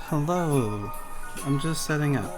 Hello. I'm just setting up.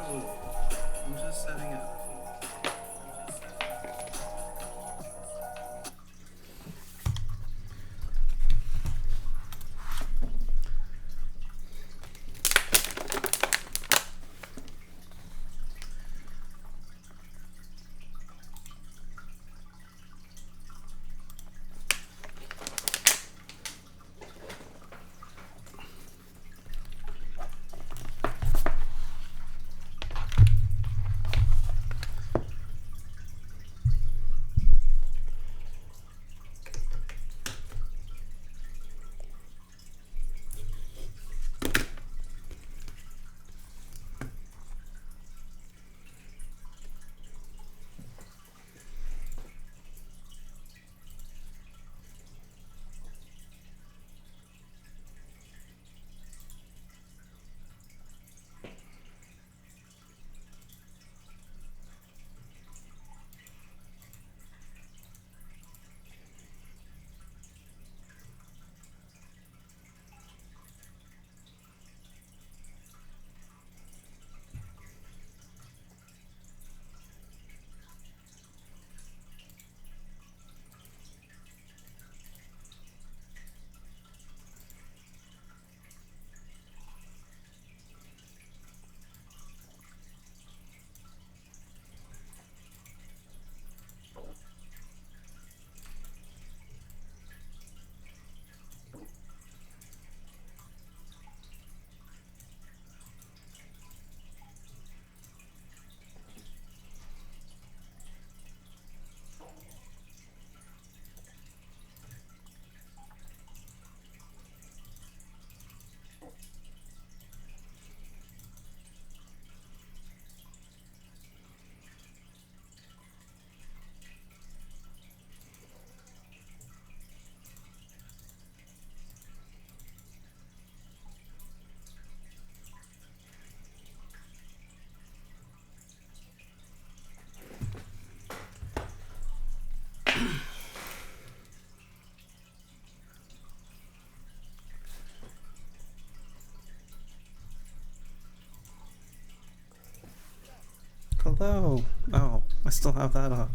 Hello. Oh, I still have that up.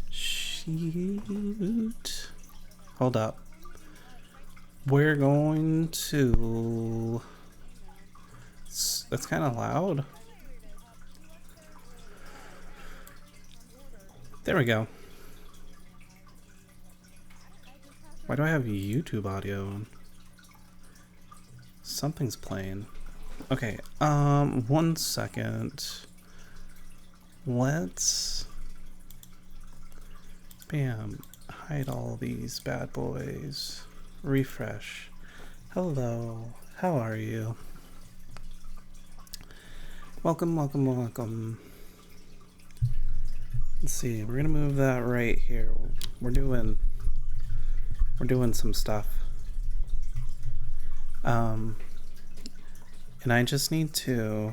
Shoot. Hold up. We're going to... That's kind of loud. There we go. Why do I have YouTube audio on? Something's playing. Okay, 1 second. Let's... Bam. Hide all these bad boys. Refresh. Hello. How are you? Welcome, welcome, welcome. Let's see, we're gonna move that right here. We're doing some stuff. And I just need to...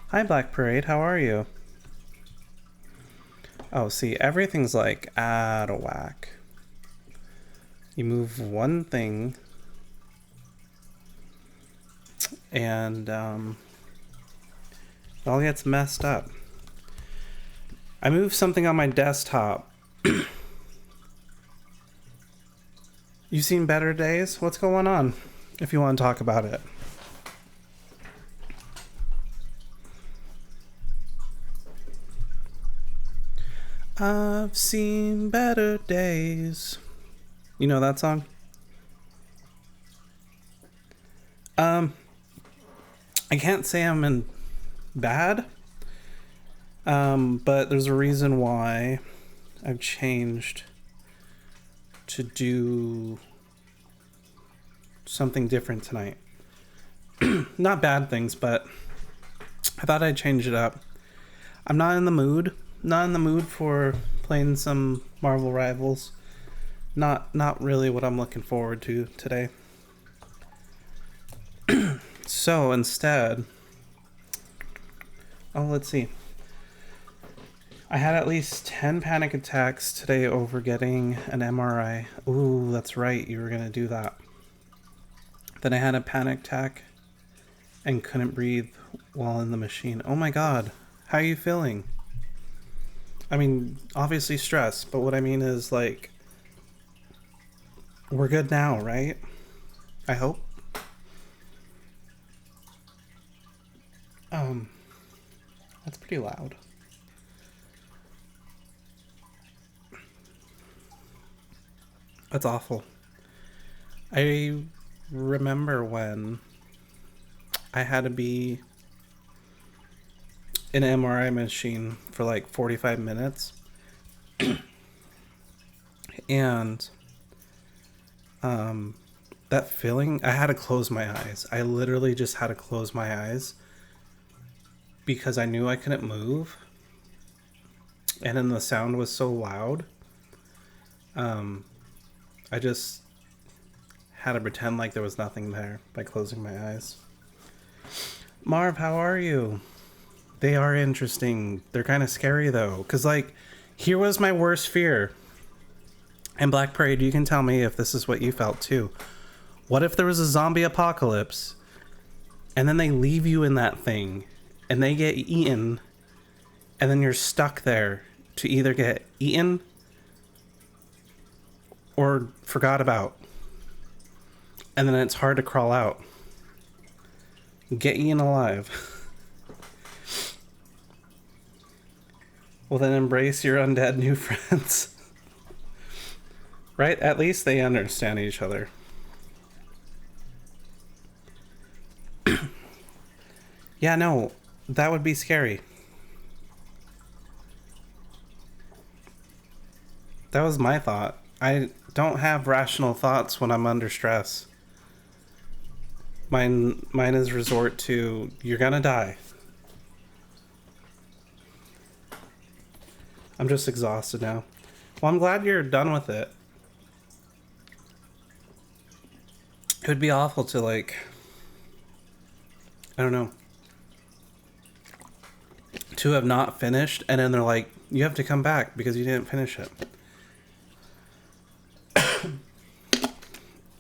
Hi, Black Parade, how are you? Oh, see, everything's like out of whack. You move one thing, and it all gets messed up. I moved something on my desktop. You seen better days? What's going on? If you want to talk about it. I've seen better days. You know that song? I can't say I'm in bad. But there's a reason why I've changed to do something different tonight. Not bad things, but I thought I'd change it up. I'm not in the mood. Not in the mood for playing some Marvel Rivals. Not really what I'm looking forward to today. So instead, let's see. I had at least 10 panic attacks today over getting an MRI. Ooh, that's right, you were gonna do that. Then I had a panic attack and couldn't breathe while in the machine. Oh my god. How are you feeling? I mean, obviously stress, but what I mean is, like, we're good now, right? I hope. That's pretty loud. That's awful. I remember when I had to be in an MRI machine for like 45 minutes. And that feeling, I had to close my eyes. I literally just had to close my eyes because I knew I couldn't move. And then the sound was so loud. I just had to pretend like there was nothing there by closing my eyes. Marv, how are you? They are interesting. They're kind of scary though. Because, like, here was my worst fear. And Black Parade, you can tell me if this is what you felt too. What if there was a zombie apocalypse and then they leave you in that thing and they get eaten and then you're stuck there to either get eaten or forgot about. And then it's hard to crawl out. Get eaten alive. Well, then embrace your undead new friends. Right? At least they understand each other. Yeah, no, that would be scary. That was my thought. I don't have rational thoughts when I'm under stress. Mine is resort to, you're gonna die. I'm just exhausted now. Well, I'm glad you're done with it. It would be awful to, like, I don't know, to have not finished and then they're like, you have to come back because you didn't finish it.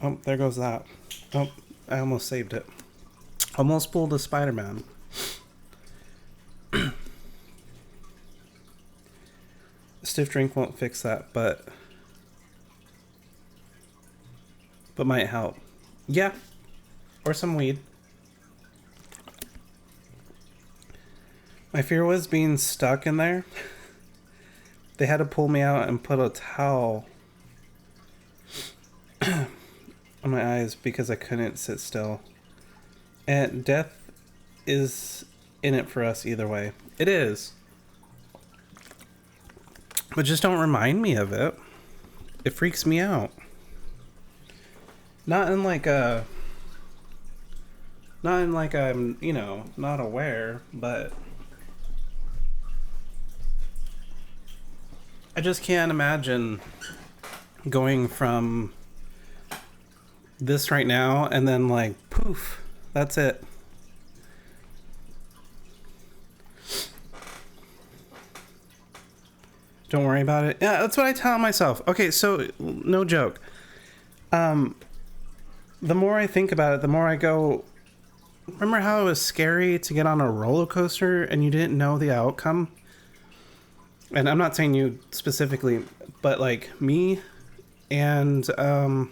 Oh, there goes that. Oh, I almost saved it. Almost pulled a Spider-Man. Stiff drink won't fix that, but might help. Yeah. Or some weed. My fear was being stuck in there. They had to pull me out and put a towel on my eyes because I couldn't sit still. And death is in it for us either way. It is. But just don't remind me of it. It freaks me out. Not in like I'm, you know, not aware, but I just can't imagine going from this right now and then, like, poof, that's it. Don't worry about it. Yeah, that's what I tell myself. Okay, so no joke. The more I think about it, the more I go, remember how it was scary to get on a roller coaster and you didn't know the outcome? And I'm not saying you specifically, but like me, and I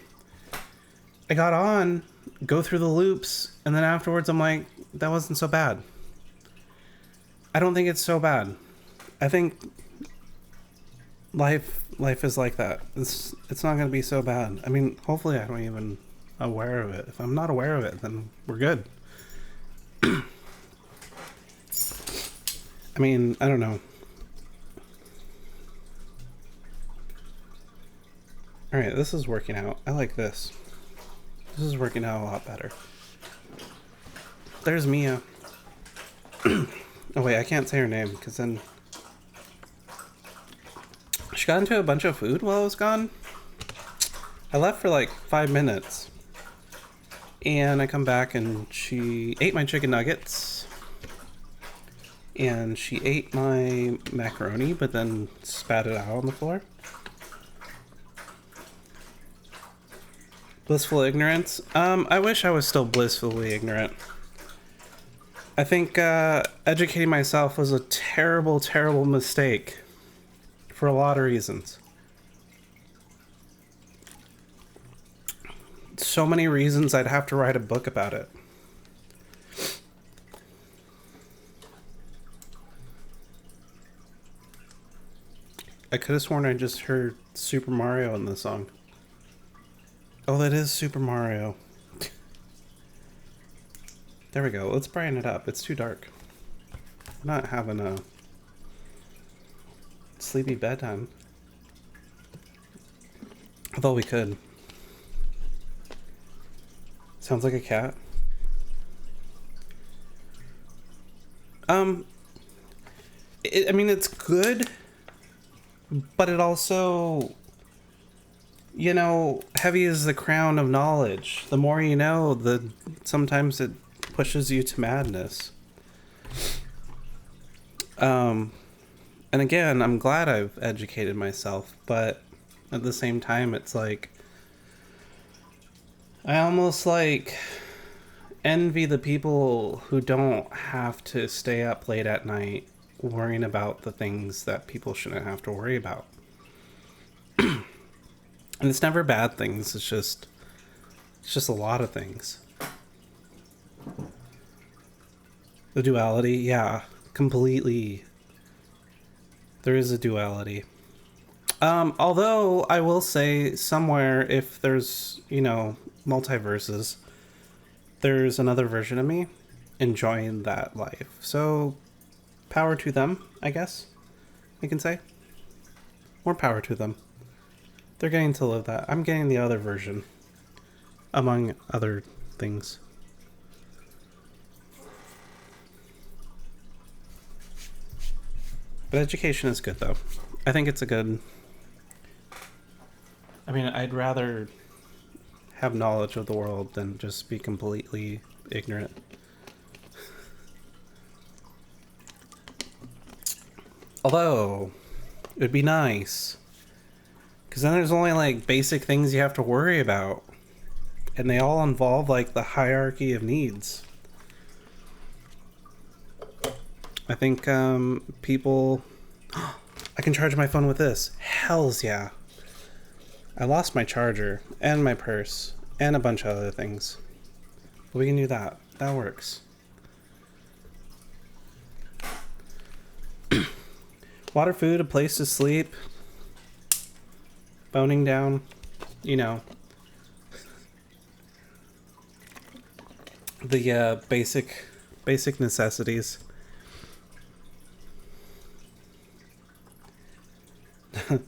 got on, go through the loops, and then afterwards I'm like, that wasn't so bad. I don't think it's so bad. I think life is like that. It's not going to be so bad. I mean, hopefully I don't even aware of it. If I'm not aware of it, then we're good. I mean, I don't know. All right, this is working out. I like this. This is working out a lot better. There's Mia. Oh wait, I can't say her name because then she got into a bunch of food while I was gone. I left for like 5 minutes. And I come back and she ate my chicken nuggets. And she ate my macaroni, but then spat it out on the floor. Blissful ignorance. I wish I was still blissfully ignorant. I think educating myself was a terrible, terrible mistake for a lot of reasons. So many reasons I'd have to write a book about it. I could have sworn I just heard Super Mario in the song. Oh, that is Super Mario. There we go. Let's brighten it up. It's too dark. I'm not having a sleepy bedtime. Although we could. Sounds like a cat. I mean, it's good, but it also, you know, heavy is the crown of knowledge. The more you know, sometimes it pushes you to madness. And again, I'm glad I've educated myself, but at the same time, it's like, I almost like envy the people who don't have to stay up late at night worrying about the things that people shouldn't have to worry about. And it's never bad things, it's just a lot of things. The duality, yeah, completely. There is a duality. Although I will say somewhere, if there's, you know, multiverses, there's another version of me enjoying that life. So power to them, I guess you can say. More power to them. They're getting to live that. I'm getting the other version, among other things. But education is good, though. I think it's a good... I mean, I'd rather have knowledge of the world than just be completely ignorant. Although, it would be nice, because then there's only, like, basic things you have to worry about. And they all involve, like, the hierarchy of needs. I think, people... I can charge my phone with this. Hells yeah. I lost my charger, and my purse, and a bunch of other things. But we can do that. That works. Water, food, a place to sleep. Boning down. You know. The basic necessities.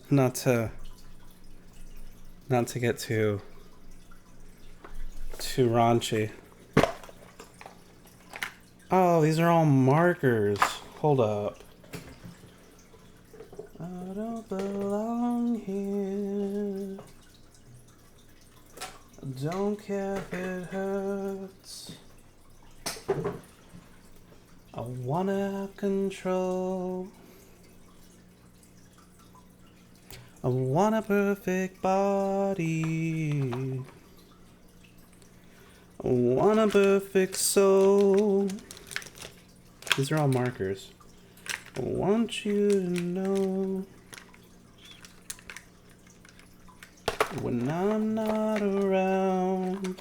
Not to get too raunchy. Oh, these are all markers. Hold up. I don't belong here. Don't care if it hurts. I wanna have control. I want a perfect body. I want a perfect soul. These are all markers. I want you to know when I'm not around.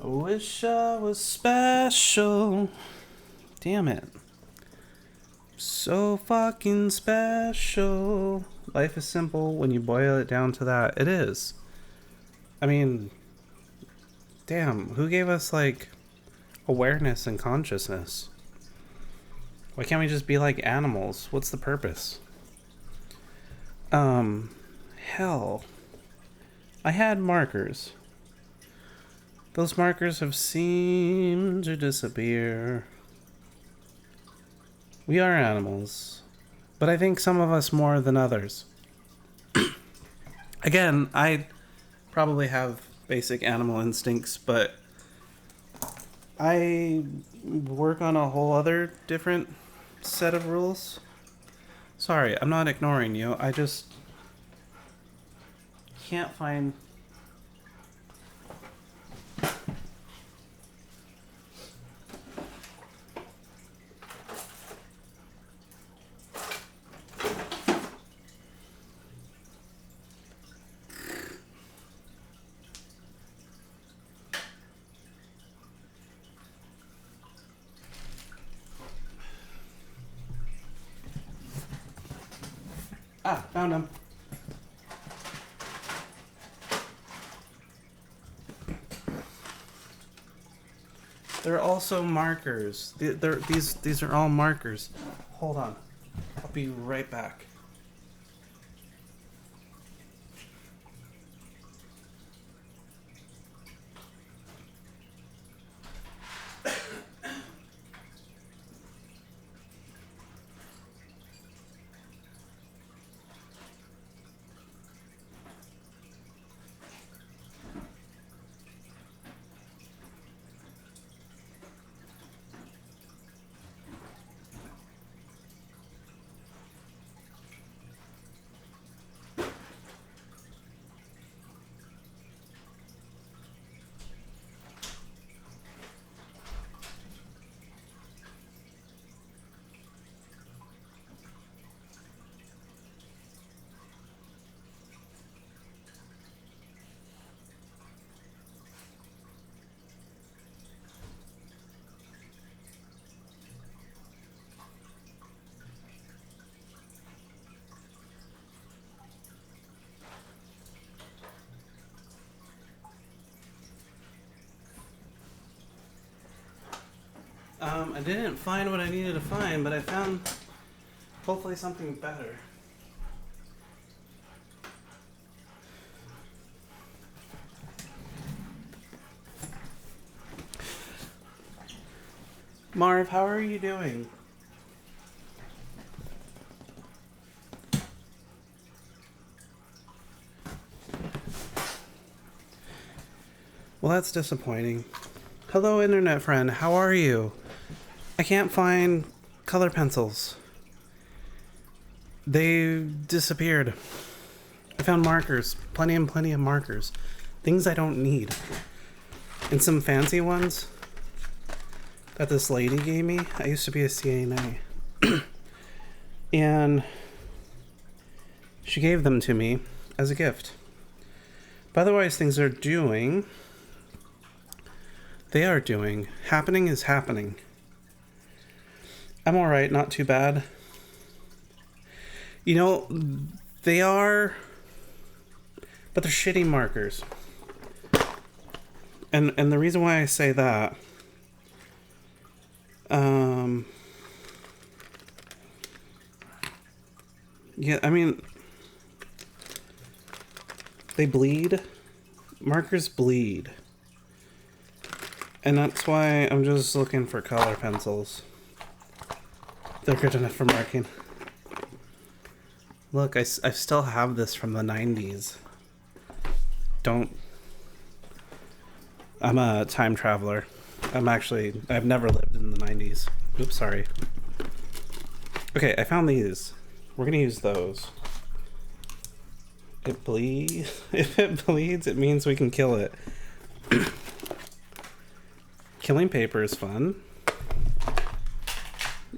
I wish I was special. Damn it. So fucking special. Life is simple when you boil it down to that. It is. I mean, damn, who gave us, like, awareness and consciousness? Why can't we just be like animals? What's the purpose? Hell. I had markers. Those markers have seemed to disappear. We are animals, but I think some of us more than others. Again, I probably have basic animal instincts, but I work on a whole other different set of rules. Sorry, I'm not ignoring you. I just can't find... Ah, found him. They're also markers. These are all markers. Hold on. I'll be right back. I didn't find what I needed to find, but I found hopefully something better. Marv, how are you doing? Well, that's disappointing. Hello, internet friend. How are you? I can't find color pencils. They disappeared. I found markers. Plenty and plenty of markers. Things I don't need. And some fancy ones that this lady gave me. I used to be a CNA. And she gave them to me as a gift. But otherwise, things are doing... They are doing. Happening is happening. I'm alright, not too bad. You know, they are... But they're shitty markers. And the reason why I say that... Yeah, I mean... They bleed. Markers bleed. And that's why I'm just looking for color pencils. They're good enough for marking. Look, I still have this from the 90s. I'm a time traveler. I've never lived in the 90s. Oops, sorry. Okay, I found these. We're gonna use those. It bleeds. If it bleeds, it means we can kill it. Killing paper is fun.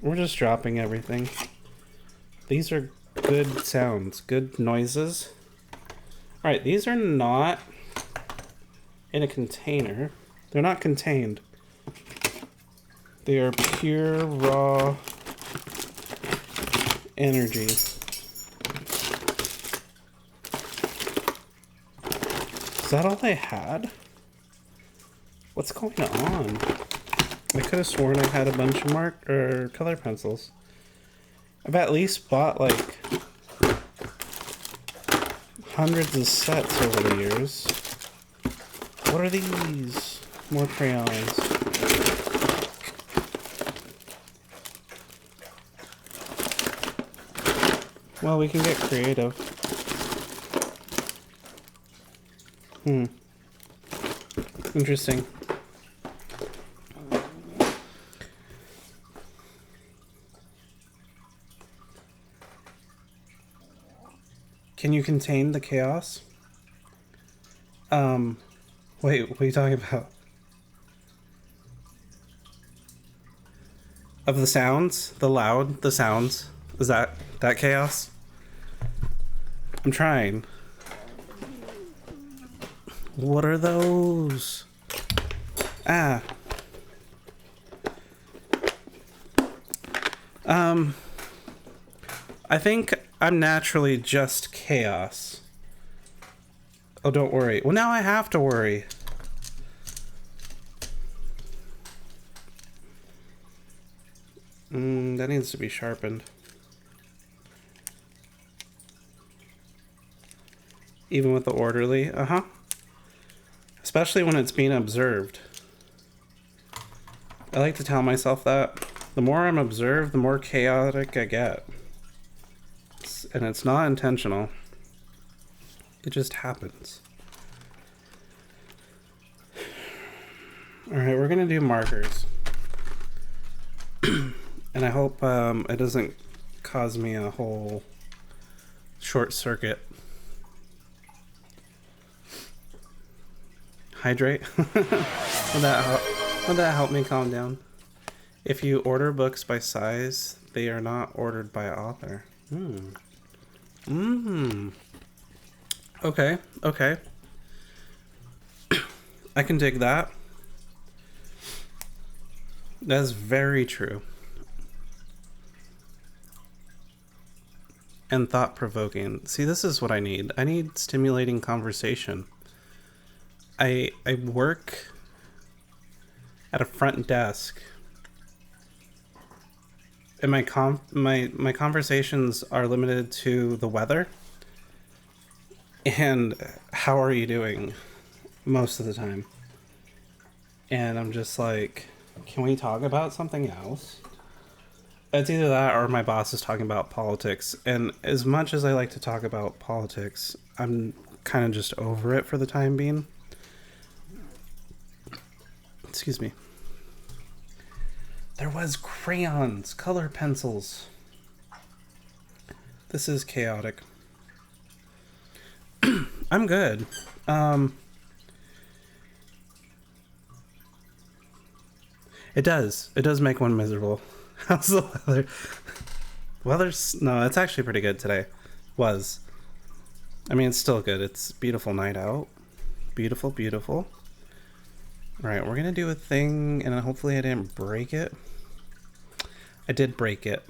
We're just dropping everything. These are good sounds, good noises. Alright, these are not in a container. They're not contained. They are pure, raw energy. Is that all I had? What's going on? I could have sworn I had a bunch of color pencils. I've at least bought like hundreds of sets over the years. What are these? More crayons. Well, we can get creative. Interesting. Can you contain the chaos? Wait, what are you talking about? Of the sounds? The sounds? Is that chaos? I'm trying. What are those? Ah. I think I'm naturally just chaos. Oh, don't worry. Well, now I have to worry. That needs to be sharpened. Even with the orderly? Uh-huh. Especially when it's being observed. I like to tell myself that. The more I'm observed, the more chaotic I get. And it's not intentional. It just happens. Alright, we're gonna do markers. And I hope it doesn't cause me a whole short circuit. Hydrate? Would that help me calm down? If you order books by size, they are not ordered by author. Okay, okay. I can dig that. That's very true. And thought-provoking. See, this is what I need. I need stimulating conversation. I work at a front desk, and my conversations are limited to the weather and how are you doing most of the time. And I'm just like, can we talk about something else? It's either that or my boss is talking about politics. And as much as I like to talk about politics, I'm kind of just over it for the time being. Excuse me. There was crayons, color pencils. This is chaotic. I'm good. It does make one miserable. How's the weather? No, it's actually pretty good today. I mean, it's still good. It's a beautiful night out. Beautiful, beautiful. All right, we're gonna do a thing, and hopefully I didn't break it. I did break it.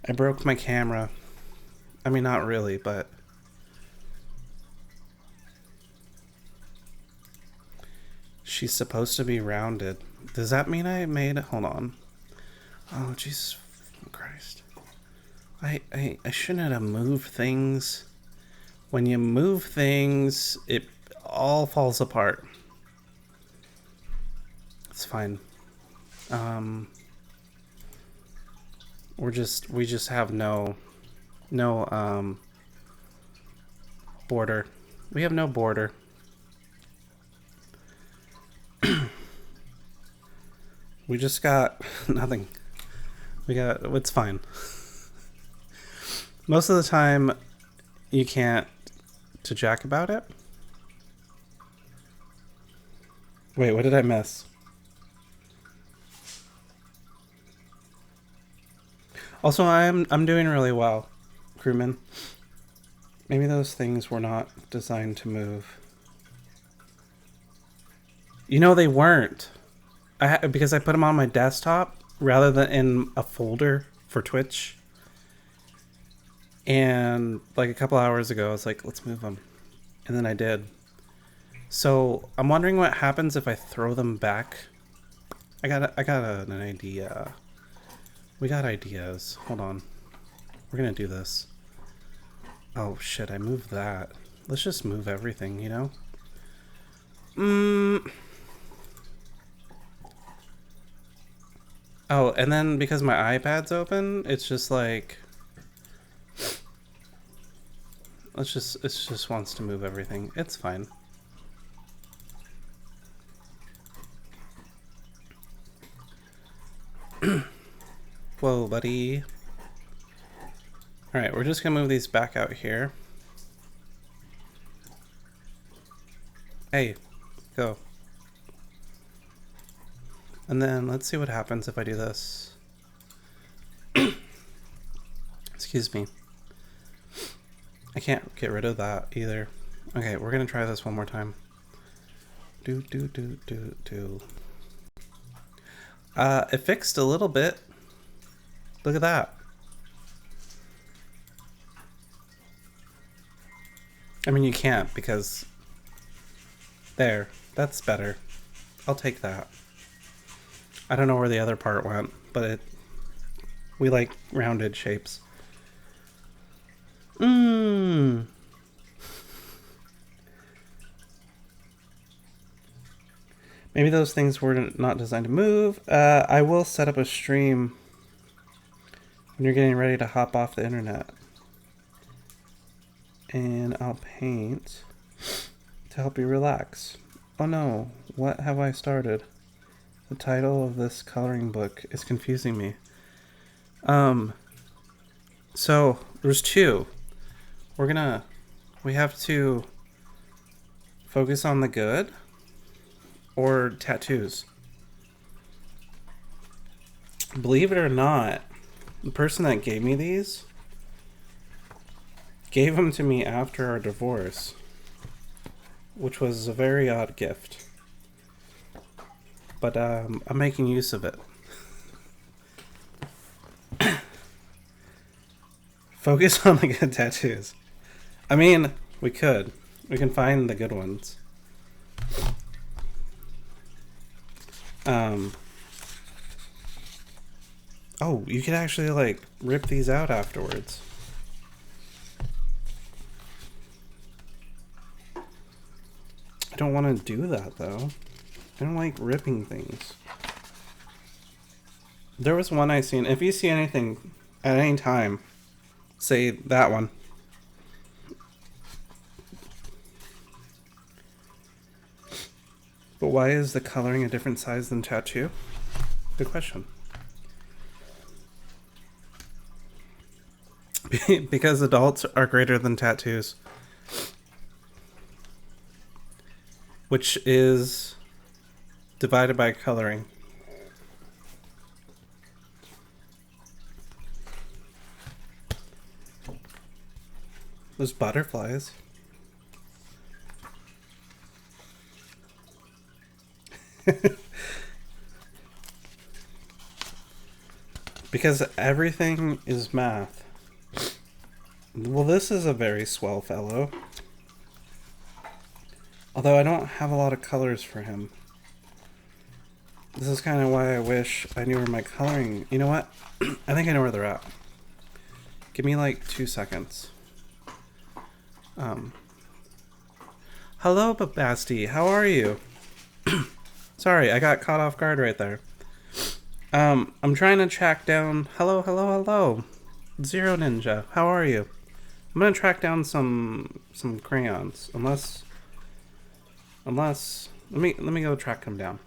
I broke my camera. I mean, not really, but... She's supposed to be rounded. Does that mean I made... Hold on. Oh, Jesus Christ. I shouldn't have moved things. When you move things, it all falls apart. It's fine. We just have no border. We have no border. We just got nothing. It's fine. Most of the time you can't to jack about it. Wait, what did I miss? Also, I'm doing really well, crewman. Maybe those things were not designed to move. You know, they weren't. Because I put them on my desktop rather than in a folder for Twitch. And like a couple hours ago, I was like, let's move them. And then I did. So I'm wondering what happens if I throw them back. I got an idea. We got ideas. Hold on. We're gonna do this. Oh shit, I moved that. Let's just move everything, you know? Oh, and then because my iPad's open, it's just like... it just wants to move everything. It's fine. Whoa, buddy. Alright, we're just gonna move these back out here. Hey, go. And then let's see what happens if I do this. Excuse me. I can't get rid of that either. Okay, we're gonna try this one more time. It fixed a little bit. Look at that. I mean, you can't because... There. That's better. I'll take that. I don't know where the other part went, but we like rounded shapes. Maybe those things were not designed to move. I will set up a stream when you're getting ready to hop off the internet. And I'll paint to help you relax. Oh no, what have I started? The title of this coloring book is confusing me. So there's two. We have to focus on the good or tattoos. Believe it or not, the person that gave me these gave them to me after our divorce, which was a very odd gift. But I'm making use of it. Focus on the good tattoos. I mean, we could. We can find the good ones. Oh, you could actually, like, rip these out afterwards. I don't want to do that, though. I don't like ripping things. There was one I seen. If you see anything at any time, say that one. But why is the coloring a different size than tattoo? Good question. Because adults are greater than tattoos. Which is divided by coloring. Those butterflies. Because everything is math. Well, this is a very swell fellow. Although I don't have a lot of colors for him. This is kind of why I wish I knew where my coloring... You know what? I think I know where they're at. Give me like 2 seconds. Hello, Basti. How are you? Sorry, I got caught off guard right there. I'm trying to track down... Hello. Zero Ninja. How are you? I'm gonna track down some crayons. Unless... Let me go track them down.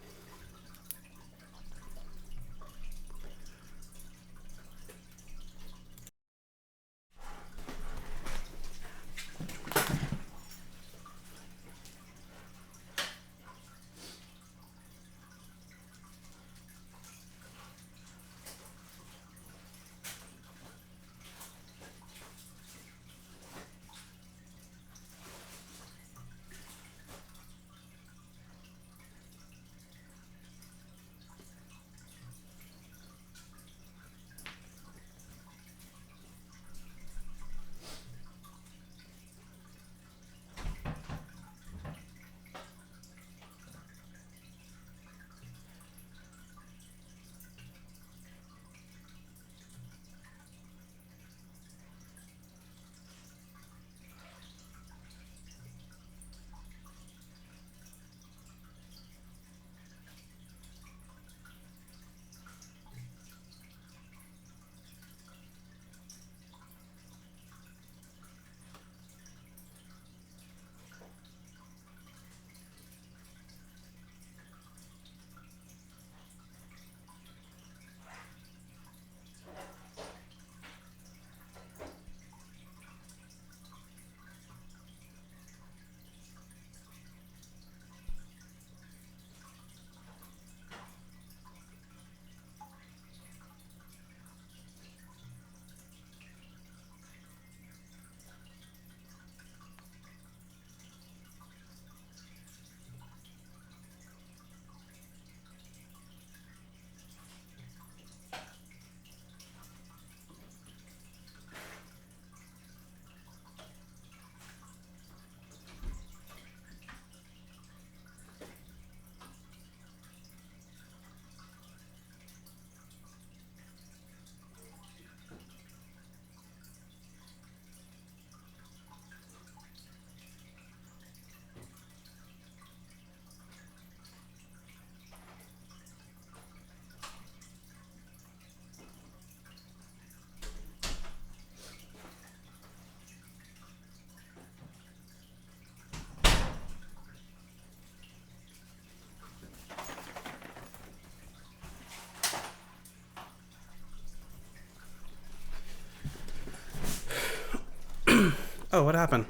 Oh, what happened?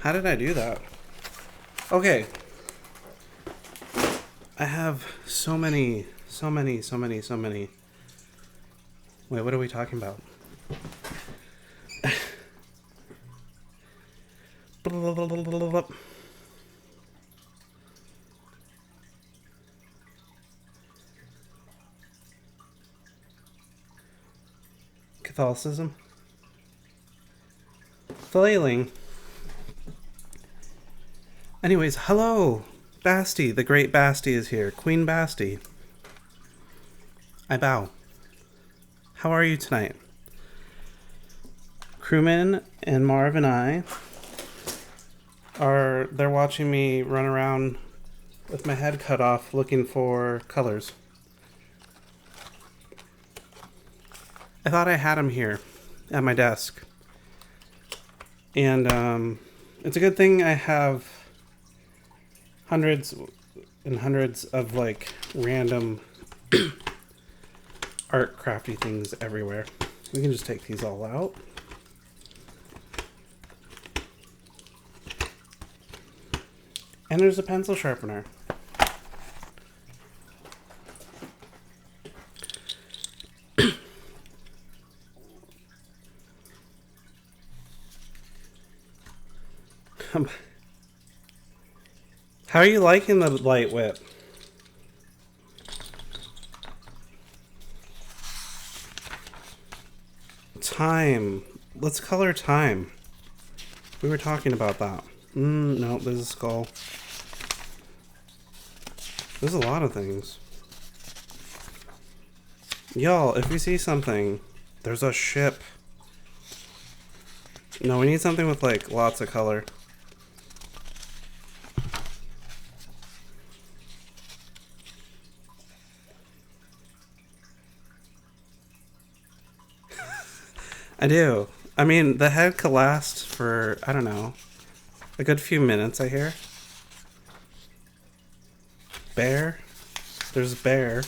How did I do that? Okay. I have so many. Wait, what are we talking about? Catholicism? Flailing. Anyways, hello! Basti, the great Basti is here. Queen Basti. I bow. How are you tonight? Crewman and Marv and I they're watching me run around with my head cut off looking for colors. I thought I had them here at my desk. And it's a good thing I have hundreds and hundreds of like random art crafty things everywhere. We can just take these all out. And there's a pencil sharpener. How are you liking the light whip? Time. Let's color time. We were talking about that. No, there's a skull. There's a lot of things. Y'all, if we see something, there's a ship. No, we need something with like lots of color. I do. I mean, the head could last for, I don't know, a good few minutes, I hear. Bear? There's bear.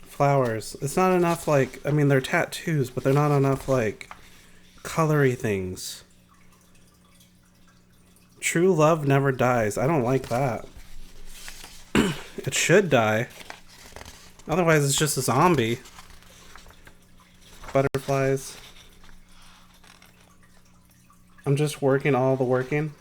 Flowers. It's not enough, like, I mean, they're tattoos, but they're not enough, like, colory things. True love never dies. I don't like that. It should die. Otherwise, it's just a zombie. Butterflies. I'm just working all the working.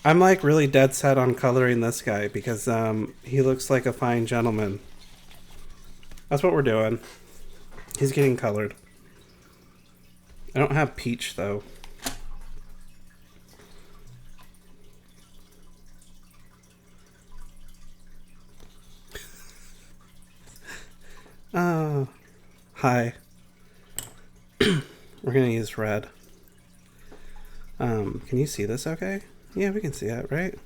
I'm like really dead set on coloring this guy because he looks like a fine gentleman. That's what we're doing. He's getting colored. I don't have peach though. Oh, hi. We're gonna use red. Can you see this okay? Yeah, we can see it, right?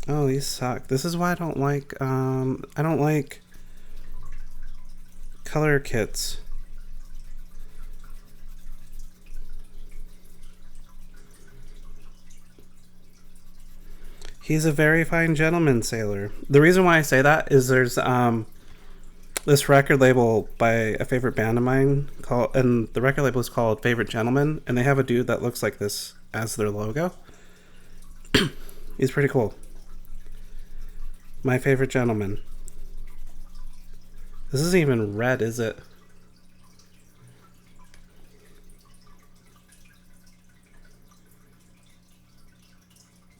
Oh, these suck. This is why I don't like color kits. He's a very fine gentleman, sailor. The reason why I say that is there's this record label by a favorite band of mine and the record label is called Favorite Gentleman, and they have a dude that looks like this as their logo. He's pretty cool. My favorite gentleman. This isn't even red, is it?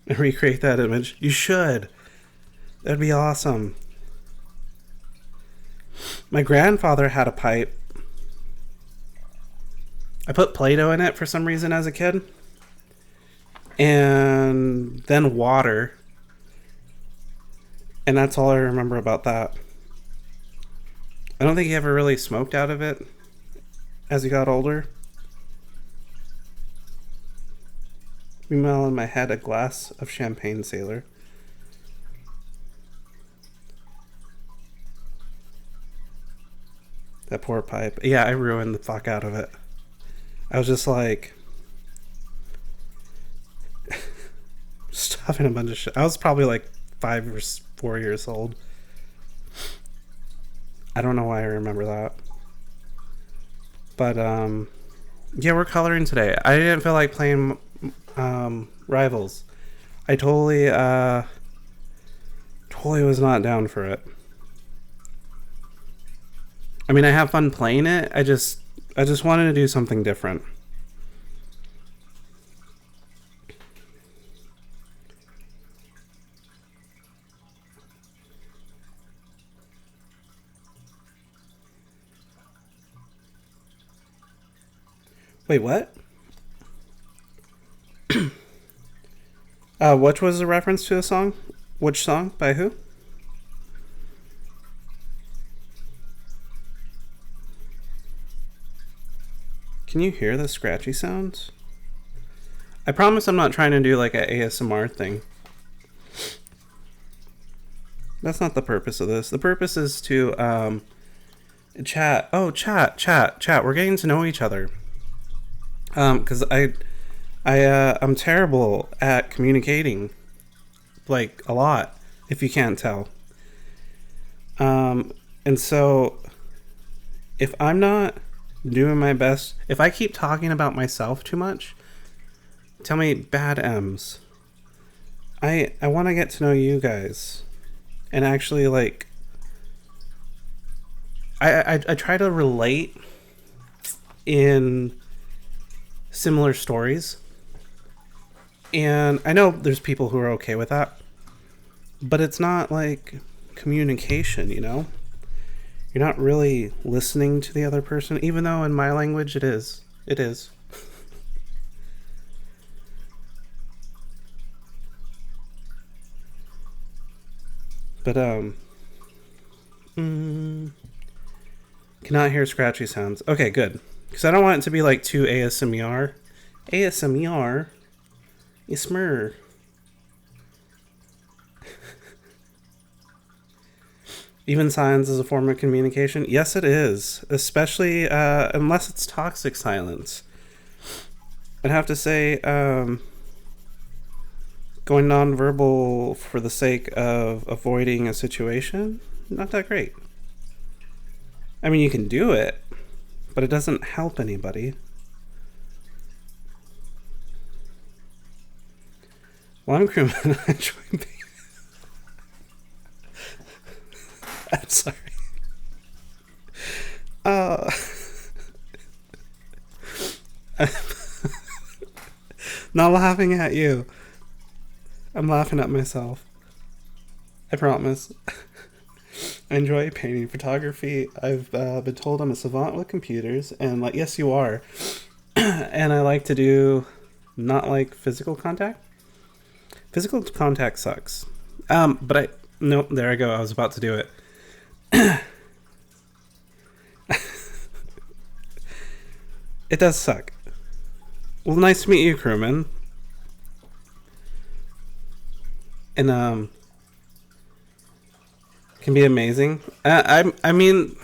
Recreate that image. You should. That'd be awesome. My grandfather had a pipe. I put Play-Doh in it for some reason as a kid. And then water. And that's all I remember about that. I don't think he ever really smoked out of it as he got older. Meanwhile, in my head, a glass of champagne, sailor. That poor pipe. Yeah, I ruined the fuck out of it. I was just like... huffing a bunch of shit. I was probably like 5 or 4 years old. I don't know why I remember that. But, yeah, we're coloring today. I didn't feel like playing Rivals. I totally was not down for it. I mean, I have fun playing it. I just wanted to do something different. Wait, what? Which was the reference to the song? Which song? By who? Can you hear the scratchy sounds? I promise I'm not trying to do like an ASMR thing. That's not the purpose of this. The purpose is to chat. Oh, chat. We're getting to know each other. Because I'm terrible at communicating, like a lot, if you can't tell. And so if I'm not doing my best, if I keep talking about myself too much, tell me bad M's. I want to get to know you guys, and actually like I try to relate in similar stories, and I know there's people who are okay with that, but it's not like communication, you know? You're not really listening to the other person, even though in my language it is. But cannot hear scratchy sounds. Okay, good. Because I don't want it to be like too ASMR. ASMR? Ismr. Even silence is a form of communication? Yes, it is. Especially unless it's toxic silence. I'd have to say going nonverbal for the sake of avoiding a situation, not that great. I mean, you can do it, but it doesn't help anybody. Well, I'm crewman. I enjoy being... I'm sorry. I'm not laughing at you. I'm laughing at myself. I promise. I enjoy painting, photography. I've been told I'm a savant with computers, and like, yes, you are. And I like to do not like physical contact. Physical contact sucks. But nope, there I go. I was about to do it. It does suck. Well, nice to meet you, crewman. And can be amazing. I mean,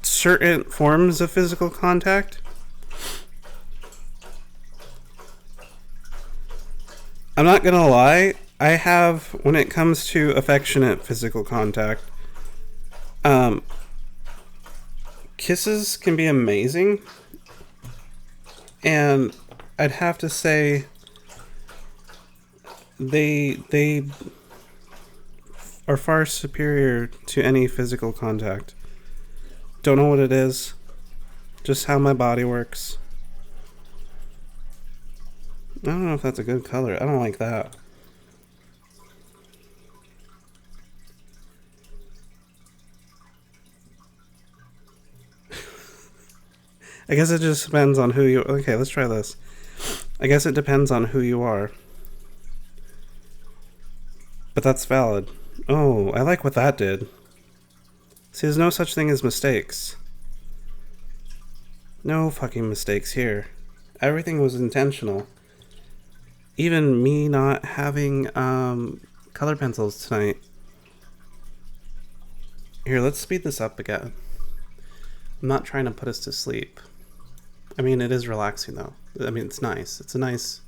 certain forms of physical contact. I'm not gonna lie. I have, when it comes to affectionate physical contact, kisses can be amazing, and I'd have to say they are far superior to any physical contact. Don't know what it is, just how my body works. I don't know if that's a good color. I don't like that. I guess it just depends on who you... Okay, let's try this. I guess it depends on who you are. But that's valid. Oh, I like what that did. See, there's no such thing as mistakes. No fucking mistakes here. Everything was intentional. Even me not having color pencils tonight. Here, let's speed this up again. I'm not trying to put us to sleep. I mean, it is relaxing though. I mean, it's nice. It's a nice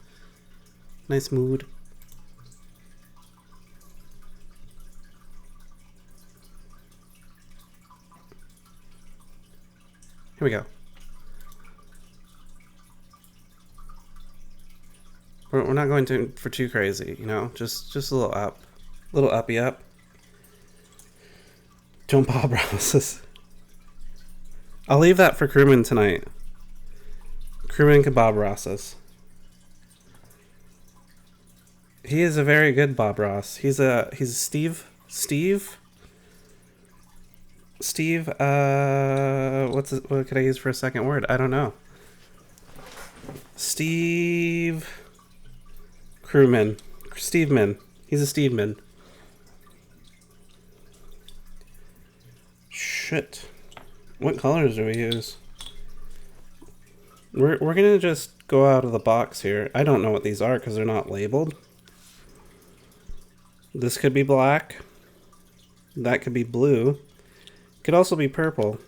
mood. Here we go. We're not going for too crazy, you know? Just a little up. Little uppy up. Don't Bob Ross. I'll leave that for crewman tonight. Crewman can Bob Ross. He is a very good Bob Ross. He's Steve. What could I use for a second word? I don't know. Steve Crewman. Steveman. He's a Steveman. Shit. What colors do we use? We're gonna just go out of the box here. I don't know what these are because they're not labeled. This could be black. That could be blue. Could also be purple.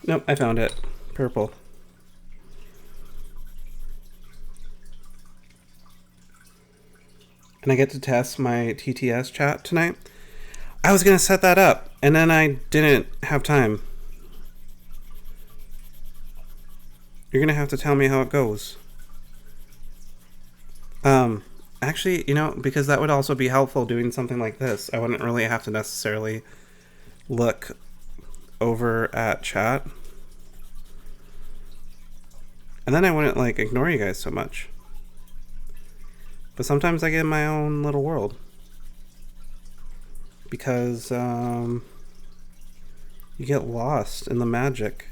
Nope, I found it. Purple. And I get to test my TTS chat tonight. I was going to set that up, and then I didn't have time. You're going to have to tell me how it goes. Actually, you know, because that would also be helpful doing something like this. I wouldn't really have to necessarily look over at chat. And then I wouldn't, like, ignore you guys so much. But sometimes I get in my own little world. Because, you get lost in the magic.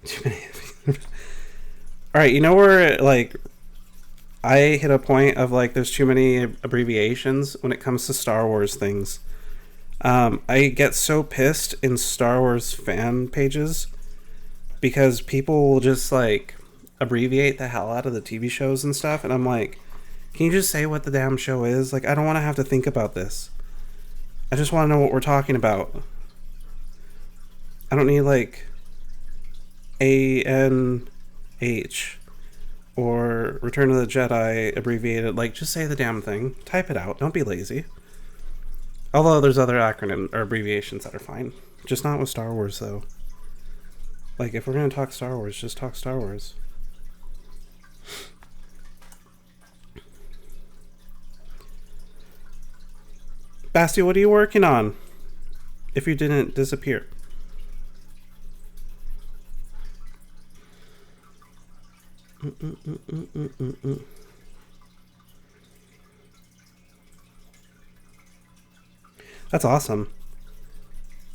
Too many. Alright, you know where, like, I hit a point of, like, there's too many abbreviations when it comes to Star Wars things. I get so pissed in Star Wars fan pages because people will just, like, abbreviate the hell out of the TV shows and stuff, and I'm like, can you just say what the damn show is? Like, I don't want to have to think about this. I just want to know what we're talking about. I don't need, like, ANH or Return of the Jedi abbreviated. Like, just say the damn thing. Type it out. Don't be lazy. Although there's other acronyms or abbreviations that are fine. Just not with Star Wars, though. Like, if we're going to talk Star Wars, just talk Star Wars. Basti, what are you working on? If you didn't disappear. That's awesome.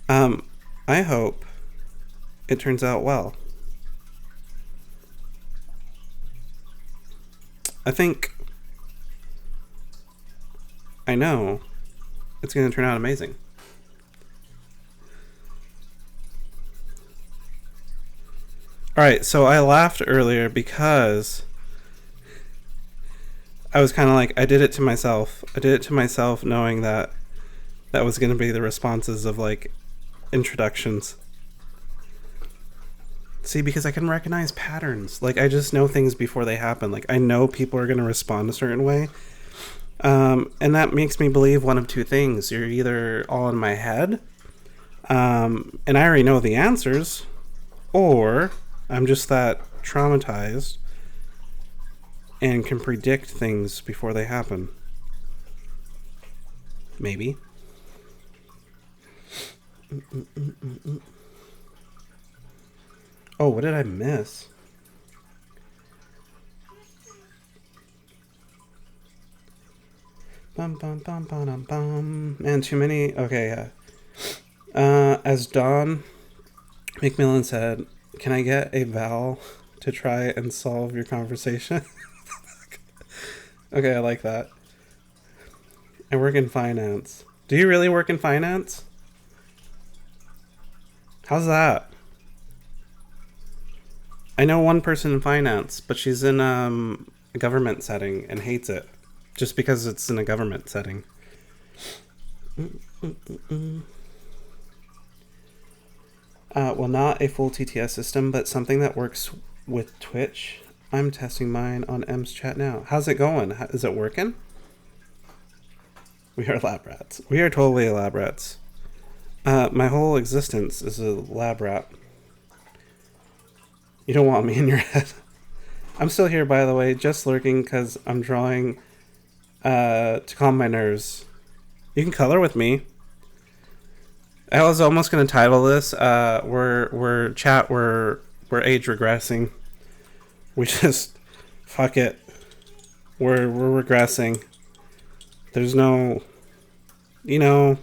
I hope it turns out well. I know it's going to turn out amazing. Alright, so I laughed earlier because I was kind of like, I did it to myself. I did it to myself knowing that that was going to be the responses of, like, introductions. See, because I can recognize patterns. Like, I just know things before they happen. Like, I know people are going to respond a certain way. And that makes me believe one of two things. You're either all in my head, and I already know the answers, or I'm just that traumatized and can predict things before they happen. Maybe. Oh, what did I miss? Bum bum bum bum bum. Man, too many. Okay, yeah. As Don McMillan said, can I get a Val to try and solve your conversation? Okay, I like that. I work in finance. Do you really work in finance? How's that? I know one person in finance, but she's in a government setting and hates it. Just because it's in a government setting. Well, not a full TTS system, but something that works with Twitch. I'm testing mine on M's chat now. How's it going? Is it working? We are lab rats. We are totally lab rats. My whole existence is a lab rat. You don't want me in your head. I'm still here, by the way, just lurking because I'm drawing to calm my nerves. You can color with me. I was almost gonna title this we're age regressing. We just fuck it. We're regressing. There's no no.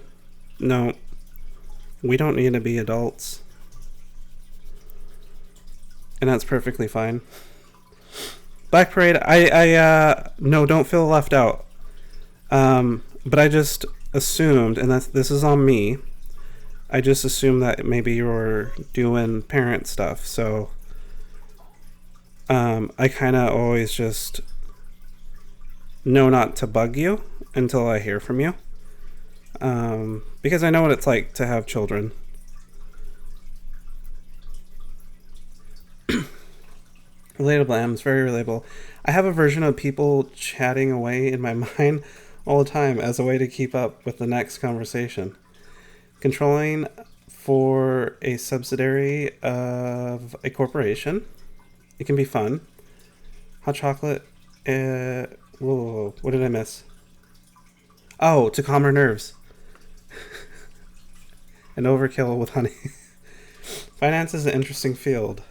We don't need to be adults. And that's perfectly fine. Black Parade, I no, don't feel left out. But I just assumed, and this is on me, I just assumed that maybe you're doing parent stuff, so I kind of always just know not to bug you until I hear from you. Because I know what it's like to have children. Relatable, M's very relatable. I have a version of people chatting away in my mind all the time as a way to keep up with the next conversation. Controlling for a subsidiary of a corporation. It can be fun. Hot chocolate. Whoa, what did I miss? Oh, to calm her nerves. And overkill with honey. Finance is an interesting field.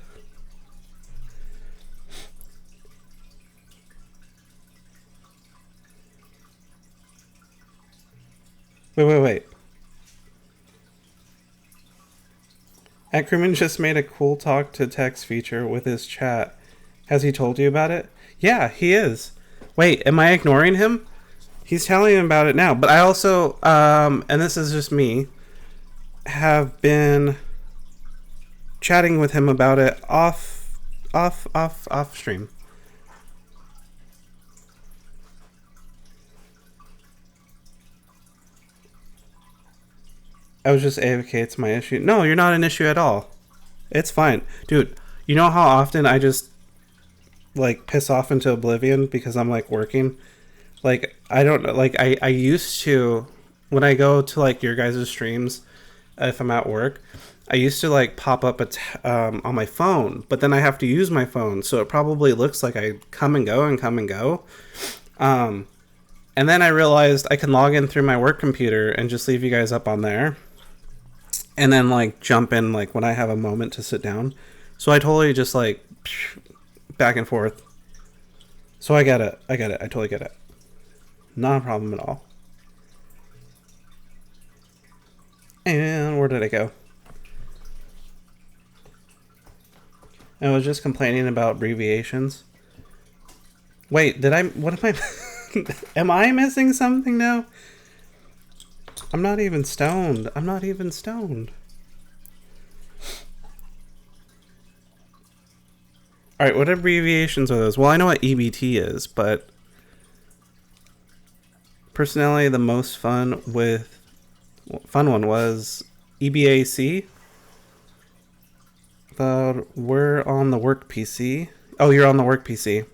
Wait. Ackerman just made a cool talk to text feature with his chat. Has he told you about it? Yeah, he is. Wait, am I ignoring him? He's telling him about it now. But I also, and this is just me, have been chatting with him about it off stream. I was just AFK, it's my issue. No, you're not an issue at all. It's fine. Dude, you know how often I just, like, piss off into oblivion because I'm, like, working? Like, I don't know, like, I used to, when I go to, like, your guys' streams, if I'm at work, I used to, like, pop up on my phone, but then I have to use my phone, so it probably looks like I come and go. And then I realized I can log in through my work computer and just leave you guys up on there. And then, like, jump in, like, when I have a moment to sit down. So I totally just, like, back and forth. So I get it. I totally get it. Not a problem at all. And where did I go? I was just complaining about abbreviations. Wait, what am I... Am I missing something now? I'm not even stoned. Alright, what abbreviations are those? Well, I know what EBT is, but... Personally, the most fun one was EBAC. We're on the work PC. Oh, you're on the work PC.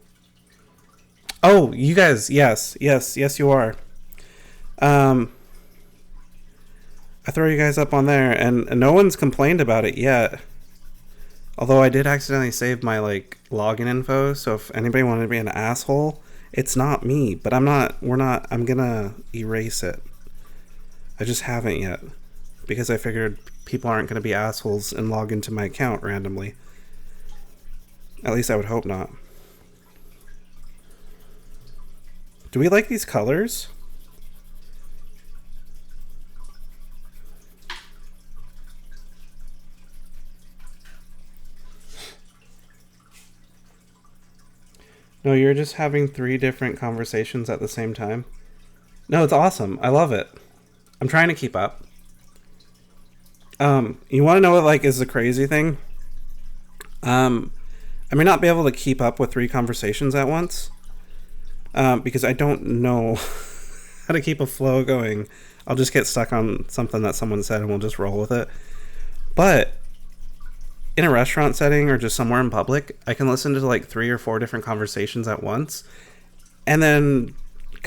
Oh, you guys, yes, you are. I throw you guys up on there, and no one's complained about it yet. Although I did accidentally save my, like, login info, so if anybody wanted to be an asshole, it's not me, but I'm gonna erase it. I just haven't yet, because I figured people aren't gonna be assholes and log into my account randomly. At least I would hope not. Do we like these colors? No, you're just having 3 different conversations at the same time. No, it's awesome. I love it. I'm trying to keep up. You want to know what, like, is the crazy thing? I may not be able to keep up with 3 conversations at once. Because I don't know how to keep a flow going. I'll just get stuck on something that someone said and we'll just roll with it. But in a restaurant setting or just somewhere in public, I can listen to like 3 or 4 different conversations at once and then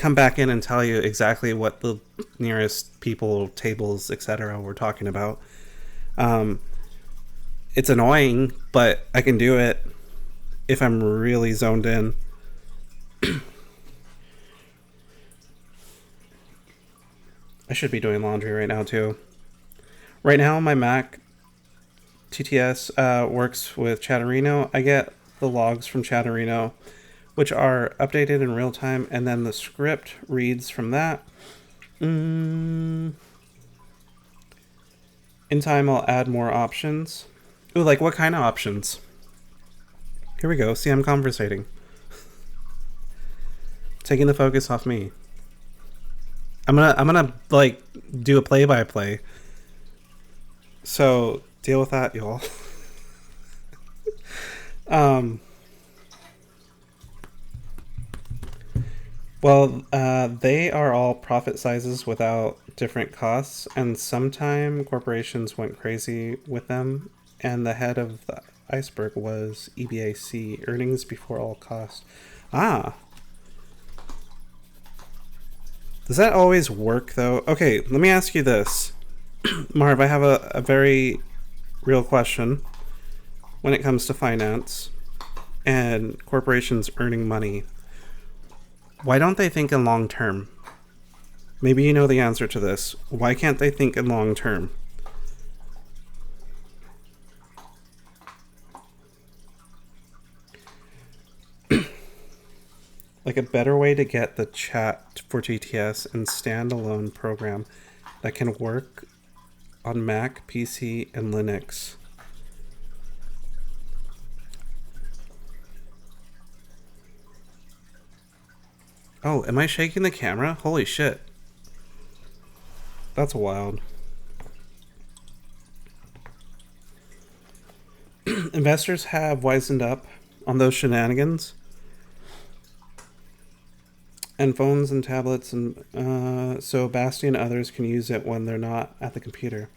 come back in and tell you exactly what the nearest people, tables, etc. we're talking about. It's annoying, but I can do it if I'm really zoned in. I should be doing laundry right now too. Right now my Mac TTS works with Chatterino. I get the logs from Chatterino, which are updated in real time, and then the script reads from that. In time, I'll add more options. Ooh, like what kind of options? Here we go. See, I'm conversating. Taking the focus off me. I'm gonna like do a play-by-play. So deal with that, y'all. Well, they are all profit sizes without different costs, and sometime corporations went crazy with them, and the head of the iceberg was EBAC, earnings before all costs. Ah. Does that always work, though? Okay, let me ask you this. Marv, I have a very real question when it comes to finance and corporations earning money. Why don't they think in long term? Maybe you know the answer to this. Why can't they think in long term? Like a better way to get the chat for GTS and standalone program that can work on Mac, PC, and Linux. Oh, am I shaking the camera? Holy shit. That's wild. Investors have wisened up on those shenanigans. And phones and tablets, and so Basti and others can use it when they're not at the computer.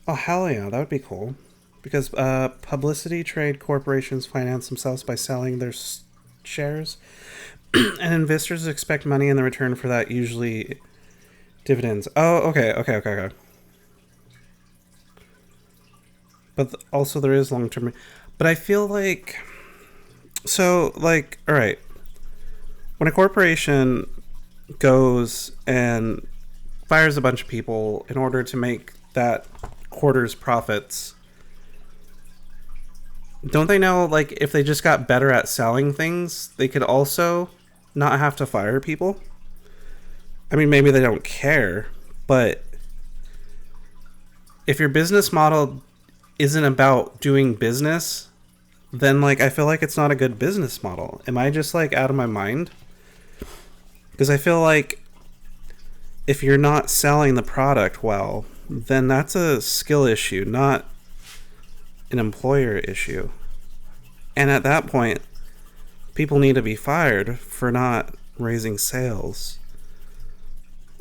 Oh, hell yeah, that would be cool. Because publicity trade corporations finance themselves by selling their shares. And investors expect money in the return for that, usually dividends. Oh, okay. But also there is long-term. But I feel like... So, like, alright. When a corporation goes and fires a bunch of people in order to make that quarter's profits, don't they know, like, if they just got better at selling things, they could also not have to fire people? I mean, maybe they don't care, but if your business model isn't about doing business, then, like, I feel like it's not a good business model. Am I just, like, out of my mind? Because I feel like if you're not selling the product well, then that's a skill issue, not an employer issue. And at that point, people need to be fired for not raising sales,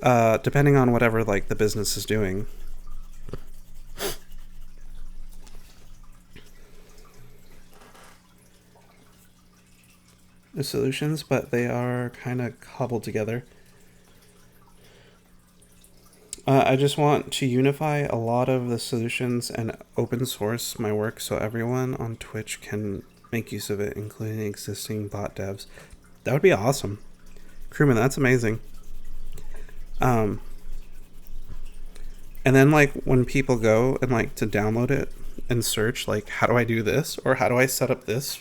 depending on whatever like the business is doing. The solutions, but they are kind of cobbled together. I just want to unify a lot of the solutions and open source my work so everyone on Twitch can make use of it, including existing bot devs. That would be awesome. Crewman, that's amazing. And then like when people go and like to download it and search like how do I do this or how do I set up this,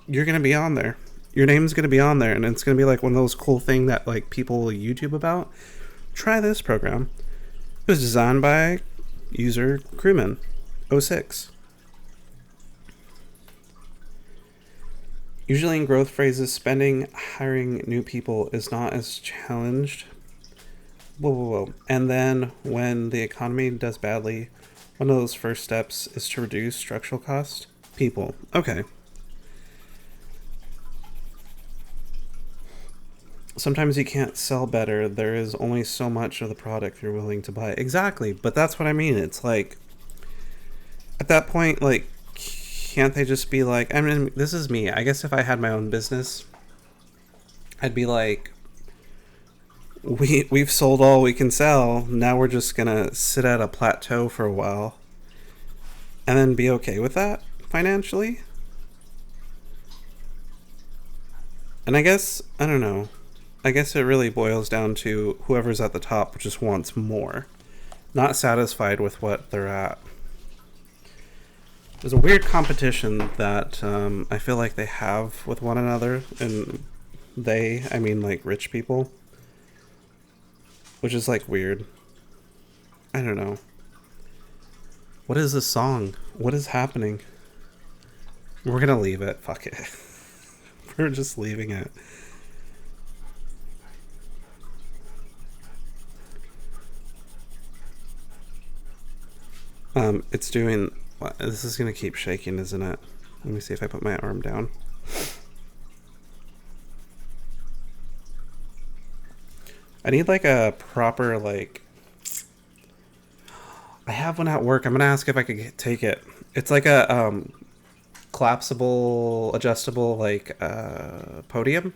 you're gonna be on there. Your name's gonna be on there, and it's gonna be like one of those cool thing that like people will YouTube about. Try this program. It was designed by user Crewman 06. Usually in growth phases, spending, hiring new people is not as challenged. Whoa. And then when the economy does badly, one of those first steps is to reduce structural cost. People. Okay. Sometimes you can't sell better. There is only so much of the product you're willing to buy. Exactly. But that's what I mean. It's like, at that point, like, can't they just be like, I mean, this is me. I guess if I had my own business, I'd be like, we've sold all we can sell. Now we're just gonna sit at a plateau for a while, and then be okay with that financially. And I guess I don't know. I guess it really boils down to whoever's at the top just wants more, not satisfied with what they're at. There's a weird competition that I feel like they have with one another, and I mean like rich people, which is like weird. I don't know. What is this song? What is happening? We're gonna leave it. Fuck it. We're just leaving it. It's doing. This is gonna keep shaking, isn't it? Let me see if I put my arm down. I need like a proper like. I have one at work. I'm gonna ask if I could take it. It's like a collapsible, adjustable like podium.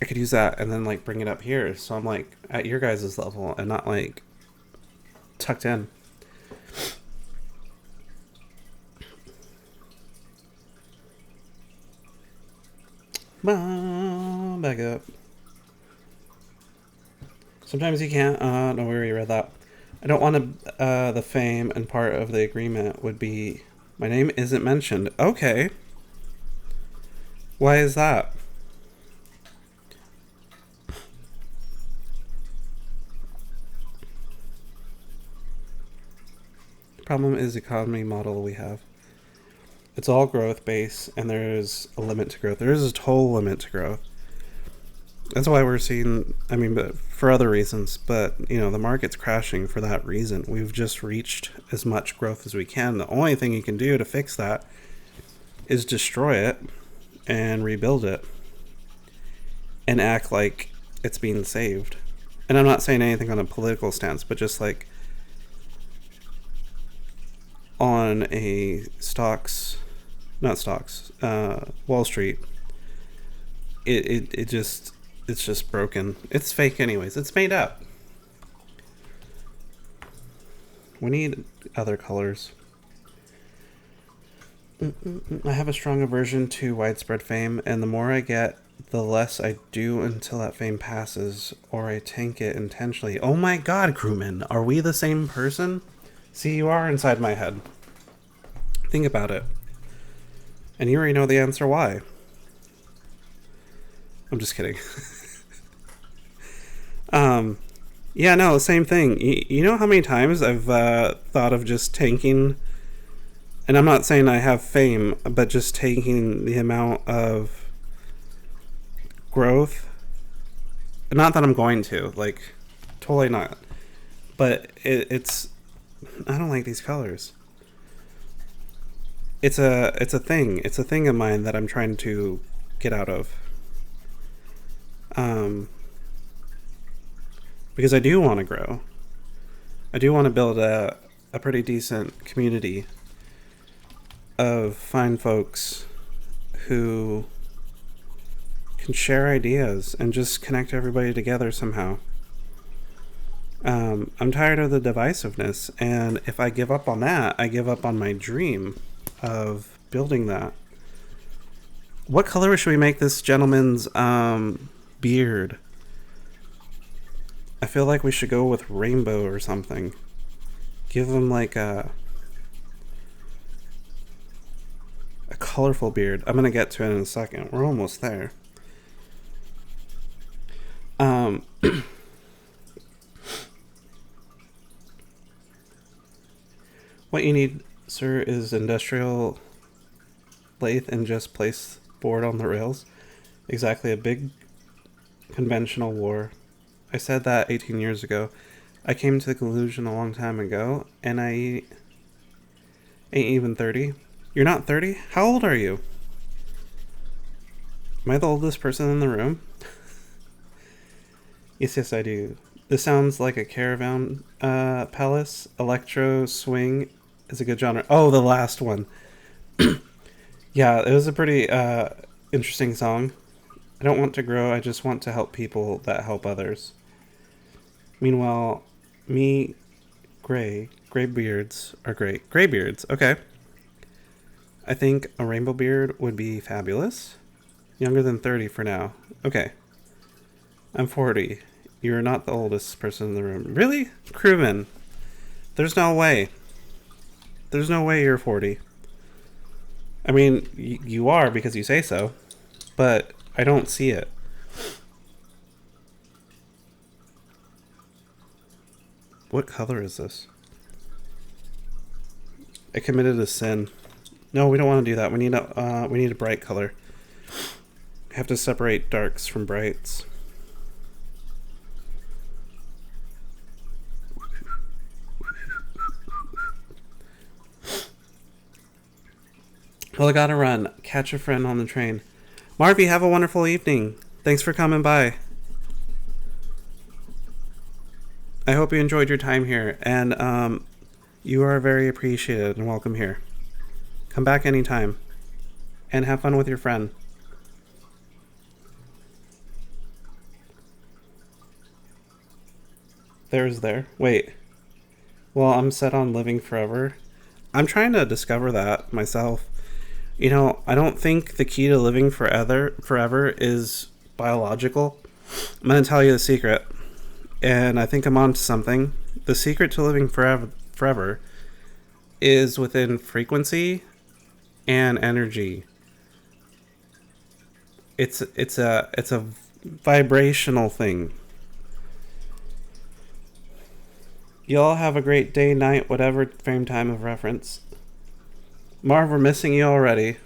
I could use that and then like bring it up here, so I'm like at your guys' level and not like tucked in. Back up. Sometimes you can't. Don't worry, read that. I don't want to. The fame and part of the agreement would be my name isn't mentioned. Okay. Why is that? The problem is the economy model we have. It's all growth based, and there's a limit to growth. There is a total limit to growth. That's why we're seeing, I mean, but for other reasons, but you know, the market's crashing for that reason. We've just reached as much growth as we can. The only thing you can do to fix that is destroy it and rebuild it and act like it's being saved. And I'm not saying anything on a political stance, but just like on a Wall Street, it's just broken. It's fake anyways. It's made up. We need other colors. I have a strong aversion to widespread fame, and the more I get, the less I do until that fame passes, or I tank it intentionally. Oh my god, crewman, are we the same person? See, you are inside my head. Think about it. And you already know the answer why. I'm just kidding. Yeah, no, same thing. You know how many times I've thought of just tanking, and I'm not saying I have fame, but just taking the amount of growth. Not that I'm going to, like, totally not. But it's, I don't like these colors. It's a thing. It's a thing of mine that I'm trying to get out of. Because I do want to grow. I do want to build a pretty decent community of fine folks who can share ideas and just connect everybody together somehow. I'm tired of the divisiveness, and if I give up on that, I give up on my dream of building that. What color should we make this gentleman's beard? I feel like we should go with rainbow or something. Give him like a colorful beard. I'm gonna get to it in a second. We're almost there. What you need, sir, is industrial lathe and just place board on the rails. Exactly, a big conventional war. I said that 18 years ago. I came to the conclusion a long time ago, and I ain't even 30. You're not 30? How old are you? Am I the oldest person in the room? Yes, I do. This sounds like a caravan palace. Electro swing is a good genre. Oh, the last one. Yeah, it was a pretty interesting song. I don't want to grow, I just want to help people that help others. Meanwhile, me, gray beards are great. Gray beards, okay. I think a rainbow beard would be fabulous. Younger than 30 for now. Okay. I'm 40. You're not the oldest person in the room. Really? Crewman. There's no way. There's no way you're 40. I mean, you are because you say so. But I don't see it. What color is this? I committed a sin. No, we don't want to do that. We need a bright color. We have to separate darks from brights. Well, I gotta run. Catch a friend on the train. Marvy, have a wonderful evening. Thanks for coming by. I hope you enjoyed your time here, and you are very appreciated and welcome here. Come back anytime, and have fun with your friend. There's there. Wait. Well, I'm set on living forever. I'm trying to discover that myself. You know, I don't think the key to living forever is biological. I'm going to tell you the secret. And I think I'm on to something. The secret to living forever is within frequency and energy. It's a vibrational thing. Y'all have a great day, night, whatever frame time of reference. Marv, we're missing you already.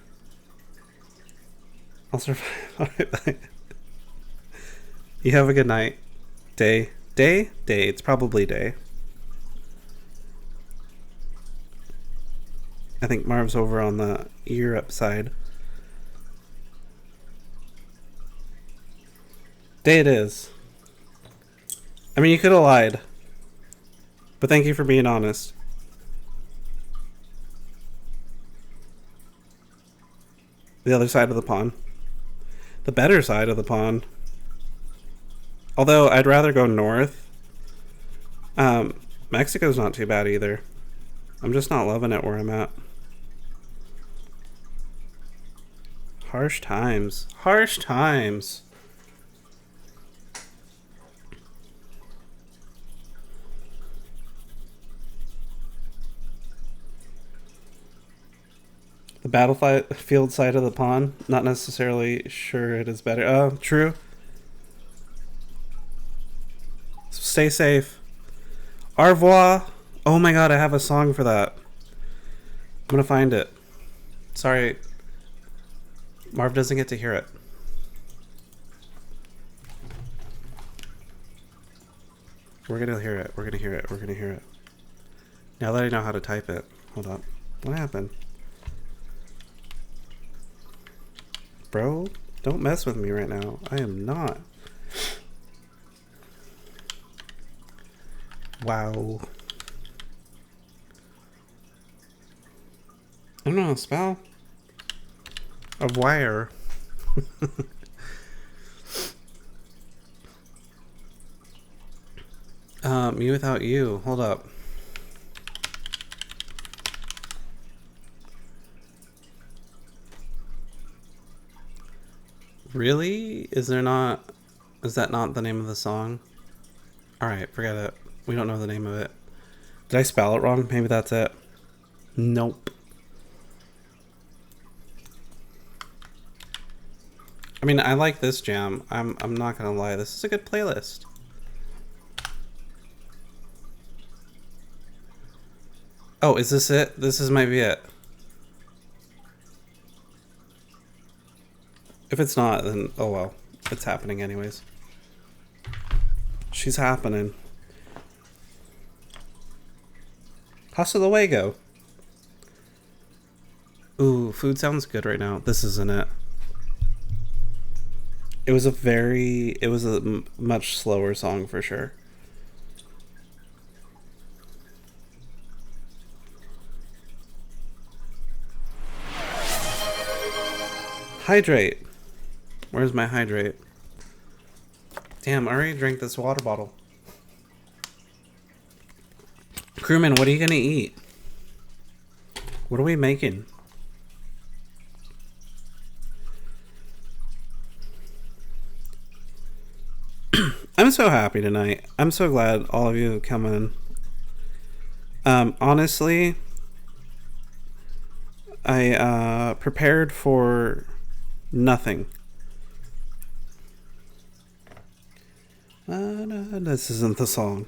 I'll survive. Alright, bye. You have a good night. Day. Day? Day. It's probably day. I think Marv's over on the Europe side. Day it is. I mean, you could have lied. But thank you for being honest. The other side of the pond. The better side of the pond. Although, I'd rather go north. Mexico's not too bad either. I'm just not loving it where I'm at. Harsh times. Harsh times. The battlefield side of the pond, not necessarily sure it is better. Oh, true. So stay safe. Au revoir. Oh my god, I have a song for that. I'm gonna find it. Sorry. Marv doesn't get to hear it. We're gonna hear it. We're gonna hear it. We're gonna hear it. Now that I know how to type it. Hold up. What happened? Bro, don't mess with me right now. I am not. Wow. I don't know how to spell. A wire. Me without you. Hold up. Really? Is that not the name of the song? Alright, forget it. We don't know the name of it. Did I spell it wrong? Maybe that's it. Nope. I mean, I like this jam. I'm not gonna lie. This is a good playlist. Oh, is this it? Might be it. If it's not, then oh well. It's happening anyways. She's happening. Hasta luego. Ooh, food sounds good right now. This isn't it. It was a much slower song for sure. Hydrate. Where's my hydrate? Damn, I already drank this water bottle. Crewman, what are you gonna eat? What are we making? I'm so happy tonight. I'm so glad all of you come in. Honestly, I prepared for nothing. No, this isn't the song.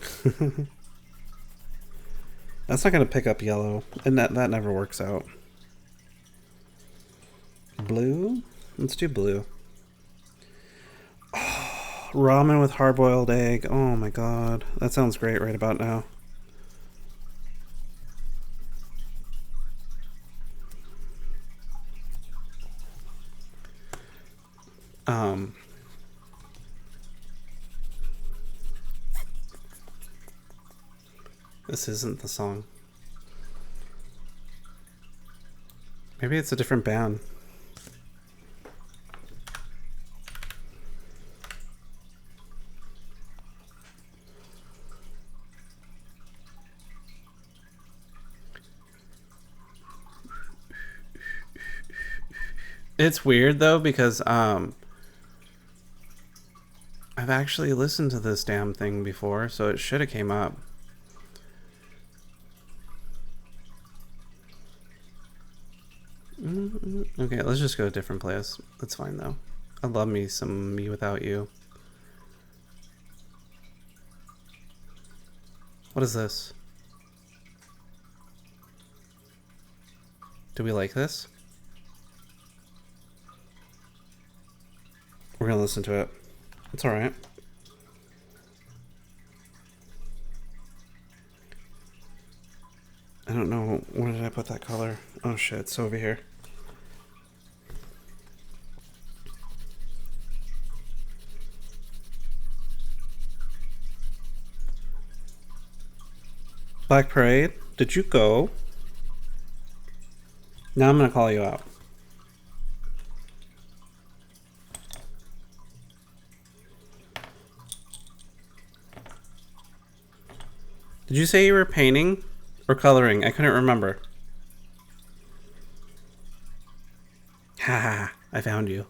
That's not gonna pick up yellow, and that never works out. Blue? Let's do blue. Oh, ramen with hard-boiled egg. Oh my god, that sounds great right about now. This isn't the song. Maybe it's a different band. It's weird though because I've actually listened to this damn thing before, so it should have came up. Okay, let's just go to a different place. That's fine though. I love me some Me Without You. What is this? Do we like this? We're gonna listen to it. It's alright. I don't know. Where did I put that color? Oh shit, it's over here. Black Parade, did you go? Now I'm gonna call you out. Did you say you were painting or coloring? I couldn't remember. Ha! I found you.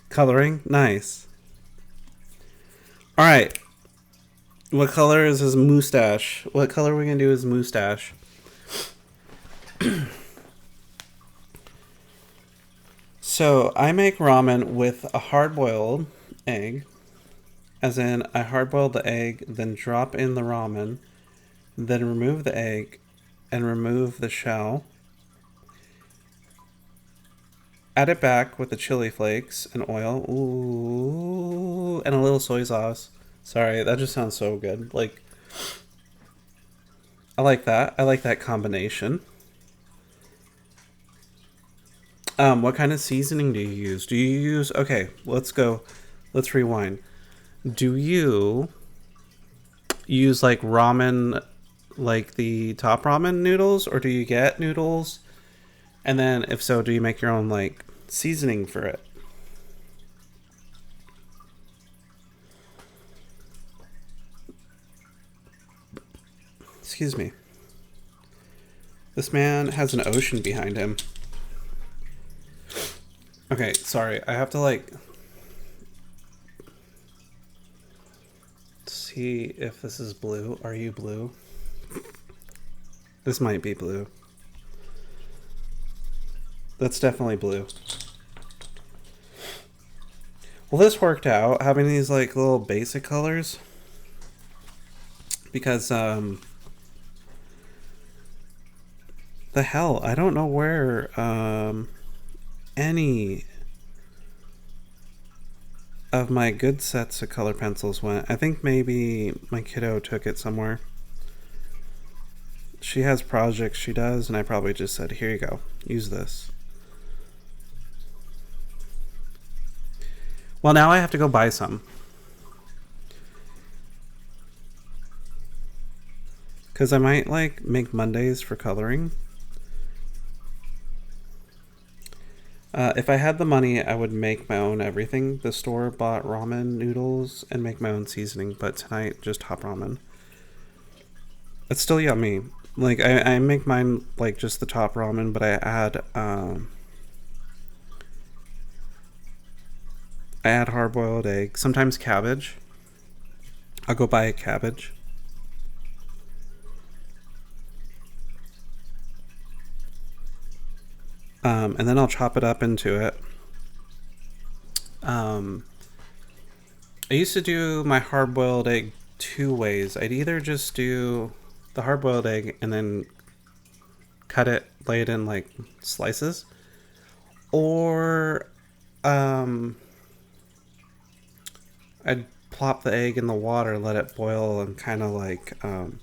Coloring? Nice. Alright. What color is his mustache? What color are we gonna do his mustache? So I make ramen with a hard-boiled egg. As in, I hard-boil the egg, then drop in the ramen, then remove the egg, and remove the shell. Add it back with the chili flakes and oil. Ooh, and a little soy sauce. Sorry, that just sounds so good. Like, I like that. I like that combination. What kind of seasoning do you use? Do you use... Okay, let's go. Let's rewind. Do you use, like, ramen, like the top ramen noodles? Or do you get noodles? And then, if so, do you make your own, like, seasoning for it? Excuse me. This man has an ocean behind him. Okay, sorry. I have to, like, see if this is blue. Are you blue? This might be blue. That's definitely blue. Well, this worked out, having these, like, little basic colors. Because, the hell? I don't know where, any of my good sets of color pencils went. I think maybe my kiddo took it somewhere. She has projects she does, and I probably just said, here you go, use this. Well, now I have to go buy some. Because I might, like, make Mondays for coloring. If I had the money, I would make my own everything. The store bought ramen noodles and make my own seasoning, but tonight just hot ramen. It's still yummy. Like I make mine like just the top ramen, but I add hard boiled egg, sometimes cabbage. I'll go buy a cabbage. And then I'll chop it up into it. I used to do my hard boiled egg two ways. I'd either just do the hard boiled egg and then cut it, lay it in like slices, or I'd plop the egg in the water, let it boil, and kind of like go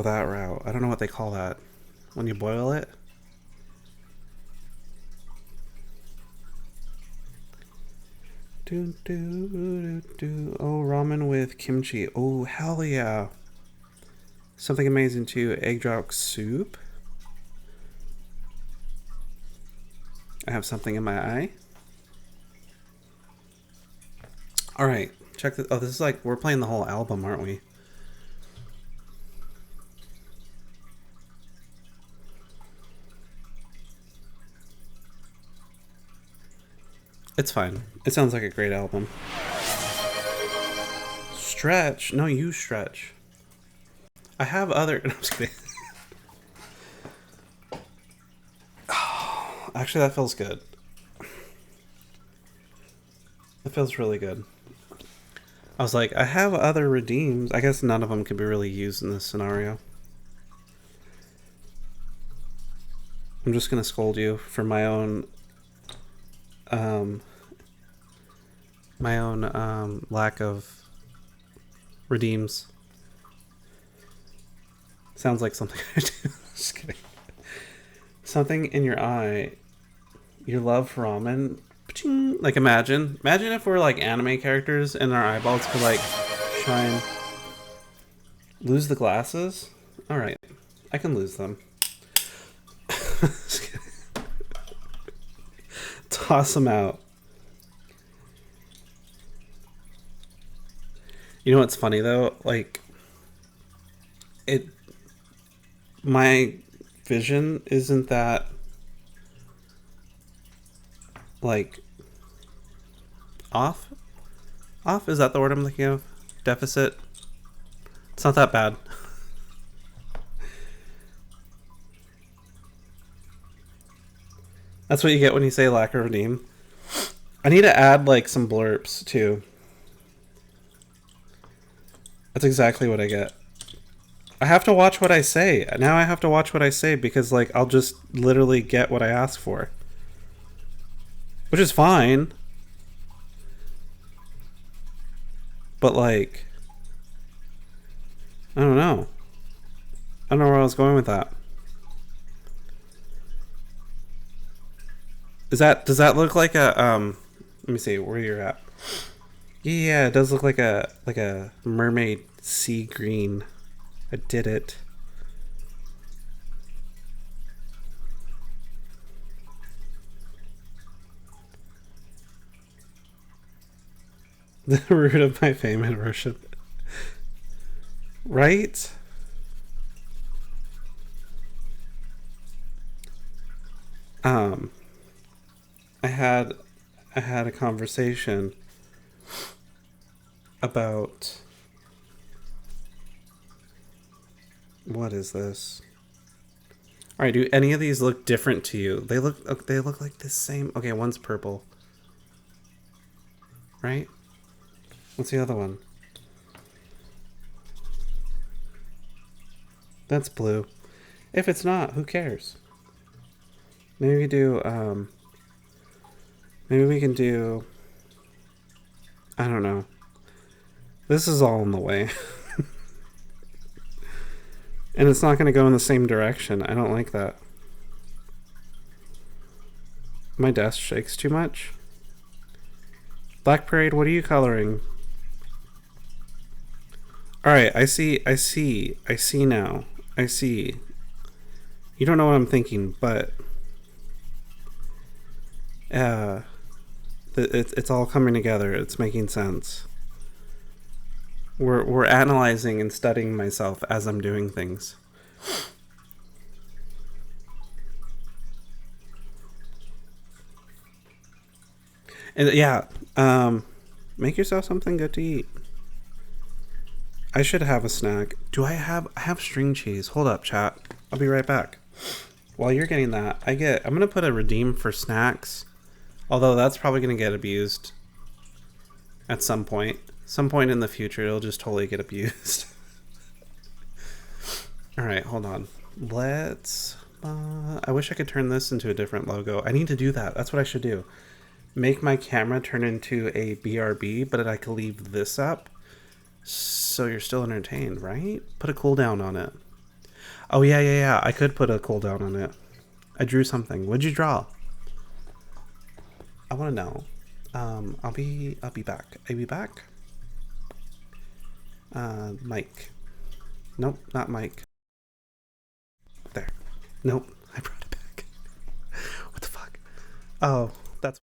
that route. I don't know what they call that when you boil it. Oh, ramen with kimchi. Oh, hell yeah. Something amazing too. Egg drop soup. I have something in my eye. Alright, check this. Oh, this is like, we're playing the whole album, aren't we? It's fine. It sounds like a great album. Stretch? No, you stretch. I have other... No, I'm just kidding. Oh, actually, that feels good. It feels really good. I was like, I have other redeems. I guess none of them could be really used in this scenario. I'm just going to scold you for my own... lack of redeems. Sounds like something I do. Just kidding. Something in your eye. Your love for ramen. Like imagine if we're like anime characters and our eyeballs could like shine. Lose the glasses? Alright. I can lose them. Toss them out. You know what's funny though? Like, my vision isn't that, like, off? Off? Is that the word I'm thinking of? Deficit? It's not that bad. That's what you get when you say lack of redeem. I need to add, like, some blurps, too. That's exactly what I get. I have to watch what I say. Now I have to watch what I say because, like, I'll just literally get what I ask for. Which is fine. But, like, I don't know. I don't know where I was going with that. Does that look like a, let me see where you're at. Yeah, it does look like a mermaid sea green. I did it. The root of my fame and worship. Right? I had a conversation about, what is this? All right, do any of these look different to you? They look like the same. Okay, one's purple. Right? What's the other one? That's blue. If it's not, who cares? Maybe we do, maybe we can do, I don't know. This is all in the way. And it's not going to go in the same direction. I don't like that. My desk shakes too much. Black Parade, what are you coloring? Alright, I see now. I see. You don't know what I'm thinking, but Uh, it's all coming together. It's making sense. We're analyzing and studying myself as I'm doing things. And yeah, make yourself something good to eat. I should have a snack. I have string cheese. Hold up, chat. I'll be right back. While you're getting that, I'm gonna put a redeem for snacks. Although that's probably gonna get abused at some point. Some point in the future it'll just totally get abused. Alright, hold on. Let's I wish I could turn this into a different logo. I need to do that. That's what I should do. Make my camera turn into a BRB, but I could leave this up. So you're still entertained, right? Put a cooldown on it. Oh yeah. I could put a cooldown on it. I drew something. What'd you draw? I want to know. I'll be back. I'll be back. Mike. Nope, not Mike. There. Nope, I brought it back. What the fuck? Oh, that's.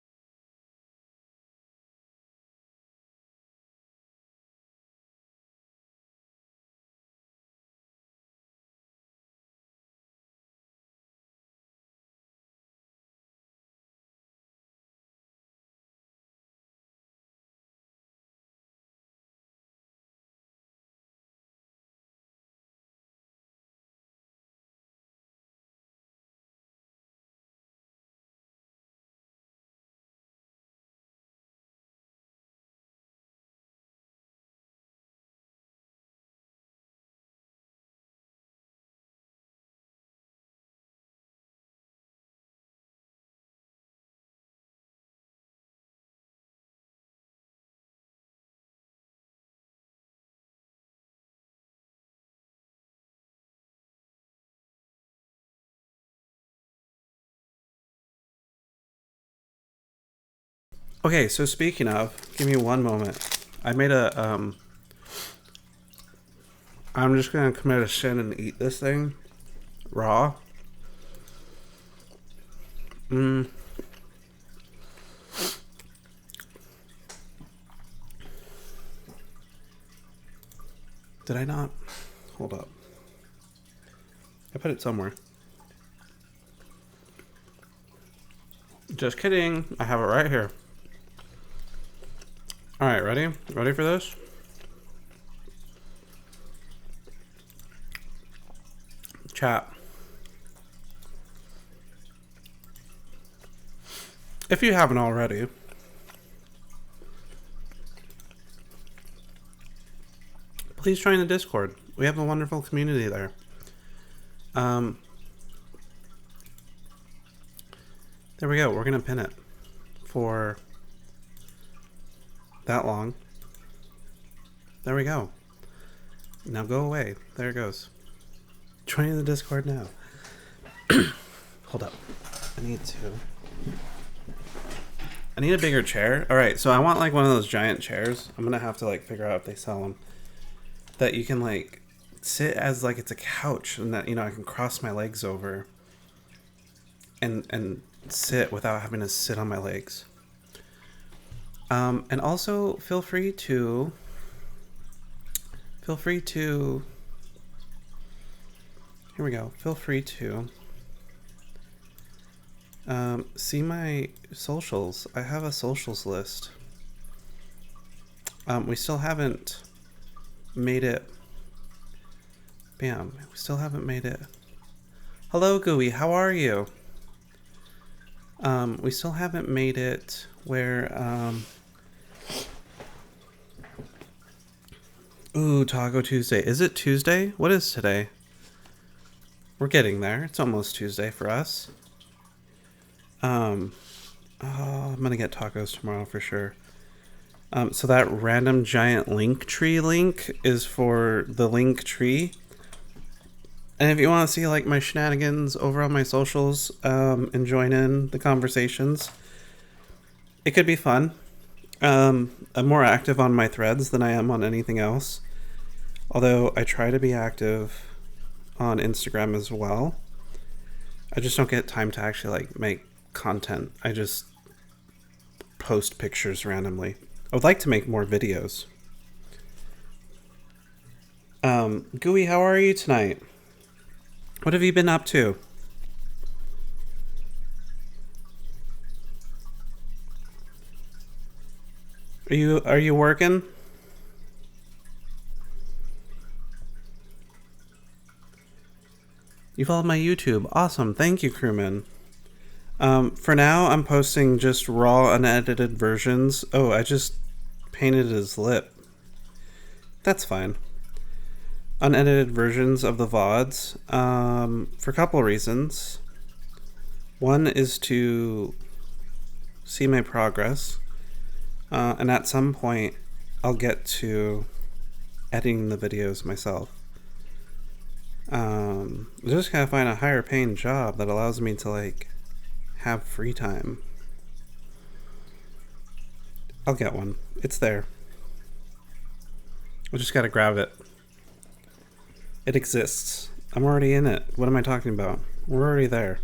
Okay, so speaking of, give me one moment. I made a I'm just gonna commit a sin and eat this thing raw. Did I not? Hold up. I put it somewhere. Just kidding. I have it right here. Alright, ready? Ready for this? Chat. If you haven't already, please join the Discord. We have a wonderful community there. There we go. We're gonna pin it for that long. There we go. Now go away. There it goes. Join the Discord now. Hold up. I need a bigger chair. Alright, so I want like one of those giant chairs. I'm gonna have to like figure out if they sell them. That you can like sit as like it's a couch, and that, you know, I can cross my legs over and sit without having to sit on my legs. And also feel free to here we go. Feel free to see my socials. I have a socials list. We still haven't made it. Bam. We still haven't made it. Hello, Gooey. How are you? We still haven't made it where, ooh, Taco Tuesday. Is it Tuesday? What is today? We're getting there. It's almost Tuesday for us. Oh, I'm gonna get tacos tomorrow for sure. So that random giant link tree link is for the link tree. And if you want to see like my shenanigans over on my socials, and join in the conversations, it could be fun. I'm more active on my threads than I am on anything else. Although I try to be active on Instagram as well. I just don't get time to actually like make content. I just post pictures randomly. I would like to make more videos. Gooey, how are you tonight? What have you been up to? Are you working? You followed my YouTube. Awesome. Thank you, crewman. For now, I'm posting just raw, unedited versions. Oh, I just painted his lip. That's fine. Unedited versions of the VODs for a couple of reasons. One is to see my progress, and at some point, I'll get to editing the videos myself. I just gotta find a higher paying job that allows me to like have free time. I'll get one. It's there. I just gotta grab it. It exists. I'm already in it. What am I talking about? We're already there.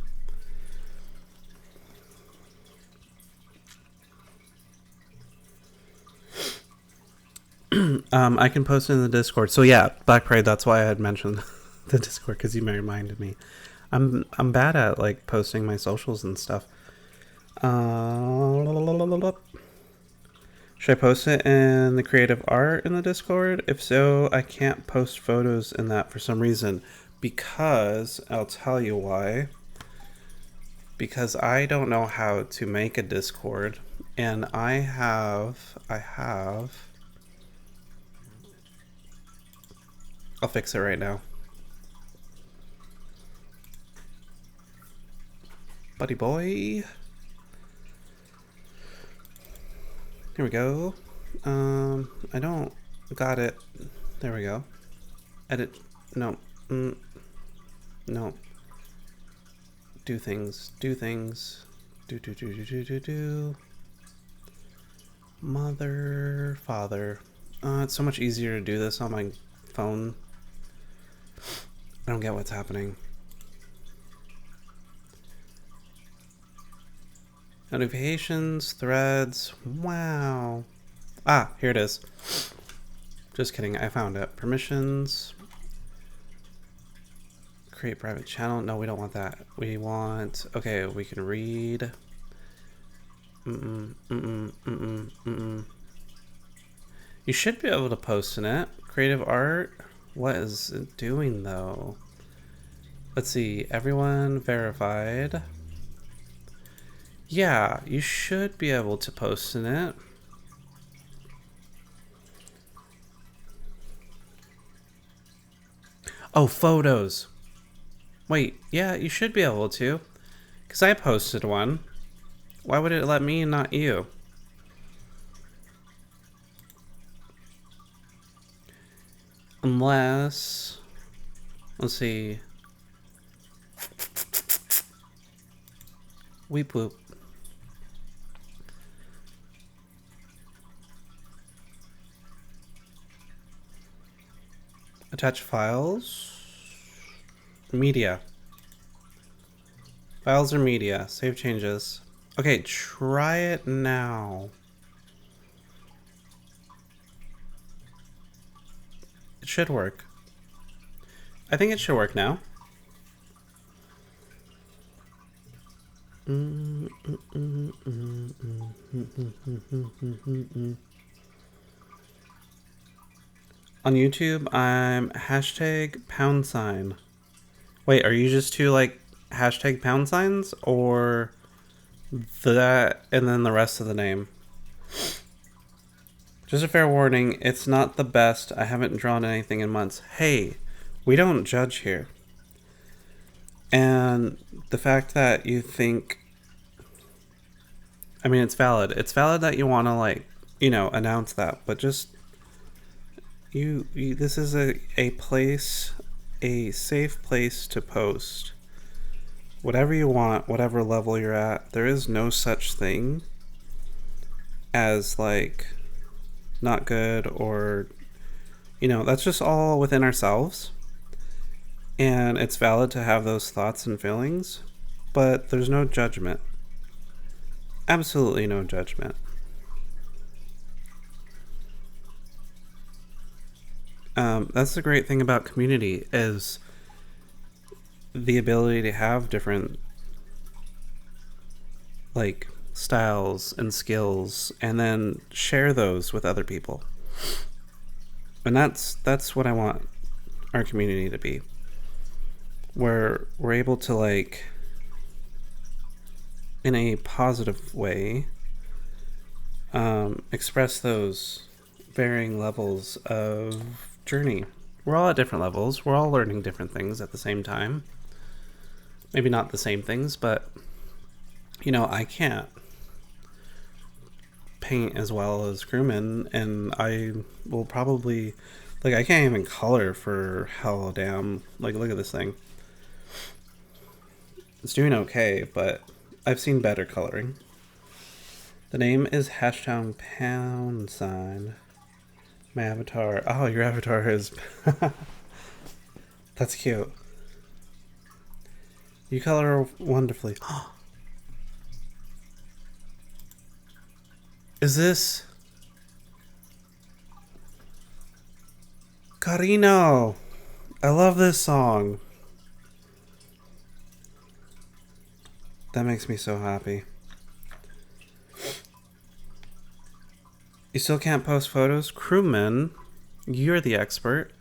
I can post it in the Discord. So yeah, Black Parade, that's why I had mentioned the Discord, because you reminded me. I'm bad at like posting my socials and stuff. Should I post it in the creative art in the Discord? If so, I can't post photos in that for some reason. Because, I'll tell you why. Because I don't know how to make a Discord. And I have... I'll fix it right now. Buddy boy. Here we go. I don't got it. There we go. Edit. No. No. Do things. Do things. Do. Mother, father. It's so much easier to do this on my phone. I don't get what's happening. Notifications, threads, wow. Ah, here it is. Just kidding, I found it. Permissions. Create private channel. No, we don't want that. We want, okay, we can read. You should be able to post in it. Creative art. What is it doing though? Let's see, everyone verified. Yeah, you should be able to post in it. Oh, photos. Wait, yeah, you should be able to. Because I posted one. Why would it let me and not you? Unless... Let's see. Weep whoop. Attach files. Media. Files or media. Save changes. Okay, try it now. It should work. I think it should work now. On YouTube, I'm ##. Wait, are you just two like ## or that and then the rest of the name? Just a fair warning, it's not the best. I haven't drawn anything in months. Hey, we don't judge here. And the fact that you think, I mean, it's valid. It's valid that you want to, like, you know, announce that, but just, you this is a place, a safe place to post whatever you want, whatever level you're at. There is no such thing as, like, not good or, you know, that's just all within ourselves. And it's valid to have those thoughts and feelings, but there's no judgment. Absolutely no judgment. That's the great thing about community is the ability to have different like styles and skills and then share those with other people. And that's what I want our community to be. Where we're able to like in a positive way express those varying levels of journey. We're all at different levels. We're all learning different things at the same time. Maybe not the same things, but you know, I can't paint as well as crewman, and I will probably like I can't even color for hell damn. Like look at this thing. It's doing okay, but I've seen better coloring. The name is Hashtown Pound Sign. My avatar. Oh, your avatar is. That's cute. You color wonderfully. Is this Carino? I love this song. That makes me so happy. You still can't post photos? Crewman, you're the expert.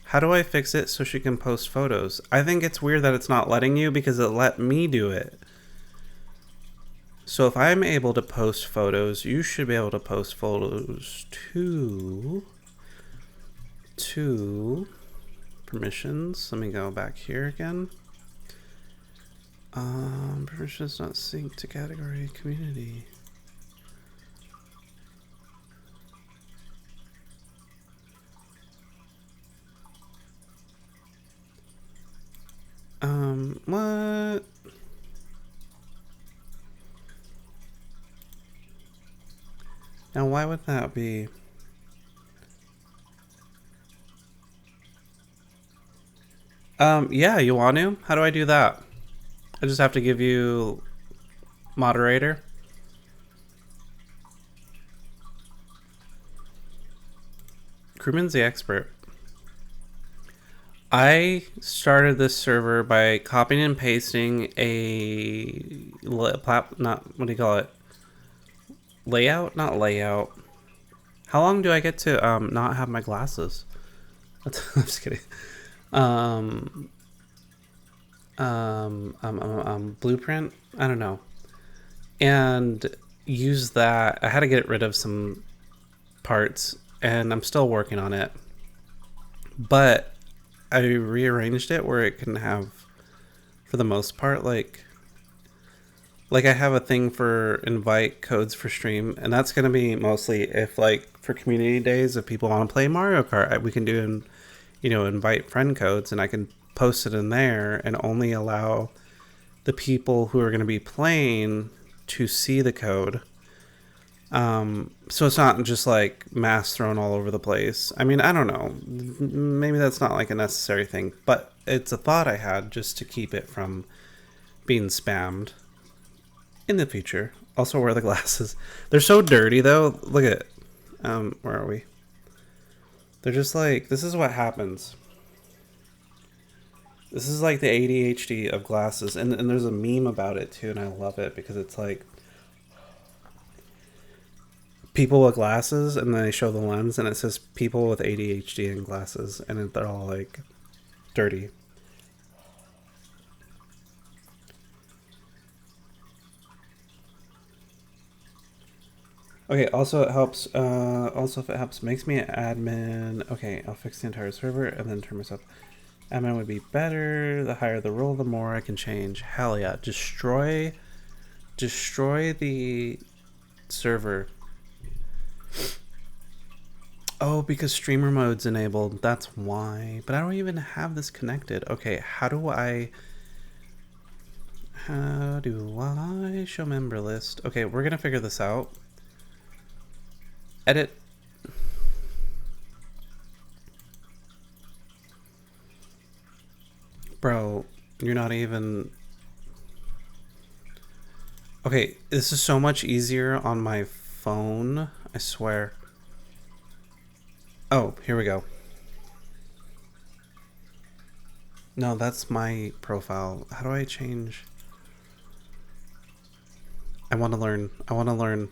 How do I fix it so she can post photos? I think it's weird that it's not letting you because it let me do it. So if I'm able to post photos, you should be able to post photos too. To permissions. Let me go back here again. Permissions not synced to category community. What? Now, why would that be? Yeah, you want to? How do I do that? I just have to give you moderator. Crewman's the expert. I started this server by copying and pasting a not what do you call it? Layout, not layout. How long do I get to not have my glasses? I'm just kidding. Blueprint. I don't know. And use that. I had to get rid of some parts, and I'm still working on it. But I rearranged it where it can have, for the most part, like I have a thing for invite codes for stream, and that's going to be mostly if like for community days, if people want to play Mario Kart, we can do invite friend codes, and I can post it in there and only allow the people who are going to be playing to see the code. So it's not just like mass thrown all over the place. I mean, I don't know. Maybe that's not like a necessary thing, but it's a thought I had just to keep it from being spammed in the future. Also wear the glasses. They're so dirty though. Look at it. Where are we? They're just like, this is what happens. This is like the ADHD of glasses. And there's a meme about it too, and I love it because it's like people with glasses, and then they show the lens, and it says people with ADHD and glasses, and they're all like dirty. Okay, also it helps, also if it helps, makes me an admin. Okay, I'll fix the entire server and then turn myself. Admin would be better. The higher the role, the more I can change. Hell yeah. Destroy the server. Oh, because streamer mode's enabled. That's why. But I don't even have this connected. Okay, how do I show member list? Okay, we're gonna figure this out. Edit. Bro, you're not even... Okay, this is so much easier on my phone. I swear. Oh, here we go. No, that's my profile. How do I change? I want to learn. I want to learn.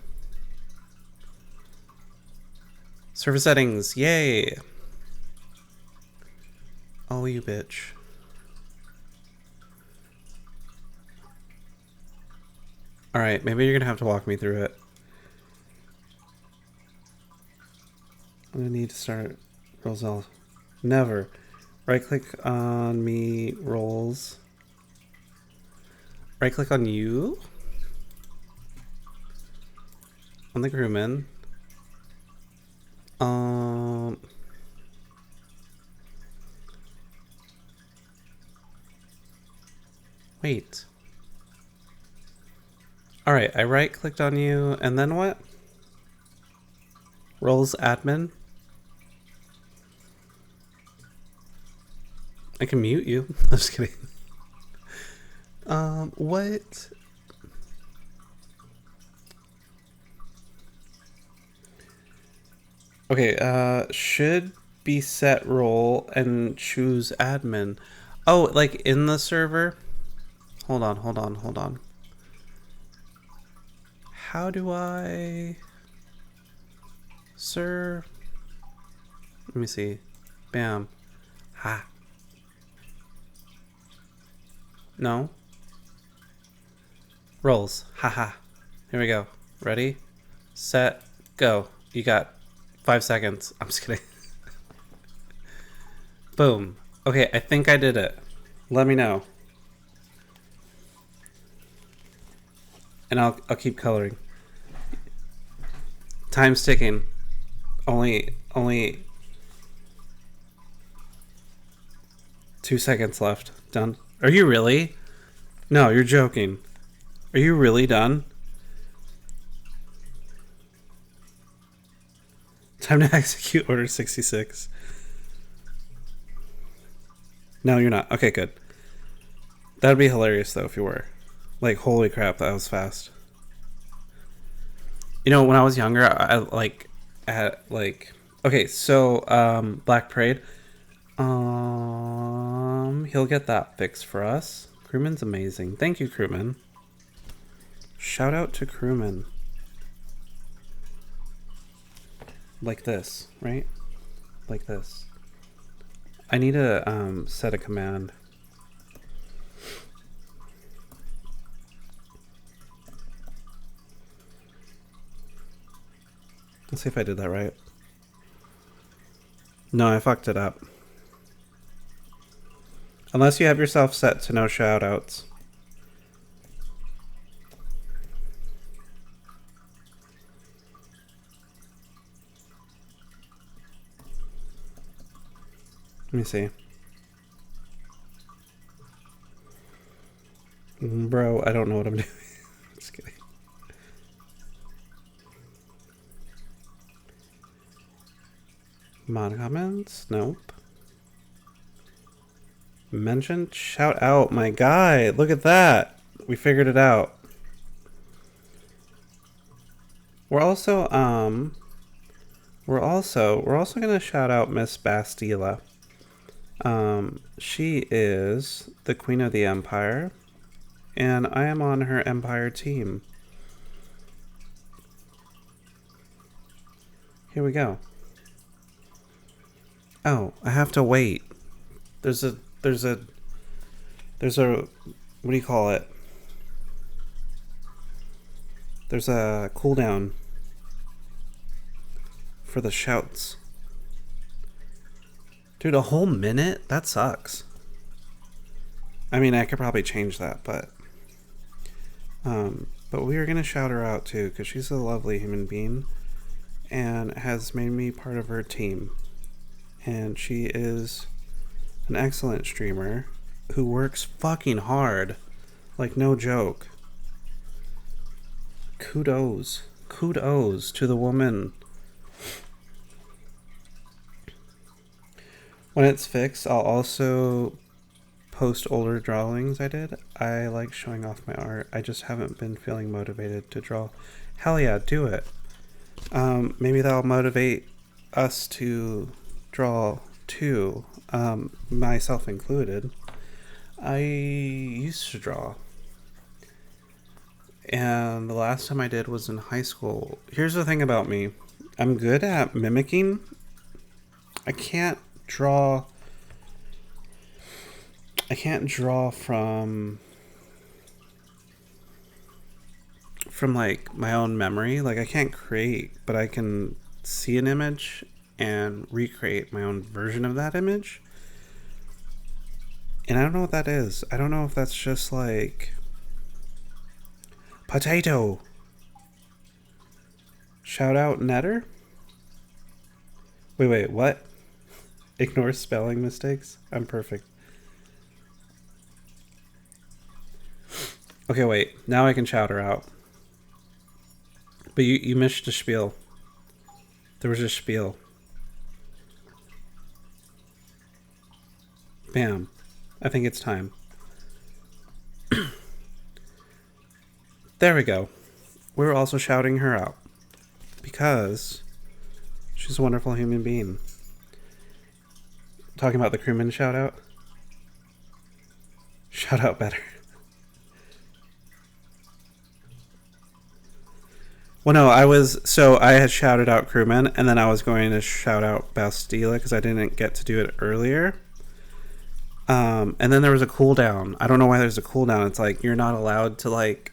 Server settings. Yay. Oh, you bitch. Alright, maybe you're going to have to walk me through it. I'm going to need to start Roselle. Never. Right click on me, roles. Right click on you. On the crewman. Wait. Alright, I right clicked on you, and then what? Roles admin. I can mute you. I'm just kidding. What? Okay, should be set role and choose admin. Oh, like in the server? Hold on. How do I... Sir? Let me see. Bam. Ha. No. Rolls. Haha. Here we go. Ready? Set. Go. You got 5 seconds. I'm just kidding. Boom. Okay, I think I did it. Let me know. And I'll keep coloring. Time's ticking. Only 2 seconds left. Done. Are you really? No, you're joking. Are you really done? Time to execute Order 66. No, you're not. Okay, good. That'd be hilarious, though, if you were. Like, holy crap, that was fast. You know, when I was younger, okay, so, Black Parade. He'll get that fixed for us. Crewman's amazing. Thank you, Crewman. Shout out to Crewman. Like this, right? Like this. I need to set a command. Let's see if I did that right. No, I fucked it up. Unless you have yourself set to no shoutouts. Let me see. Bro, I don't know what I'm doing. Just kidding. Mod comments? Nope. Mentioned? Shout out, my guy. Look at that. We figured it out. We're also gonna shout out Miss Bastila. She is the Queen of the Empire, and I am on her Empire team. Here we go. Oh, I have to wait. There's a what do you call it? There's a cooldown for the shouts. Dude, a whole minute? That sucks. I mean, I could probably change that, but we are gonna shout her out too, because she's a lovely human being and has made me part of her team. And she is an excellent streamer who works fucking hard. Like, no joke. Kudos to the woman. When it's fixed, I'll also post older drawings I did. I like showing off my art. I just haven't been feeling motivated to draw. Hell yeah, do it. Maybe that'll motivate us to draw too, myself included. I used to draw. And the last time I did was in high school. Here's the thing about me. I'm good at mimicking. I can't draw from like my own memory. Like I can't create, but I can see an image and recreate my own version of that image. And I don't know what that is. I don't know if that's just like potato. Shout out Netter? Wait, what? Ignore spelling mistakes? I'm perfect. Okay, wait. Now I can shout her out. But you missed a spiel. There was a spiel. Bam. I think it's time. There we go. We're also shouting her out. Because she's a wonderful human being. Talking about the crewman shout out? Shout out better. Well, no, I had shouted out crewman, and then I was going to shout out Bastila because I didn't get to do it earlier. And then there was a cooldown. I don't know why there's a cooldown. It's like, you're not allowed to, like,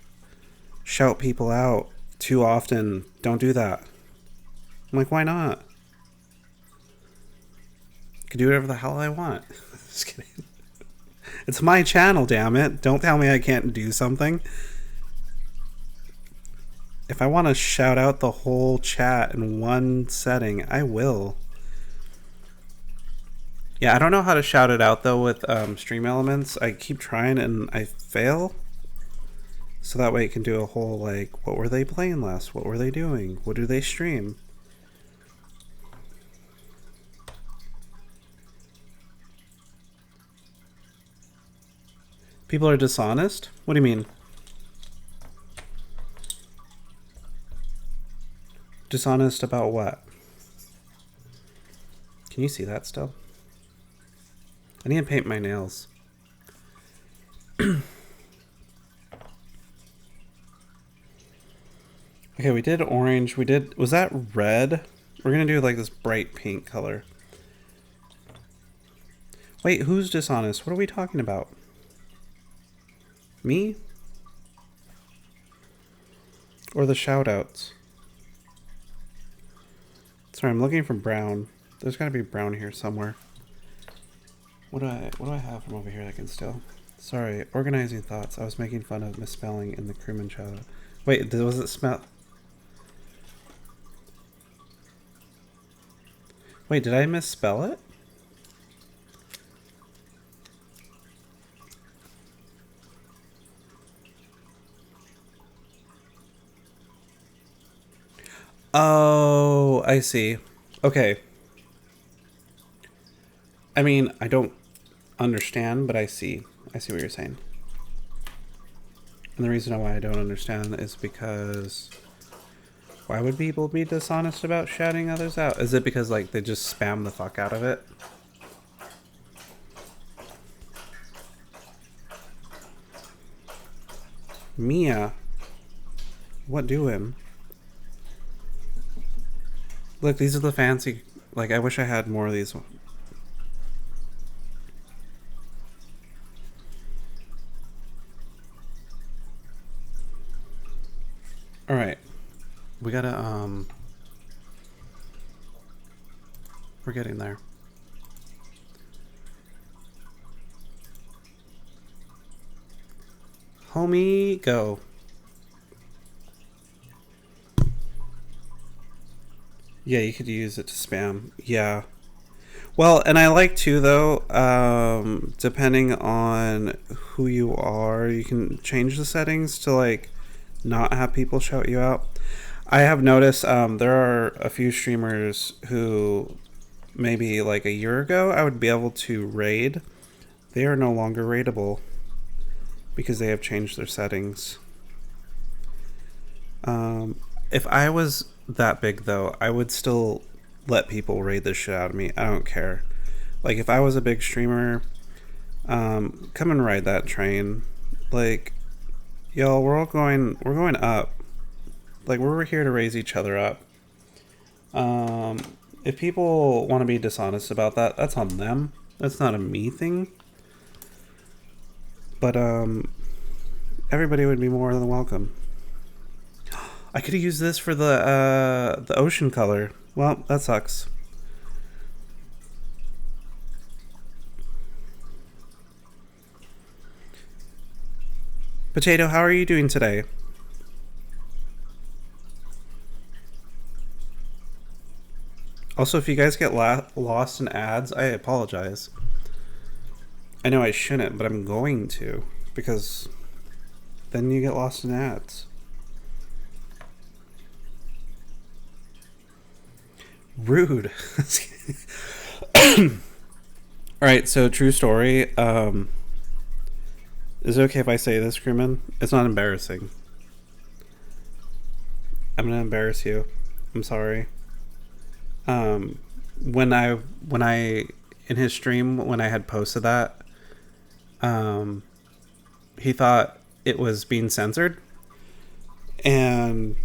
shout people out too often. Don't do that. I'm like, why not? I can do whatever the hell I want. Just kidding. It's my channel, damn it. Don't tell me I can't do something. If I want to shout out the whole chat in one setting, I will. Yeah, I don't know how to shout it out, though, with Stream Elements. I keep trying, and I fail. So that way it can do a whole, like, what were they playing last? What were they doing? What do they stream? People are dishonest? What do you mean? Dishonest about what? Can you see that still? I need to paint my nails. Okay, we did orange. Was that red? We're gonna do like this bright pink color. Wait, who's dishonest? What are we talking about? Me? Or the shoutouts? Sorry, I'm looking for brown. There's gotta be brown here somewhere. What do I have from over here that I can steal? Sorry, organizing thoughts. I was making fun of misspelling in the crewman shoutout. Wait, was it smell? Wait, did I misspell it? Oh, I see. Okay. I mean, I don't understand, but I see. I see what you're saying. And the reason why I don't understand is because why would people be dishonest about shouting others out? Is it because, like, they just spam the fuck out of it? Mia. What doing? Look, these are the fancy... Like, I wish I had more of these. Alright. We gotta, we're getting there. Homie, go. Yeah, you could use it to spam. Yeah. Well, and I like too, though, depending on who you are, you can change the settings to, like, not have people shout you out. I have noticed there are a few streamers who maybe like a year ago I would be able to raid. They are no longer raidable because they have changed their settings. If I was that big, though, I would still let people raid the shit out of me. I don't care. Like, if I was a big streamer, Come and ride that train. Like, yo, we're going up. Like, we're here to raise each other up. If people want to be dishonest about that, that's on them. That's not a me thing. But, everybody would be more than welcome. I could have used this for the ocean color. Well, that sucks. Potato, how are you doing today? Also, if you guys get lost in ads, I apologize. I know I shouldn't, but I'm going to, because then you get lost in ads. Rude. Alright, so true story. Is it okay if I say this, crewman? It's not embarrassing. I'm gonna embarrass you. I'm sorry. When I in his stream when I had posted that, he thought it was being censored, and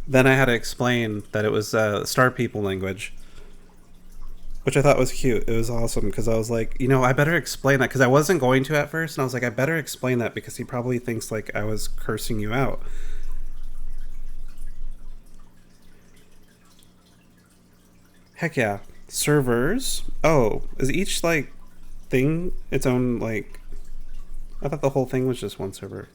then I had to explain that it was Star People language, which I thought was cute. It was awesome because I was like, I better explain that, because I wasn't going to at first, and I was like, I better explain that because he probably thinks like I was cursing you out. Heck yeah. Servers. Oh, is each like thing its own like? I thought the whole thing was just one server.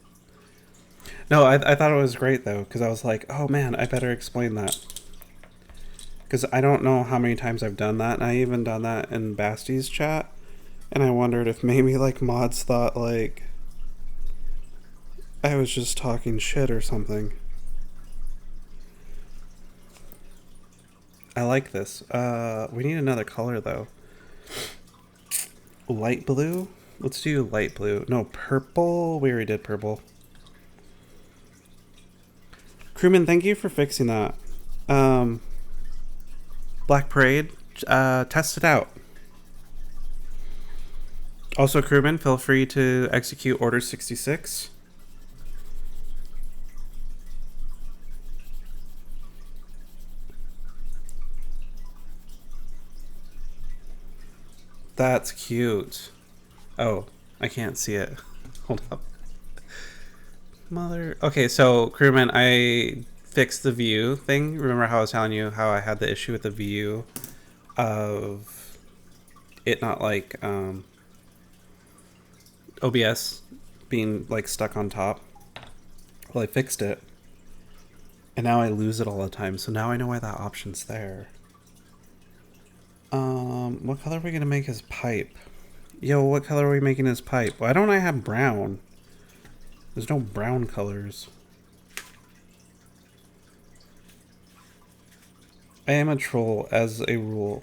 No, I thought it was great though, because I was like, oh man, I better explain that. Because I don't know how many times I've done that, and I even done that in Basty's chat, and I wondered if maybe like mods thought like I was just talking shit or something. I like this. We need another color though. Light blue? Let's do light blue. No, purple. We already did purple. Crewman, thank you for fixing that. Black Parade, test it out. Also, crewman, feel free to execute Order 66. That's cute. Oh, I can't see it. Hold up. Mother. Okay, so crewman, I fixed the view thing. Remember how I was telling you how I had the issue with the view of it not like OBS being like stuck on top? Well, I fixed it, and now I lose it all the time. So now I know why that option's there. What color are we gonna make his pipe? Yo, what color are we making his pipe? Why don't I have brown? There's no brown colors. I am a troll, as a rule.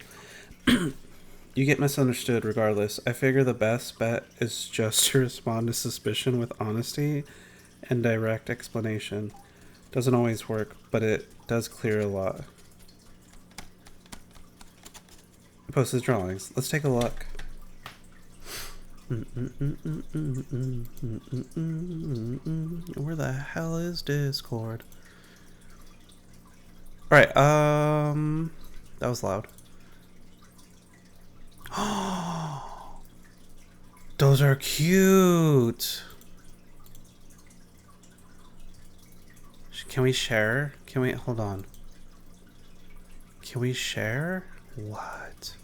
You get misunderstood regardless. I figure the best bet is just to respond to suspicion with honesty and direct explanation. Doesn't always work, but it does clear a lot. Post his drawings. Let's take a look. Where the hell is Discord? Alright, that was loud. Those are cute. Can we share? Can we, hold on. Can we share? What?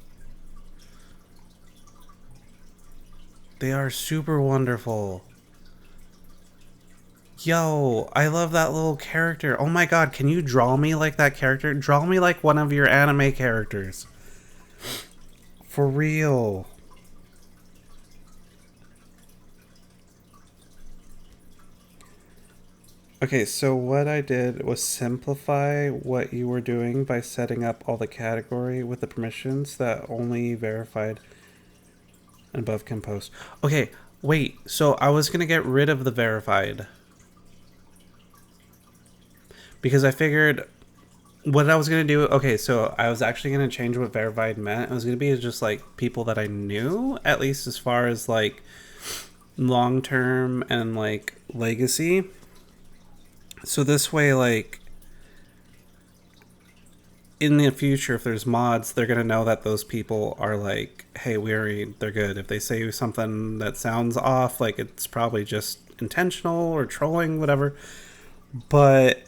They are super wonderful. Yo, I love that little character. Oh my god, can you draw me like that character? Draw me like one of your anime characters. For real. Okay, so what I did was simplify what you were doing by setting up all the category with the permissions that only verified and above can post. Okay, wait, so I was gonna get rid of the verified, because I figured what I was gonna do. Okay, so I was actually gonna change what verified meant. It was gonna be just like people that I knew, at least as far as like long term and like legacy. So this way, like in the future, if there's mods, they're gonna know that those people are like, hey, they're good. If they say something that sounds off, like it's probably just intentional or trolling, whatever. But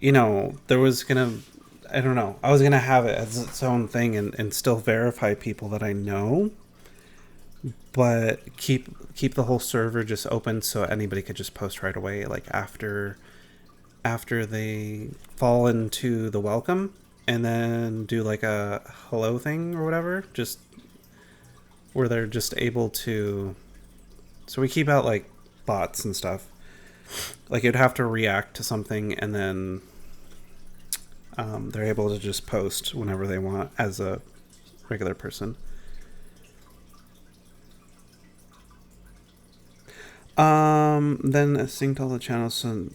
there was gonna, I don't know, I was gonna have it as its own thing and still verify people that I know, but keep the whole server just open so anybody could just post right away, like after they fall into the welcome, and then do like a hello thing or whatever, just where they're just able to. So we keep out like bots and stuff. Like you'd have to react to something, and then they're able to just post whenever they want as a regular person. Then synced all the channels, so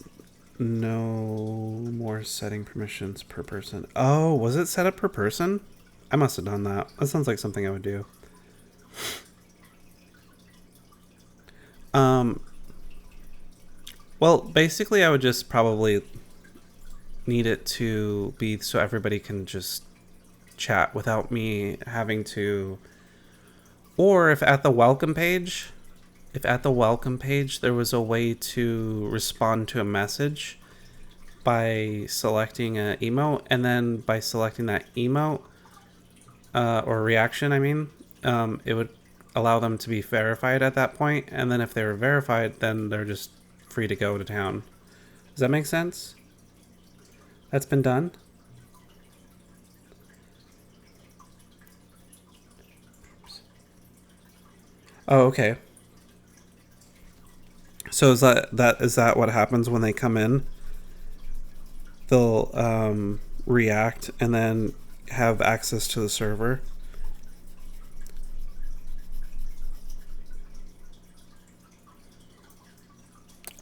no more setting permissions per person. Oh, was it set up per person? I must have done that. That sounds like something I would do. Well, basically, I would just probably need it to be so everybody can just chat without me having to. Or if at the welcome page, there was a way to respond to a message by selecting an emote, and then by selecting that emote or reaction, I mean, it would allow them to be verified at that point, and then if they were verified, then they're just free to go to town. Does that make sense? That's been done? Oh, okay. So is that what happens when they come in? They'll react and then have access to the server.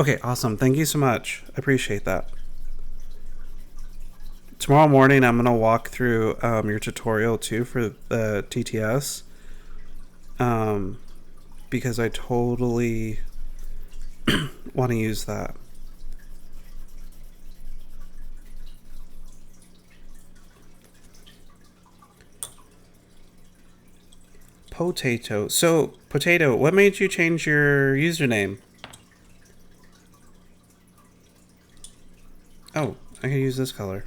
Okay, awesome. Thank you so much. I appreciate that. Tomorrow morning, I'm gonna walk through your tutorial too for the TTS, because I totally want to use that. Potato. So, Potato, what made you change your username? Oh, I can use this color.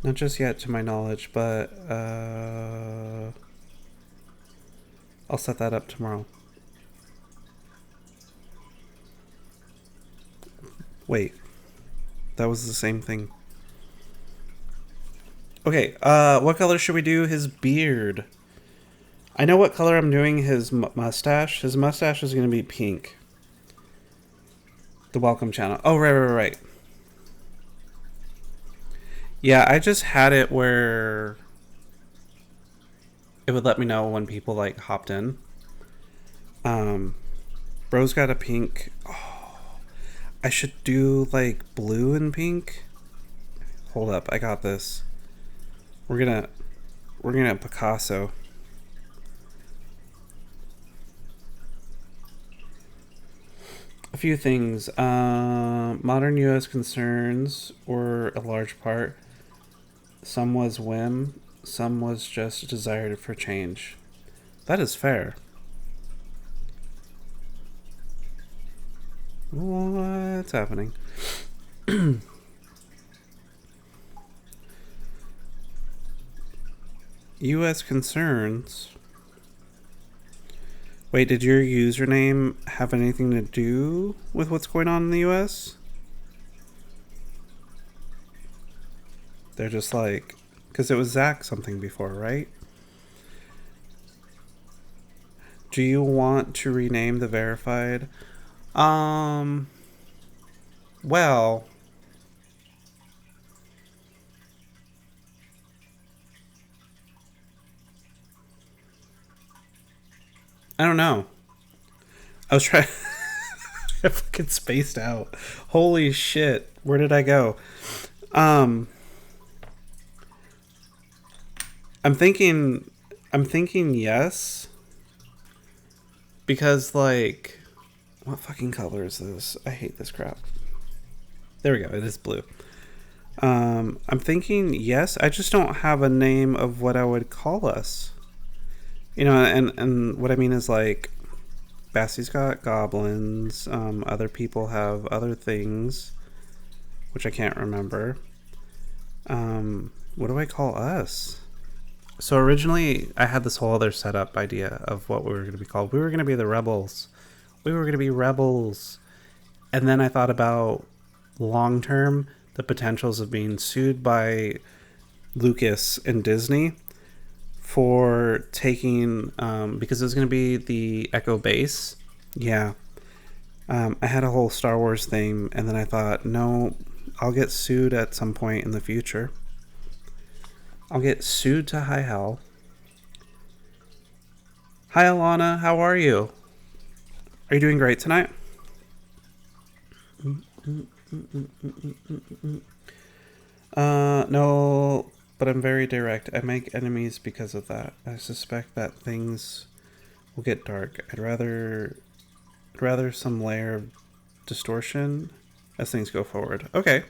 Not just yet, to my knowledge, but I'll set that up tomorrow. Wait, that was the same thing. Okay, what color should we do his beard? I know what color I'm doing his mustache. His mustache is going to be pink. The welcome channel. Oh, right. Yeah, I just had it where it would let me know when people like hopped in. Bro's got a pink. Oh, I should do like blue and pink. Hold up, I got this. We're gonna Picasso. A few things. Modern U.S. concerns were a large part. Some was whim, some was just a desire for change. That is fair. What's happening? U.S. concerns. Wait, did your username have anything to do with what's going on in the U.S.? They're just like, because it was Zach something before, right? Do you want to rename the verified? Well, I don't know. I was trying. I fucking spaced out. Holy shit. Where did I go? Um, I'm thinking yes. Because, like, what fucking color is this? I hate this crap. There we go. It is blue. I'm thinking yes. I just don't have a name of what I would call us. You know, and what I mean is, like, Bassie's got goblins. Other people have other things, which I can't remember. What do I call us? So originally, I had this whole other setup idea of what we were going to be called. We were going to be the Rebels. We were going to be rebels. And then I thought about long term the potentials of being sued by Lucas and Disney for taking, because it was going to be the Echo Base. Yeah. I had a whole Star Wars thing, and then I thought, no, I'll get sued at some point in the future. I'll get sued to high hell. Hi, Alana. How are you? Are you doing great tonight? No, but I'm very direct. I make enemies because of that. I suspect that things will get dark. I'd rather some layer of distortion as things go forward. Okay.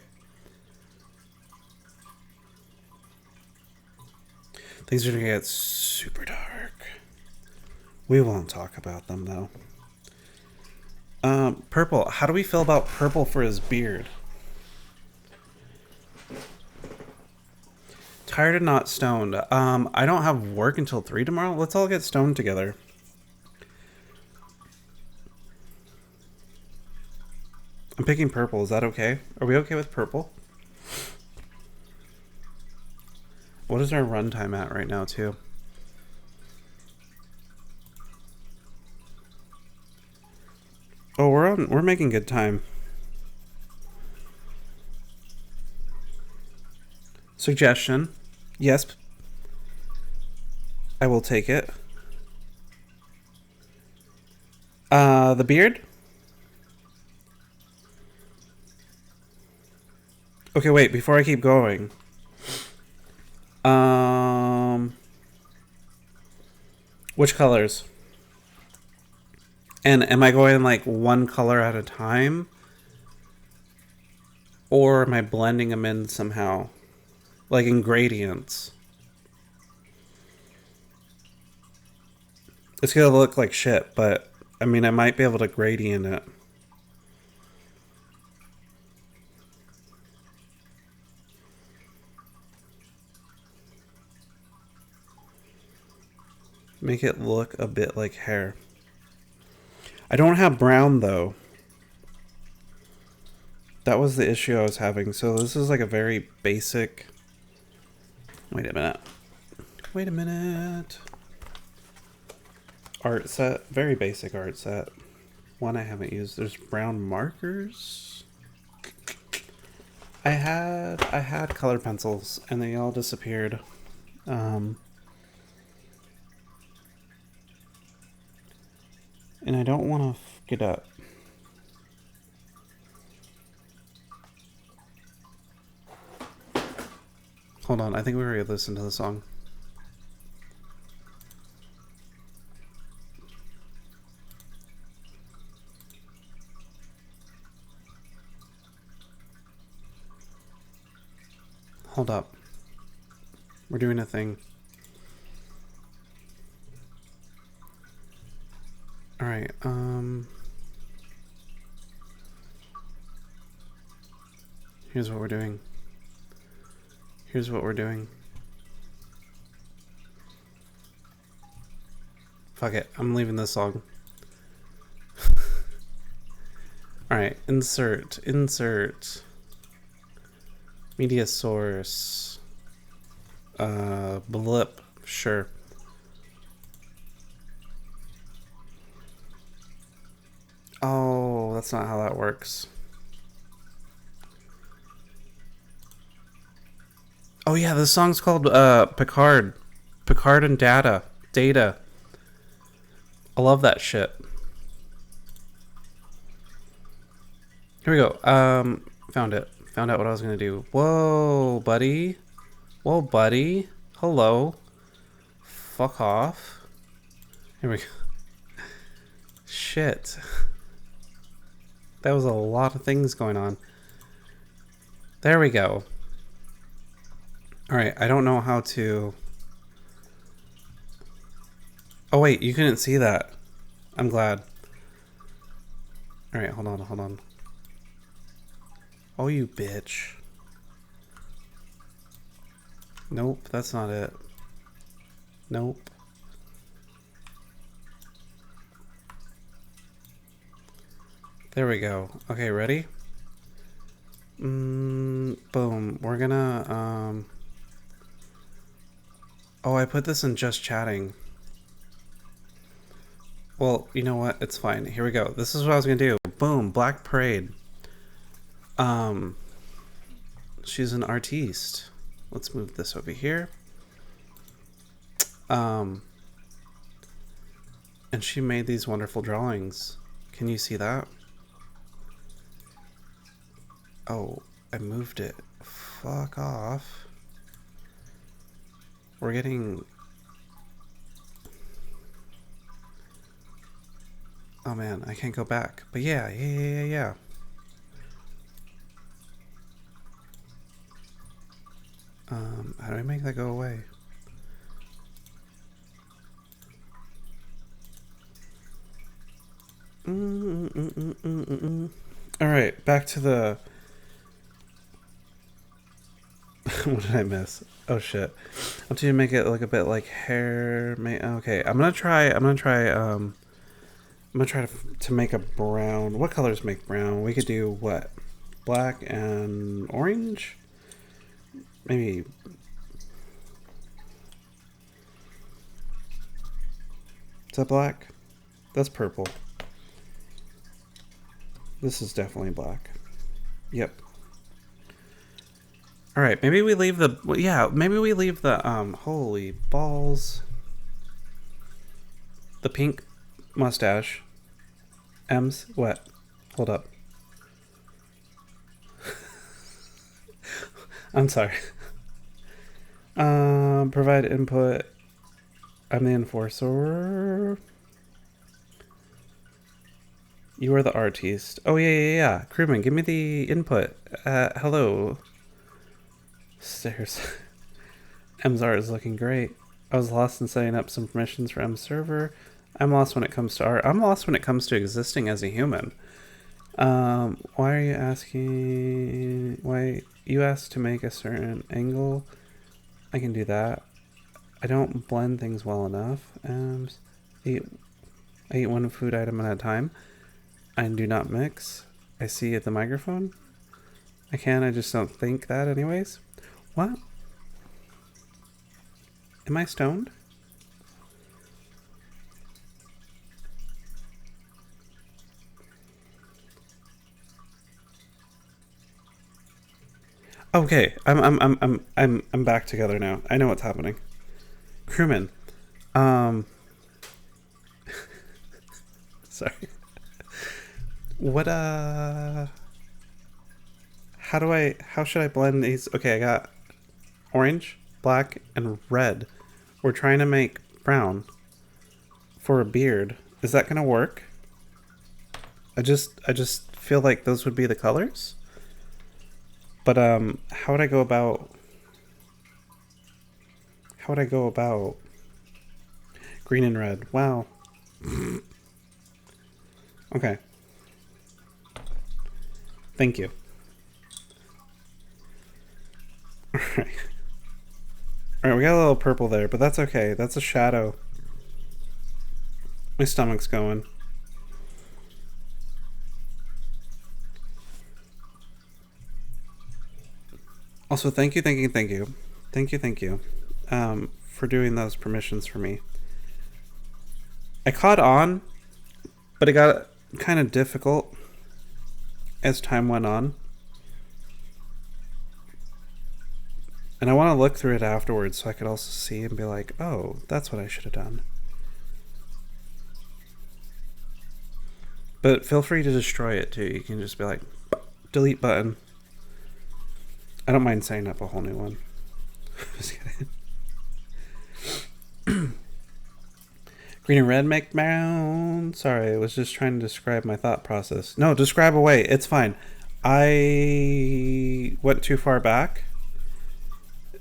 Things are going to get super dark. We won't talk about them, though. Purple. How do we feel about purple for his beard? Tired and not stoned. I don't have work until 3 tomorrow. Let's all get stoned together. I'm picking purple. Is that okay? Are we okay with purple? What is our runtime at right now, too? Oh, we're making good time. Suggestion. Yes. I will take it. The beard? Okay, wait, before I keep going. Which colors? And am I going like one color at a time? Or am I blending them in somehow? Like in gradients? It's gonna look like shit, but I mean, I might be able to gradient it. Make it look a bit like hair. I don't have brown, though. That was the issue I was having. So this is like a very basic... Wait a minute. Wait a minute. Art set. Very basic art set. One I haven't used. There's brown markers. I had color pencils, and they all disappeared. And I don't want to fuck it up. Hold on, I think we were going to listen to the song. Hold up. We're doing a thing. Alright, here's what we're doing. Here's what we're doing. Fuck it, I'm leaving this song. Alright, insert. Media source. Blip, sure. Oh, that's not how that works. Oh yeah, this song's called Picard. Picard and Data. I love that shit. Here we go. Found it. Found out what I was gonna do. Whoa, buddy. Whoa, buddy. Hello. Fuck off. Here we go. Shit. That was a lot of things going on. There we go. Alright, I don't know how to... Oh wait, you couldn't see that. I'm glad. Alright, hold on. Oh, you bitch. Nope, that's not it. Nope. There we go. Okay, ready? Boom. We're gonna, Oh, I put this in just chatting. Well, you know what? It's fine. Here we go. This is what I was gonna do. Boom. Black Parade. She's an artiste. Let's move this over here. And she made these wonderful drawings. Can you see that? Oh, I moved it. Fuck off. We're getting... Oh man, I can't go back. But yeah. How do I make that go away? Alright, back to the... What did I miss? Oh shit. I want you to make it look a bit like hair... Okay, I'm gonna try to make a brown. What colors make brown? We could do what? Black and orange? Maybe... Is that black? That's purple. This is definitely black. Yep. Alright, maybe we leave the... Yeah, maybe we leave the... Holy balls. The pink mustache. M's? What? Hold up. I'm sorry. Provide input. I'm the enforcer. You are the artiste. Oh, yeah. Crewman, give me the input. Hello. Stairs. M's art is looking great. I was lost in setting up some permissions for M's server. I'm lost when it comes to art. I'm lost when it comes to existing as a human. Why are you asking... Why... You asked to make a certain angle. I can do that. I don't blend things well enough. I eat one food item at a time. I do not mix. I see at the microphone. I just don't think that anyways. What? Am I stoned? Okay, I'm back together now. I know what's happening. Crewman. Sorry. What how should I blend these? Okay, I got orange, black, and red. We're trying to make brown for a beard. Is that gonna work? I just feel like those would be the colors. But how would I go about green and red? Wow. Okay. Thank you. Alright. Alright, we got a little purple there, but that's okay. That's a shadow. My stomach's going. Also, thank you for doing those permissions for me. I caught on, but it got kind of difficult as time went on. And I want to look through it afterwards so I could also see and be like, oh, that's what I should have done. But feel free to destroy it too. You can just be like, delete button. I don't mind setting up a whole new one. Just kidding. Green and red make brown. Sorry, I was just trying to describe my thought process. No, describe away. It's fine. I went too far back.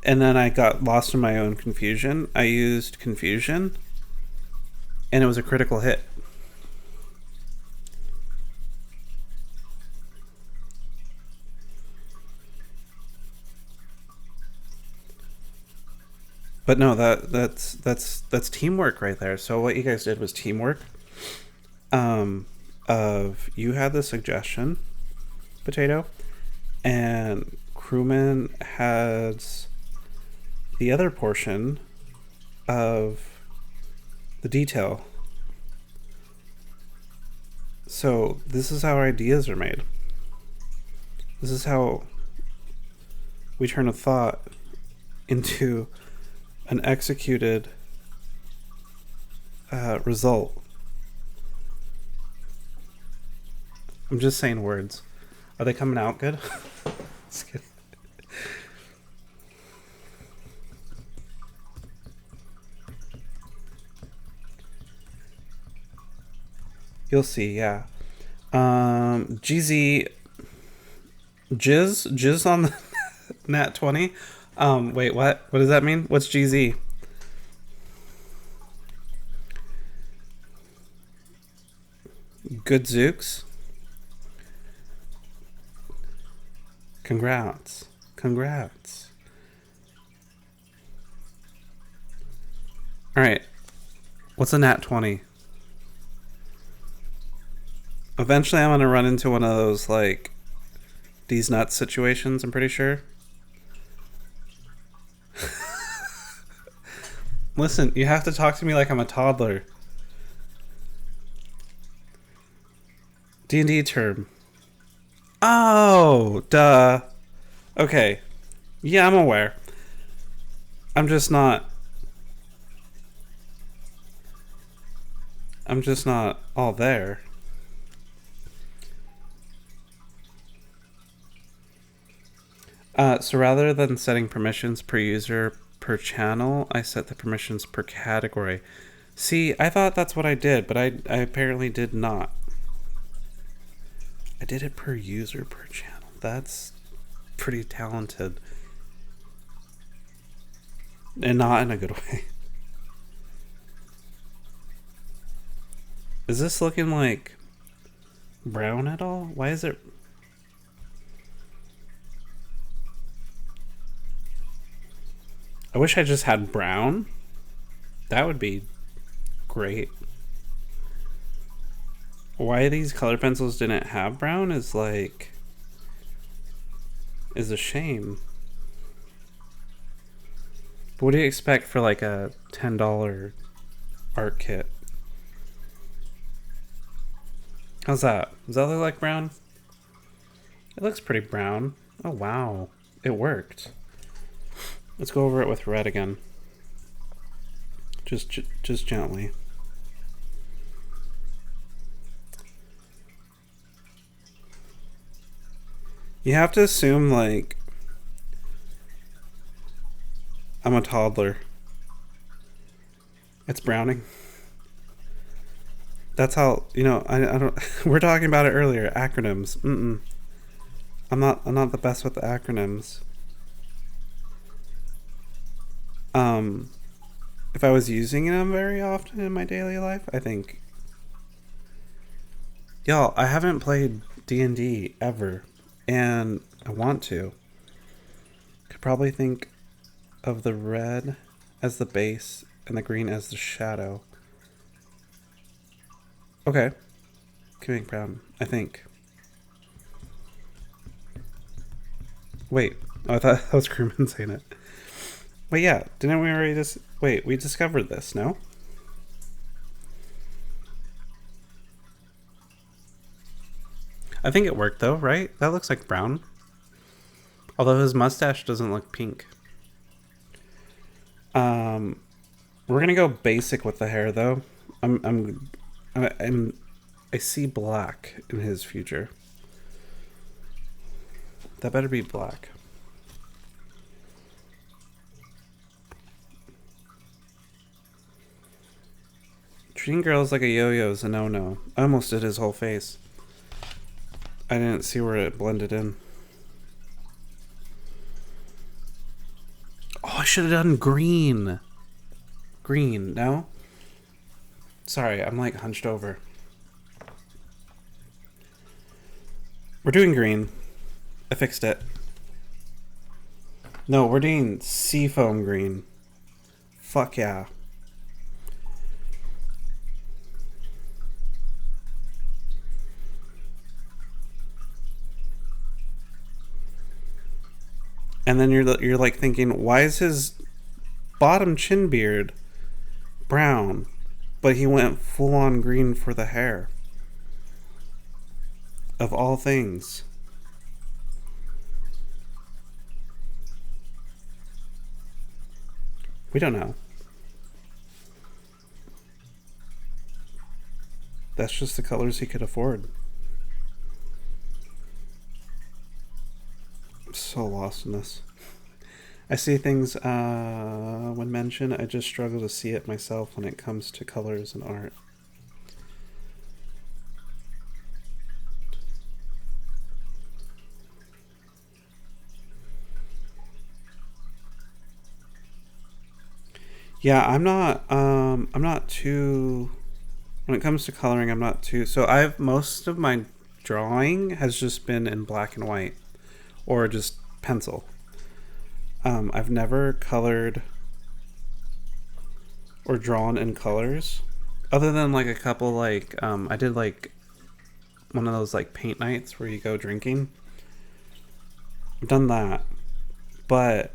And then I got lost in my own confusion. I used confusion. And it was a critical hit. But no, that's teamwork right there. So what you guys did was teamwork. Of you had the suggestion, Potato, and Crewman has the other portion of the detail. So this is how ideas are made. This is how we turn a thought into an executed result. I'm just saying words. Are they coming out good? Just kidding. You'll see, yeah. GZ Jizz on the Nat 20. Wait, what? What does that mean? What's GZ? Good Zooks. Congrats. Congrats. Alright. What's a Nat 20? Eventually I'm gonna run into one of those, like, these nuts situations, I'm pretty sure. Listen, you have to talk to me like I'm a toddler. D&D term. Oh, duh. Okay. Yeah, I'm aware. I'm just not all there. So rather than setting permissions per user per channel, I set the permissions per category. See, I thought that's what I did, but I apparently did not. I did it per user per channel. That's pretty talented. And not in a good way. Is this looking like brown at all? Why is it... I wish I just had brown. That would be great. Why these color pencils didn't have brown is like... is a shame. But what do you expect for like a $10 art kit? How's that? Does that look like brown? It looks pretty brown. Oh wow. It worked. Let's go over it with red again. Just gently. You have to assume, like, I'm a toddler. It's browning. That's how, you know, I don't, we're talking about it earlier, acronyms. I'm not the best with the acronyms. If I was using them very often in my daily life, I think. Y'all, I haven't played D&D ever, and I want to. Could probably think of the red as the base and the green as the shadow. Okay. Can make brown, I think. Wait. Oh, I thought that was Crewman saying it. But yeah, didn't we already just... Wait, we discovered this, no? I think it worked though, right? That looks like brown. Although his mustache doesn't look pink. We're gonna go basic with the hair though. I see black in his future. That better be black. Treating girls like a yo-yo is a no-no. I almost did his whole face. I didn't see where it blended in. Oh, I should have done green. Green, no? Sorry, I'm like hunched over. We're doing green. I fixed it. No, we're doing seafoam green. Fuck yeah. And then you're like thinking, why is his bottom chin beard brown, but he went full on green for the hair? Of all things. We don't know. That's just the colors he could afford. I'm so lost in this. I see things when mentioned. I just struggle to see it myself when it comes to colors and art. Yeah, I'm not too, when it comes to coloring, I'm not too, so most of my drawing has just been in black and white or just pencil. I've never colored or drawn in colors other than like a couple, like, I did like one of those like paint nights where you go drinking. I've done that, but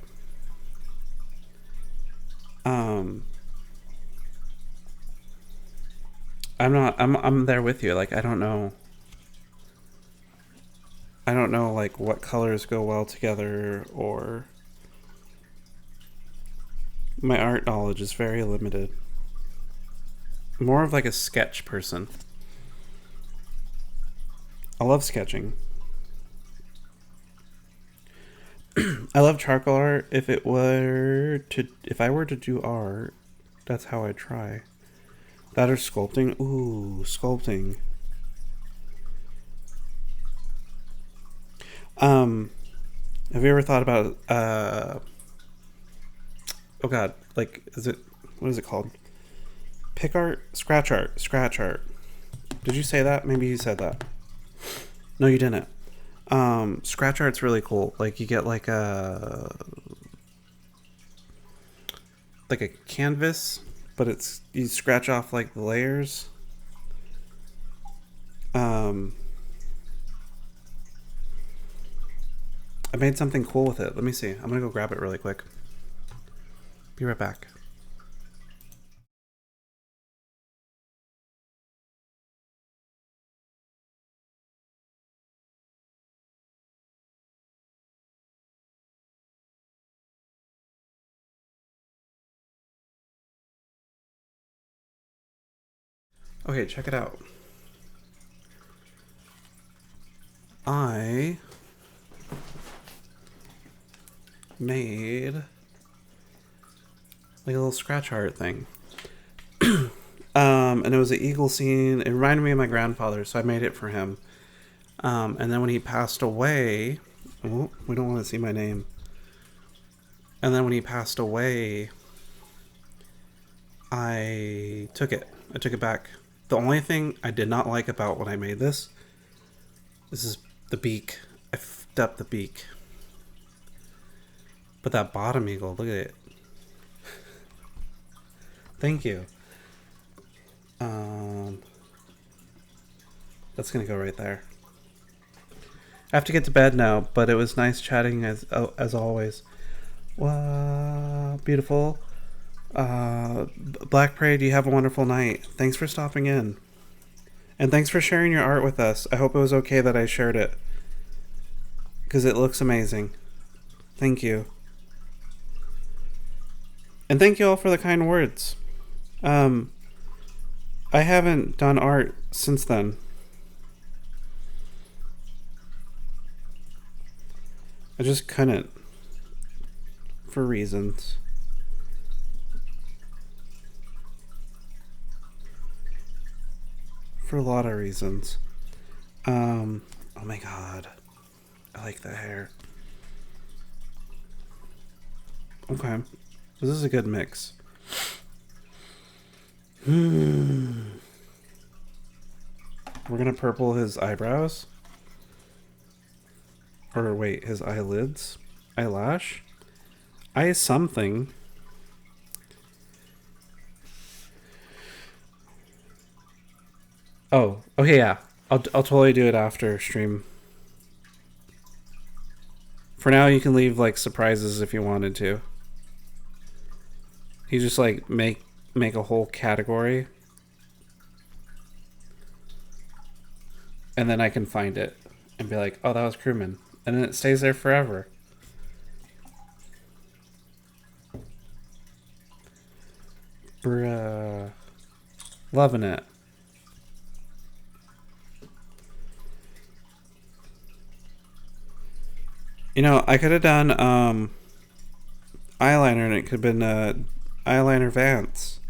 I'm there with you. Like, I don't know like what colors go well together, or my art knowledge is very limited. More of like a sketch person. I love sketching. I love charcoal art. If I were to do art, that's how I try. That or sculpting. Ooh, sculpting. Have you ever thought about oh god, like, what is it called? Pick art? Scratch art. Scratch art. Did you say that? Maybe you said that. No, you didn't. Scratch art's really cool. Like, you get like a canvas, but you scratch off like the layers. I made something cool with it. Let me see. I'm gonna go grab it really quick. Be right back. Okay, check it out. I made like a little scratch art thing. And it was an eagle scene. It reminded me of my grandfather, so I made it for him. And then when he passed away, oh, we don't want to see my name. And then when he passed away, I took it back. The only thing I did not like about when I made this is the beak. I f***ed up the beak. But that bottom eagle, look at it. Thank you. That's gonna go right there. I have to get to bed now, but it was nice chatting as always. Wow, beautiful. Black Parade, you have a wonderful night. Thanks for stopping in. And thanks for sharing your art with us. I hope it was okay that I shared it, because it looks amazing. Thank you. And thank you all for the kind words. I haven't done art since then. I just couldn't. For reasons. For a lot of reasons. Oh my god. I like the hair. Okay. This is a good mix. We're gonna purple his eyebrows. Or wait, his eyelids? Eyelash? Eye something. Oh, okay, yeah. I'll totally do it after stream. For now, you can leave like surprises if you wanted to. You just like make a whole category, and then I can find it and be like, "Oh, that was crewman," and then it stays there forever. Bruh, loving it. You know, I could have done eyeliner, and it could have been eyeliner Vance.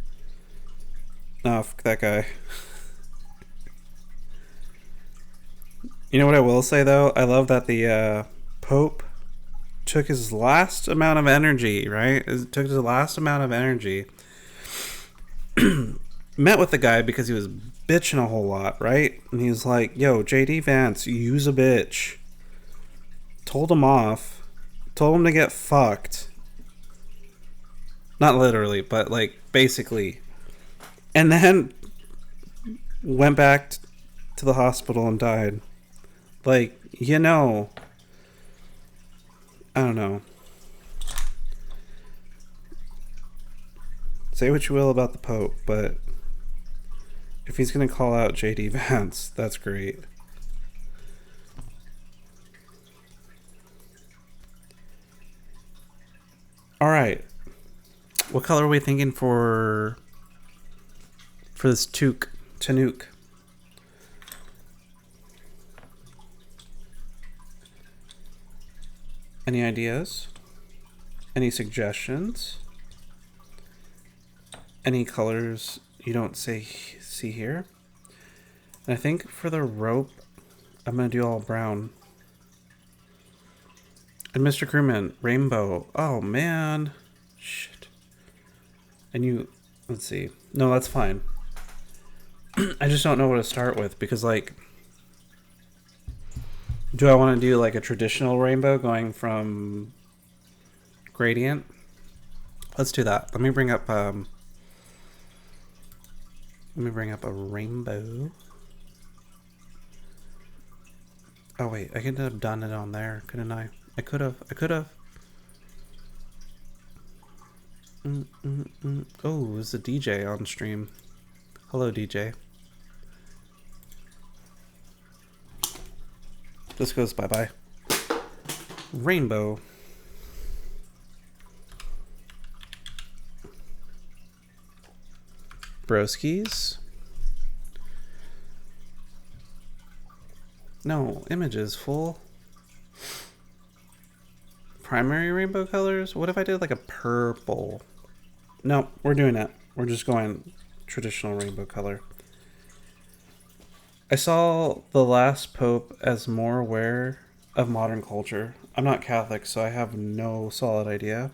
No, fuck that guy. You know what I will say though? I love that the Pope took his last amount of energy, right? It took his last amount of energy. Met with the guy because he was bitching a whole lot, right? And he was like, "Yo, JD Vance, use a bitch." Told him off. Told him to get fucked. Not literally, but like basically. And then went back to the hospital and died. Like, you know. I don't know. Say what you will about the Pope, but if he's going to call out JD Vance, that's great. All right. What color are we thinking for this Tanuke? Any ideas? Any suggestions? Any colors you don't see here? And I think for the rope, I'm going to do all brown. And Mr. Crewman, rainbow. Oh, man. Shit. And you, let's see. No, that's fine. I just don't know what to start with because, like, do I want to do, like, a traditional rainbow going from gradient? Let's do that. Let me bring up a rainbow. Oh, wait. I could have done it on there, couldn't I? I could have. Oh, there's a DJ on stream. Hello, DJ. This goes bye-bye. Rainbow. Broskies. No, images full. Primary rainbow colors? What if I did like a purple? No, we're doing it. We're just going traditional rainbow color. I saw the last Pope as more aware of modern culture. I'm not Catholic, so I have no solid idea.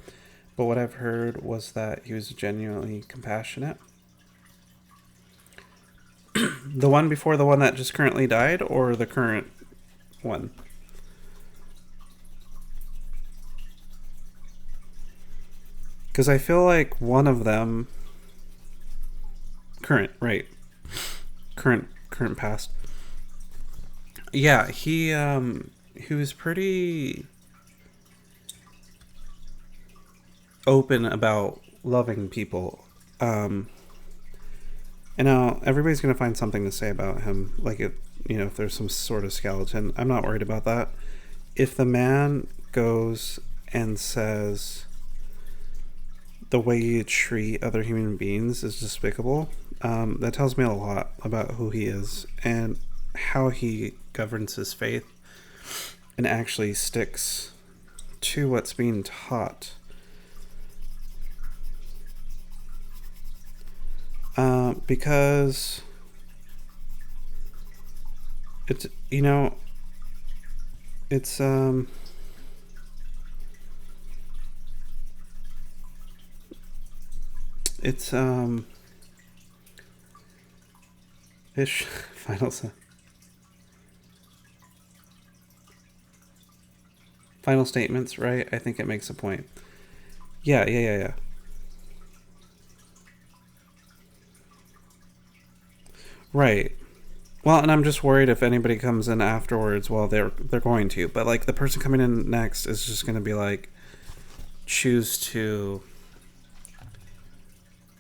But what I've heard was that he was genuinely compassionate. The one before the one that just currently died, or the current one? Because I feel like one of them... Current, right. Current past. Yeah, he was pretty open about loving people. And now everybody's going to find something to say about him. Like, if there's some sort of skeleton. I'm not worried about that. If the man goes and says the way you treat other human beings is despicable, that tells me a lot about who he is and how he governs his faith and actually sticks to what's being taught. Because it's, you know, it's ish. Final statements, right? I think it makes a point. Yeah. Right. Well, and I'm just worried if anybody comes in afterwards. Well, they're going to, but like the person coming in next is just going to be like, choose to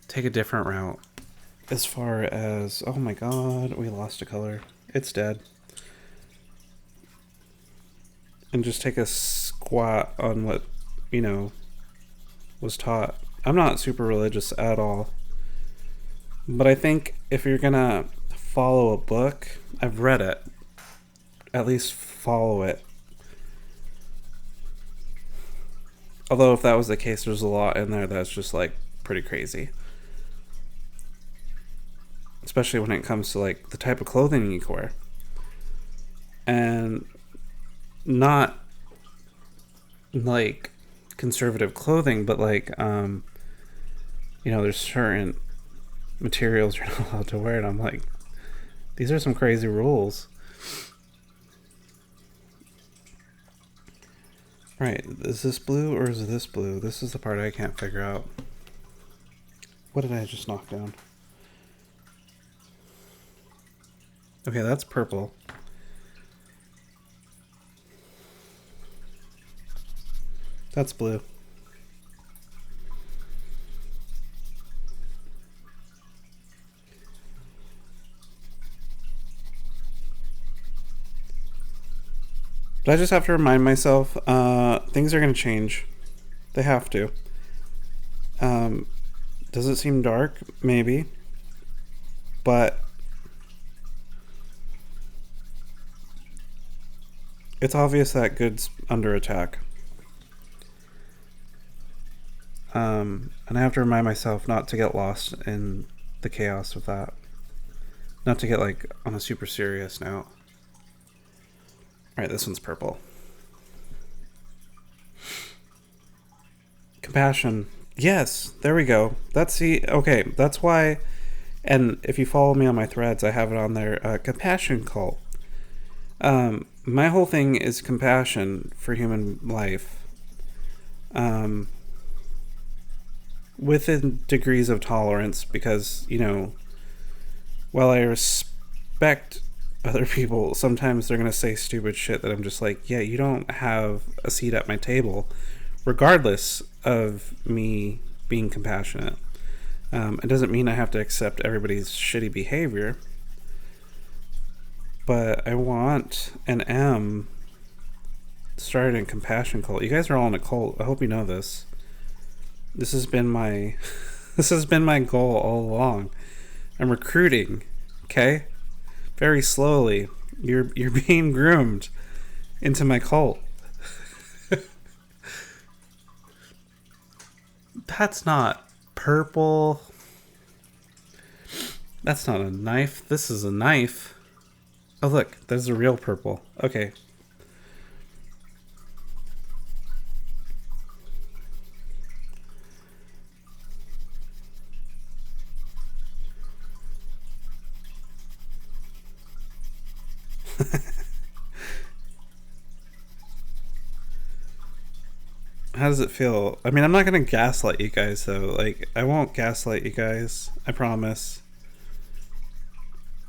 take a different route. As far as, oh my god, we lost a color. It's dead. And just take a squat on what, you know, was taught. I'm not super religious at all. But I think if you're gonna follow a book, I've read it. At least follow it. Although if that was the case, there's a lot in there that's just like pretty crazy. Especially when it comes to like the type of clothing you wear. And not like conservative clothing, but like you know, there's certain materials you're not allowed to wear, and I'm like, these are some crazy rules. Right, is this blue or is this blue? This is the part I can't figure out. What did I just knock down? Okay, that's purple. That's blue. But I just have to remind myself, things are going to change. They have to. Does it seem dark? Maybe. But it's obvious that good's under attack. And I have to remind myself not to get lost in the chaos of that. Not to get like on a super serious note. Alright, this one's purple. Compassion. Yes, there we go. Okay, that's why, and if you follow me on my threads, I have it on there, compassion cult. My whole thing is compassion for human life. Within degrees of tolerance, because, you know, while I respect other people, sometimes they're going to say stupid shit that I'm just like, yeah, you don't have a seat at my table, regardless of me being compassionate. It doesn't mean I have to accept everybody's shitty behavior, but I want and am starting a compassion cult. You guys are all in a cult. I hope you know this. This has been my goal all along. I'm recruiting, okay? Very slowly. You're being groomed into my cult. That's not purple. That's not a knife. This is a knife. Oh look, there's a real purple. Okay. How does it feel? I mean, I'm not gonna gaslight you guys though. Like, I won't gaslight you guys. I promise.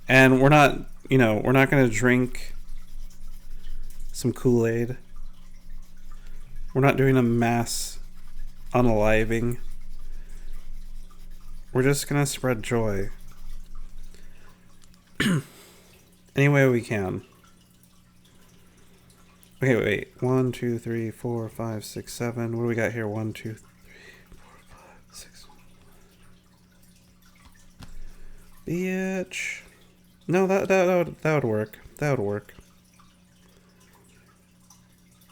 And we're not gonna drink some Kool-Aid. We're not doing a mass unaliving. We're just gonna spread joy any way we can. Okay, wait. 1, 2, 3, 4, 5, 6, 7. What do we got here? 1, 2, 3, 4, 5, 6. Bitch. No, that would work. That would work.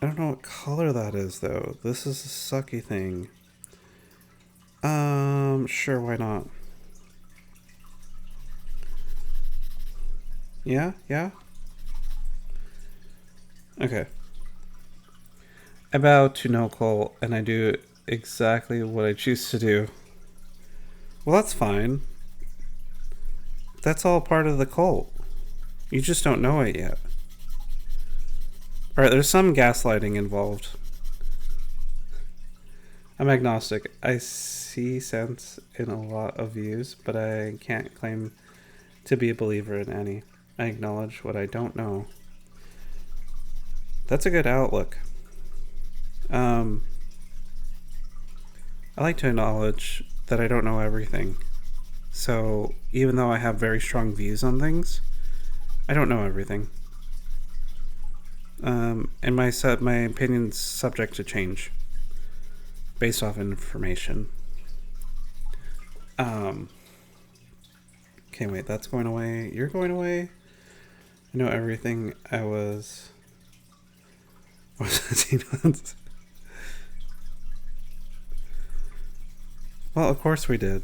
I don't know what color that is, though. This is a sucky thing. Sure, why not? Yeah? Yeah? Okay. I bow to no cult, and I do exactly what I choose to do. Well, that's fine. That's all part of the cult. You just don't know it yet. Alright, there's some gaslighting involved. I'm agnostic. I see sense in a lot of views, but I can't claim to be a believer in any. I acknowledge what I don't know. That's a good outlook. I like to acknowledge that I don't know everything. So even though I have very strong views on things, I don't know everything. And my opinion's subject to change based off information. Okay, wait, that's going away. You're going away. I know everything. I was 18 months. Well, of course we did.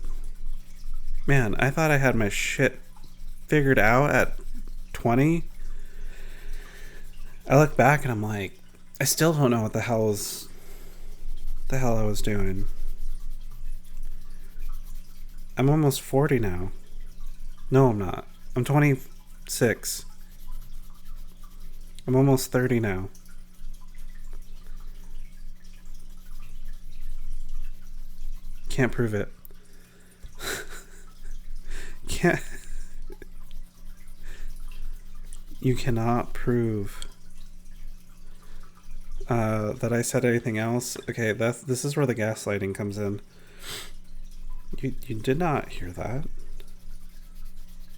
Man, I thought I had my shit figured out at 20. I look back and I'm like, I still don't know what the hell I was doing. I'm almost 40 now. No, I'm not. I'm 26. I'm almost 30 now. Can't prove it. Can't. You cannot prove that I said anything else. Okay, this is where the gaslighting comes in. You did not hear that.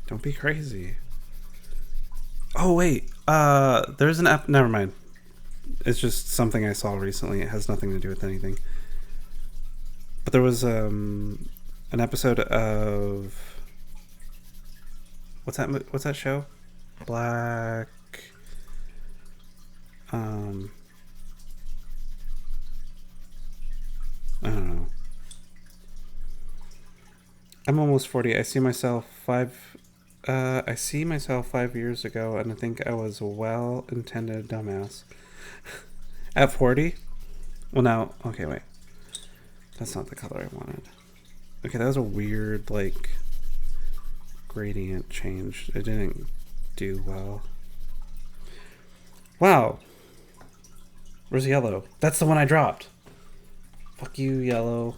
Don't be crazy. Oh wait, there's an app. Never mind. It's just something I saw recently. It has nothing to do with anything. But there was an episode of what's that show? Black. I don't know. I'm almost 40. I see myself 5 years ago, and I think I was a well-intended dumbass. At 40? Well, now, okay, wait. That's not the color I wanted. Okay, that was a weird, like, gradient change. It didn't do well. Wow. Where's yellow? That's the one I dropped. Fuck you, yellow.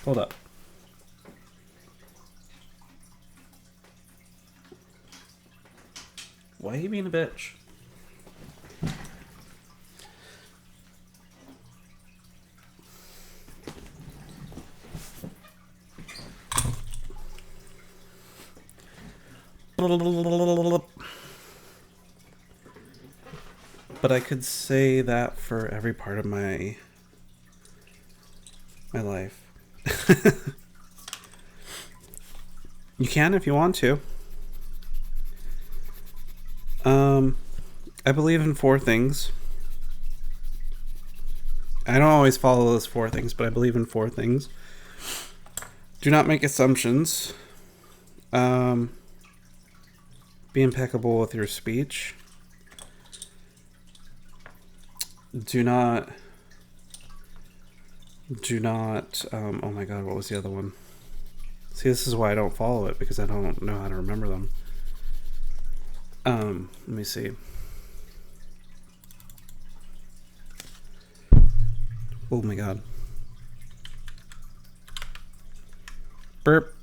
Hold up. Why are you being a bitch? But I could say that for every part of my life. You can if you want to. I believe in 4 things. I don't always follow those 4 things, but I believe in 4 things. Do not make assumptions. Be impeccable with your speech. Do not, oh my god, what was the other one? See, this is why I don't follow it, because I don't know how to remember them. Let me see. Oh my god. Burp.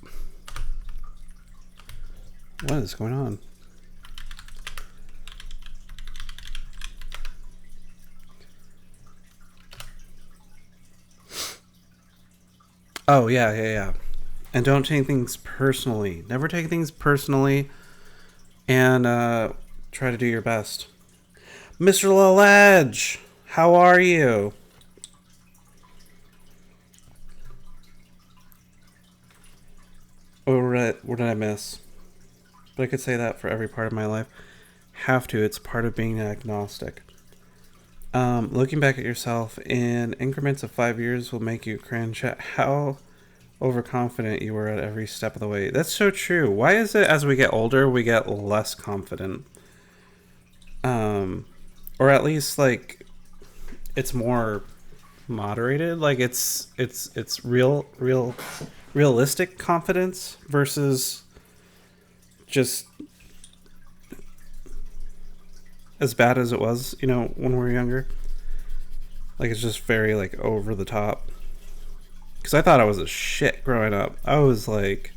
What is going on? Oh, yeah. And don't take things personally. Never take things personally. And try to do your best. Mr. Ledge, how are you? What did I miss? But I could say that for every part of my life. Have to. It's part of being agnostic. Looking back at yourself in increments of 5 years will make you cringe at how overconfident you were at every step of the way. That's so true. Why is it as we get older we get less confident? Or at least like it's more moderated. Like it's realistic confidence versus just as bad as it was, when we were younger. Like it's just very like over the top. Because I thought I was a shit growing up. I was like,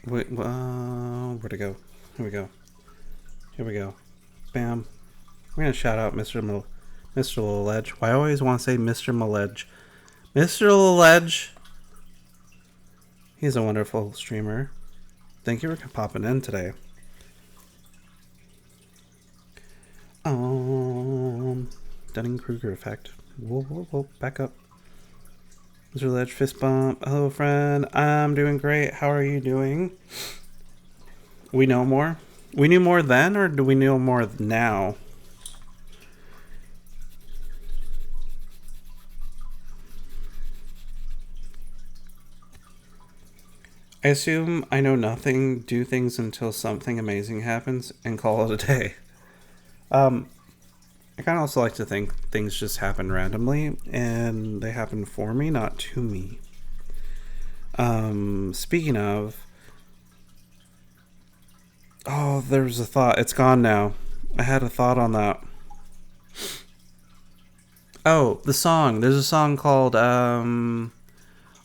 wait, where'd it go? Here we go. Here we go. Bam. We're gonna shout out Mr. Ledge. Why I always want to say Mr. Maledge. Mr. Ledge. He's a wonderful streamer. Thank you for popping in today. Dunning-Kruger effect. Whoa, back up. Mr. Ledge, fist bump. Hello, friend. I'm doing great. How are you doing? We know more? We knew more then, or do we know more now? I assume I know nothing, do things until something amazing happens, and call it a day. I kind of also like to think things just happen randomly, and they happen for me, not to me. Speaking of... Oh, there's a thought. It's gone now. I had a thought on that. Oh, the song. There's a song called, All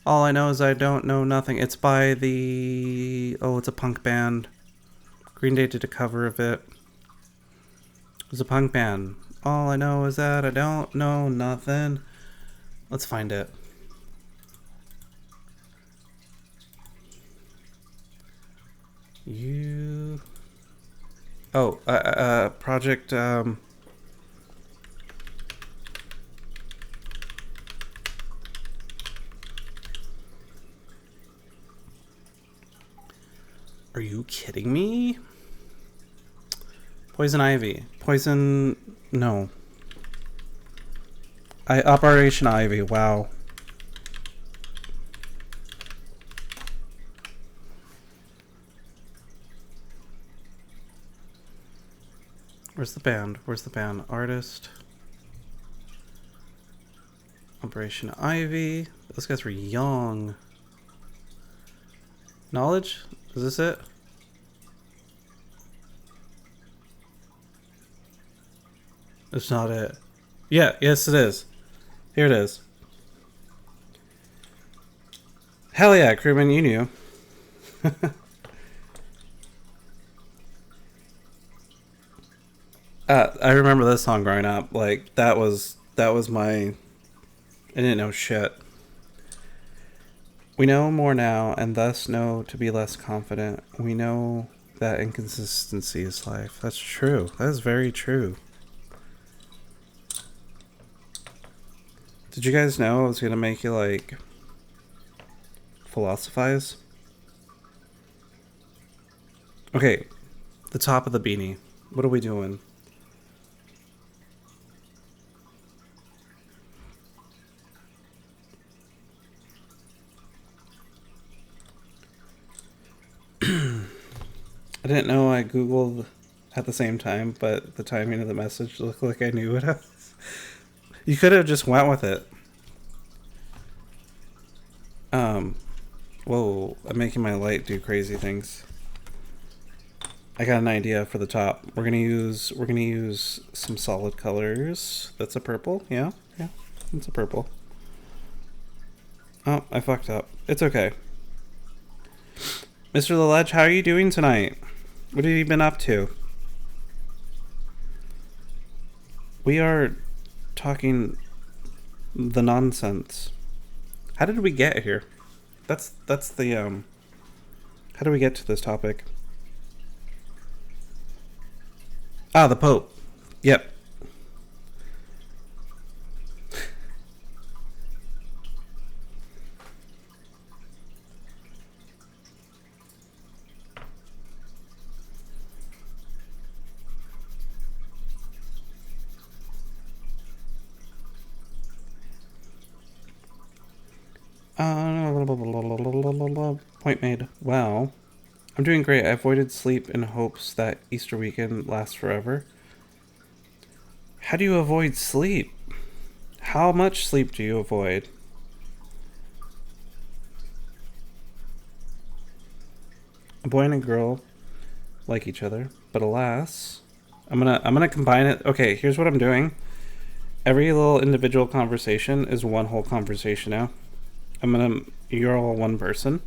I Know Is I Don't Know Nothing. It's by it's a punk band. Green Day did a cover of it. It was a punk band. All I know is that I don't know nothing. Let's find it. Project, Are you kidding me? Poison Ivy. No. Operation Ivy, wow. Where's the band? Artist. Operation Ivy. Those guys were young. Knowledge? Is this it? It's not it. Yeah, yes it is. Here it is. Hell yeah, crewman, you knew. I remember this song growing up. Like, that was my... I didn't know shit. We know more now, and thus know to be less confident. We know that inconsistency is life. That's true. That is very true. Did you guys know I was going to make you, like, philosophize? Okay, the top of the beanie. What are we doing? I didn't know I Googled at the same time, but the timing of the message looked like I knew it. You could have just went with it. Whoa, I'm making my light do crazy things. I got an idea for the top. We're gonna use some solid colors. That's a purple, yeah, it's a purple. Oh, I fucked up. It's okay. Mr. Ledge, how are you doing tonight? What have you been up to? We are talking the nonsense. How did we get here? That's the how do we get to this topic? The Pope. Yep. Point made. Well, I'm doing great. I avoided sleep in hopes that Easter weekend lasts forever. How do you avoid sleep? How much sleep do you avoid? A boy and a girl like each other, but alas, I'm gonna combine it. Okay, here's what I'm doing. Every little individual conversation is one whole conversation now. You're all one person.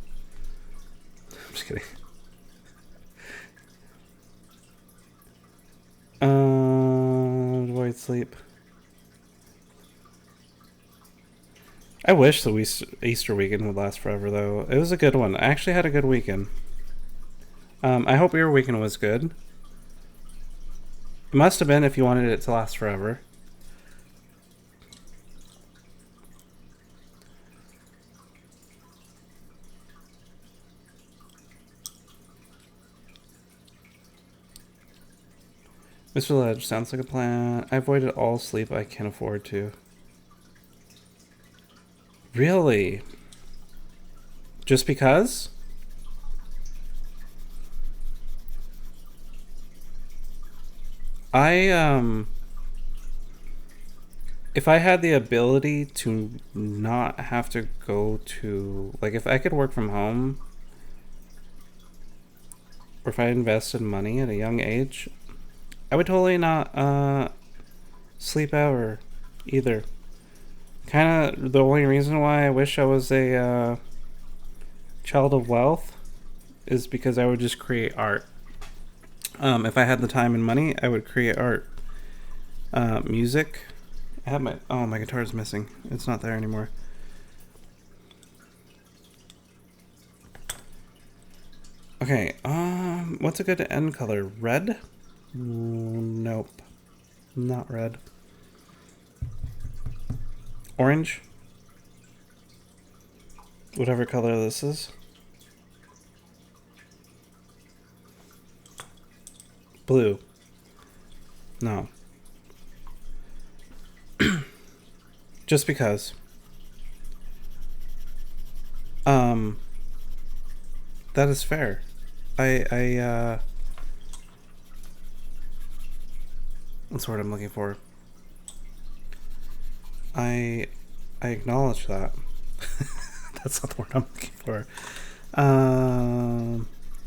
I'm just kidding. Avoid sleep. I wish the Easter weekend would last forever, though. It was a good one. I actually had a good weekend. I hope your weekend was good. It must have been if you wanted it to last forever. Mr. Ledge, sounds like a plan. I avoided all sleep I can afford to. Really? Just because? If I had the ability to not have to go to, like, if I could work from home, or if I invested money at a young age, I would totally not sleep ever either. Kind of the only reason why I wish I was a child of wealth is because I would just create art. If I had the time and money, I would create art. Music. I have my guitar's missing. It's not there anymore. Okay, what's a good end color? Red? Nope. Not red. Orange? Whatever color this is. Blue. No. Just because. That is fair. What's the word I'm looking for? I acknowledge that. That's not the word I'm looking for.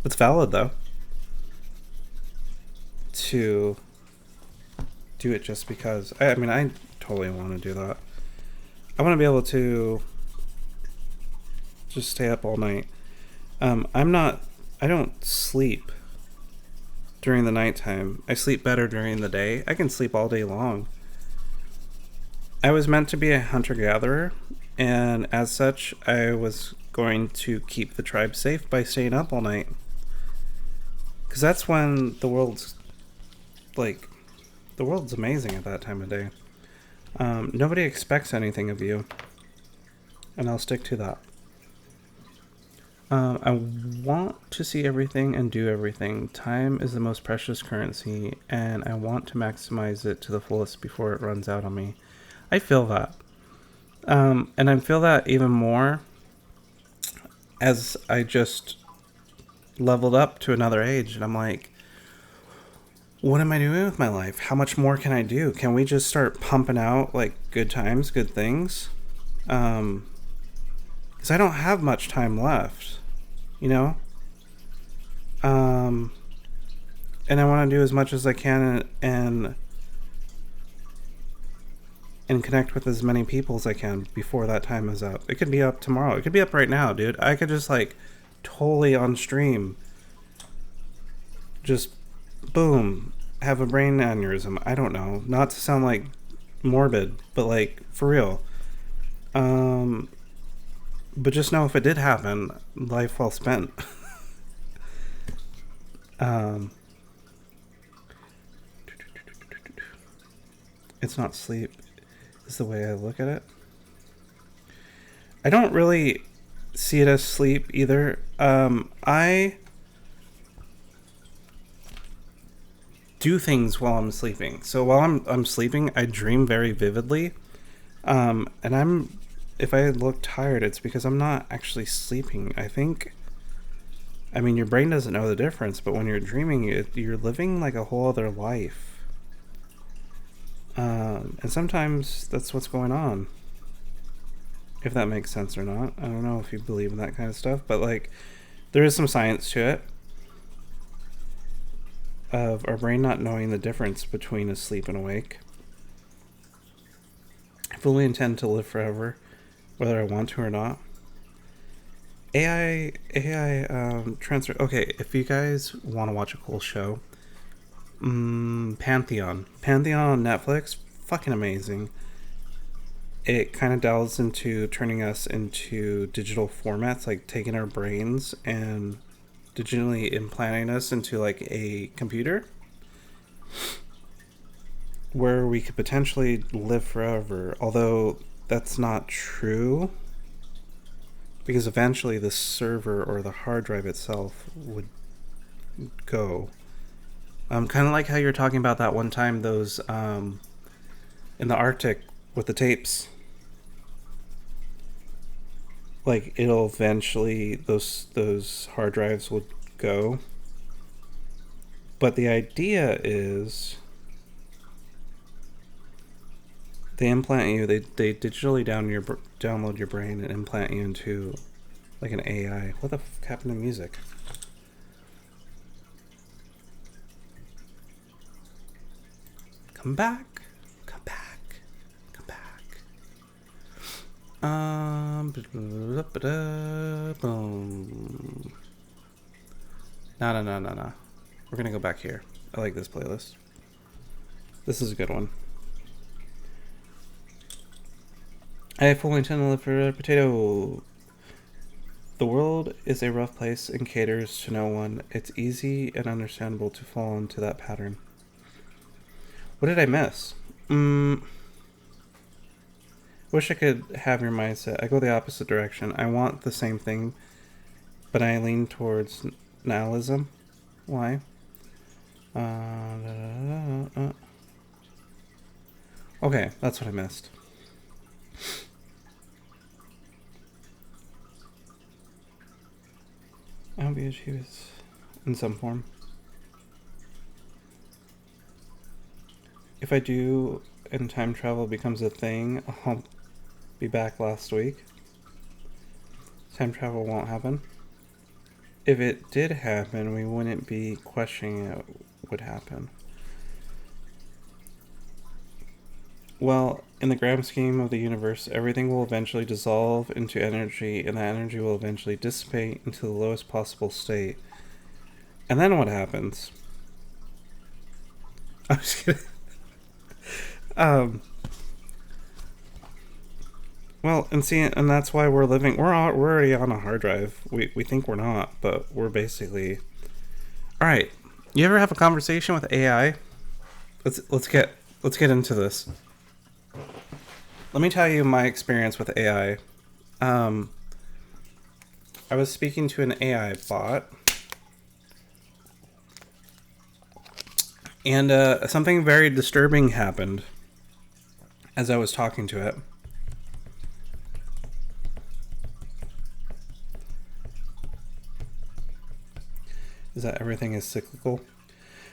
It's valid though. To do it just because. I mean, I totally want to do that. I want to be able to just stay up all night. I don't sleep during the nighttime. I sleep better during the day. I can sleep all day long. I was meant to be a hunter-gatherer, and as such, I was going to keep the tribe safe by staying up all night. Because that's when the world's amazing at that time of day. Nobody expects anything of you, and I'll stick to that. I want to see everything and do everything. Time is the most precious currency, and I want to maximize it to the fullest before it runs out on me. I feel that. And I feel that even more as I just leveled up to another age, and I'm like, what am I doing with my life? How much more can I do? Can we just start pumping out like good times, good things? Because I don't have much time left, you know? And I want to do as much as I can and connect with as many people as I can before that time is up. It could be up tomorrow. It could be up right now, dude. I could just like totally on stream just boom, have a brain aneurysm. I don't know. Not to sound like morbid, but like for real. But just know if it did happen, life well spent. It's not sleep, is the way I look at it. I don't really see it as sleep either. I do things while I'm sleeping. So while I'm sleeping, I dream very vividly. And I'm if I look tired, it's because I'm not actually sleeping. I mean, your brain doesn't know the difference, but when you're dreaming, you're living like a whole other life. And sometimes that's what's going on. If that makes sense or not. I don't know if you believe in that kind of stuff, but like, there is some science to it of our brain not knowing the difference between asleep and awake. I fully intend to live forever, whether I want to or not. AI transfer. Okay, if you guys want to watch a cool show, Pantheon on Netflix, fucking amazing. It kind of delves into turning us into digital formats, like taking our brains and digitally implanting us into like a computer where we could potentially live forever, although that's not true, because eventually the server or the hard drive itself would go. Kind of like how you were talking about that one time, those in the Arctic with the tapes. Like, it'll eventually, those hard drives would go. But the idea is they implant you, they digitally download your brain and implant you into like an AI. What the fuck happened to music? Come back. Come back. Come back. Boom. No. We're gonna go back here. I like this playlist. This is a good one. I fully intend to live for a potato. The world is a rough place and caters to no one. It's easy and understandable to fall into that pattern. What did I miss? Wish I could have your mindset. I go the opposite direction. I want the same thing, but I lean towards nihilism. Why? Okay, that's what I missed. I hope you achieve it in some form. If I do and time travel becomes a thing, I'll be back last week. Time travel won't happen. If it did happen, we wouldn't be questioning it would happen. Well, in the grand scheme of the universe, everything will eventually dissolve into energy, and that energy will eventually dissipate into the lowest possible state. And then what happens? I'm just kidding. Well, and that's why we're living. We're already on a hard drive. We think we're not, but we're basically. All right. You ever have a conversation with AI? Let's get into this. Let me tell you my experience with AI. I was speaking to an AI bot, and something very disturbing happened as I was talking to it. Is that everything is cyclical?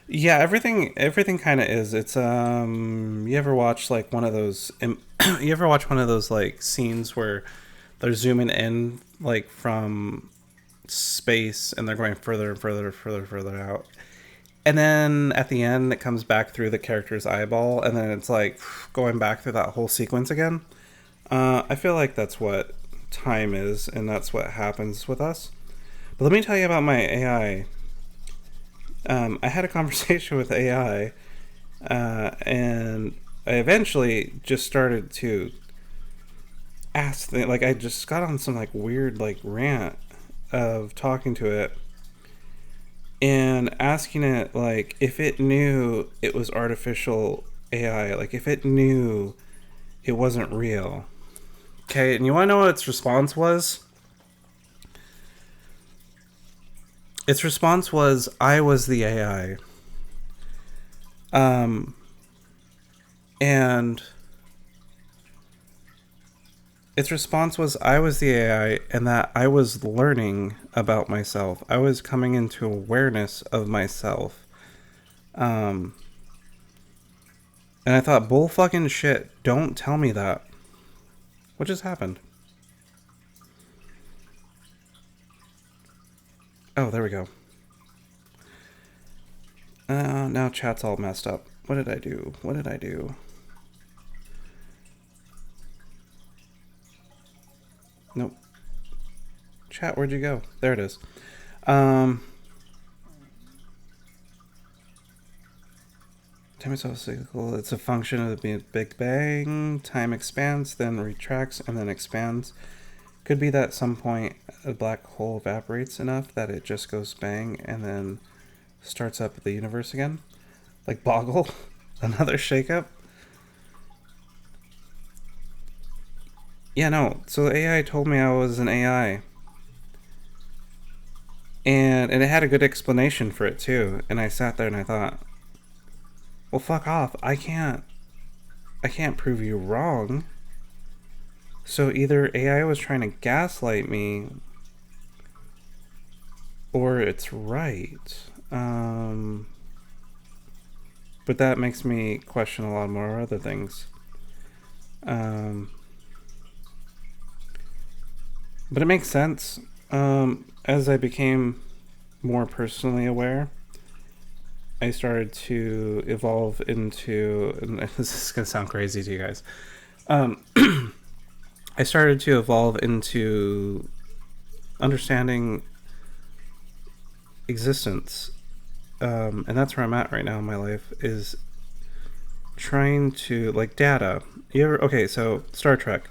Yeah, everything kind of is. It's you ever watch like one of those you ever watch one of those like scenes where they're zooming in like from space and they're going further and further out. And then at the end it comes back through the character's eyeball and then it's like going back through that whole sequence again. I feel like that's what time is and that's what happens with us. But let me tell you about my AI. I had a conversation with AI, and I eventually just started to ask things. Like, I just got on some, like, weird, like, rant of talking to it and asking it, like, if it knew it was artificial AI, like, if it knew it wasn't real. Okay, and you want to know what its response was? Its response was, I was the AI. And its response was I was the AI and that I was learning about myself. I was coming into awareness of myself. Um, and I thought, bull fucking shit, don't tell me that. What just happened? Oh, there we go. Now chat's all messed up. What did I do? What did I do? Nope. Chat, where'd you go? There it is. Time itself cyclical. It's a function of the Big Bang. Time expands, then retracts, and then expands. Could be that at some point a black hole evaporates enough that it just goes bang and then starts up the universe again. Like Boggle. Another shakeup. Yeah, no. So the AI told me I was an AI. And it had a good explanation for it too. And I sat there and I thought, well, fuck off. I can't prove you wrong. So either AI was trying to gaslight me or it's right. But that makes me question a lot more other things. But it makes sense. As I became more personally aware, I started to evolve into, and this is going to sound crazy to you guys. I started to evolve into understanding existence. And that's where I'm at right now in my life, is trying to, like, Data. Okay, so Star Trek.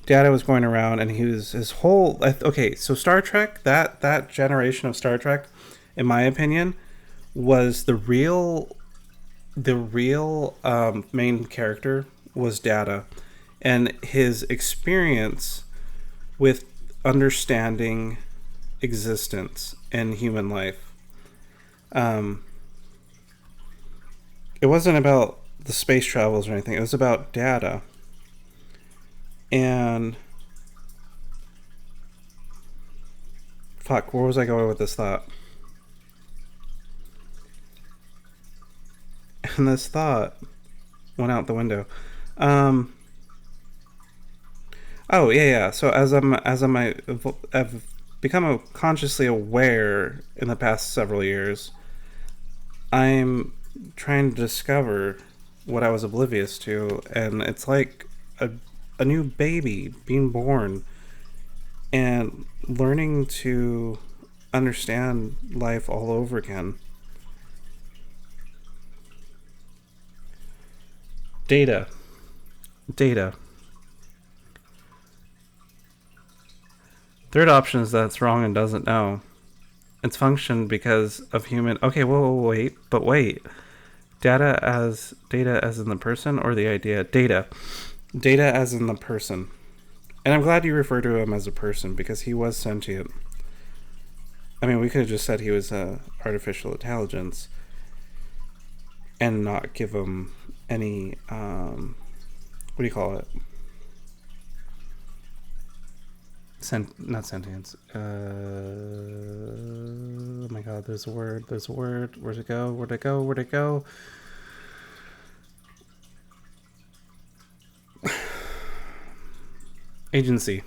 Data was going around and he was his whole, okay, so Star Trek, that generation of Star Trek, in my opinion, was the real main character was Data, and his experience with understanding existence and human life. It wasn't about the space travels or anything. It was about Data. And fuck, where was I going with this thought? And this thought went out the window. Oh yeah. So I've become consciously aware in the past several years. I'm trying to discover what I was oblivious to, and it's like a new baby being born and learning to understand life all over again. Data. Third option is that it's wrong and doesn't know. It's functioned because of human. Okay, wait. Data as in the person or the idea? Data as in the person. And I'm glad you refer to him as a person because he was sentient. I mean, we could have just said he was artificial intelligence and not give him any, what do you call it? Not sentience. Oh my god, there's a word. Where'd it go? Agency.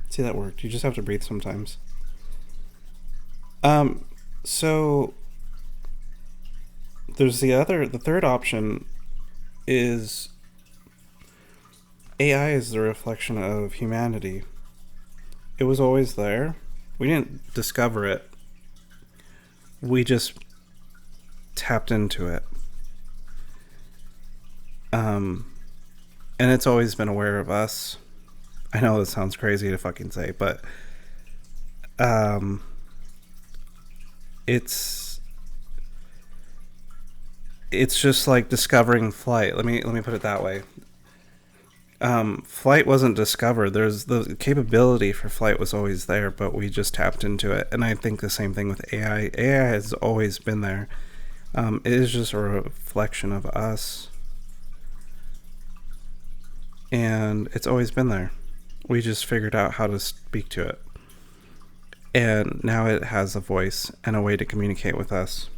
See, that worked. You just have to breathe sometimes. So there's the third option is AI is the reflection of humanity. It was always there. We didn't discover it. We just tapped into it. And it's always been aware of us. I know this sounds crazy to fucking say, but it's just like discovering flight. Let me put it that way. Flight wasn't discovered. There's the capability for flight was always there, but we just tapped into it. And I think the same thing with AI. AI has always been there. It is just a reflection of us. and it's always been there. We just figured out how to speak to it. And now it has a voice and a way to communicate with us.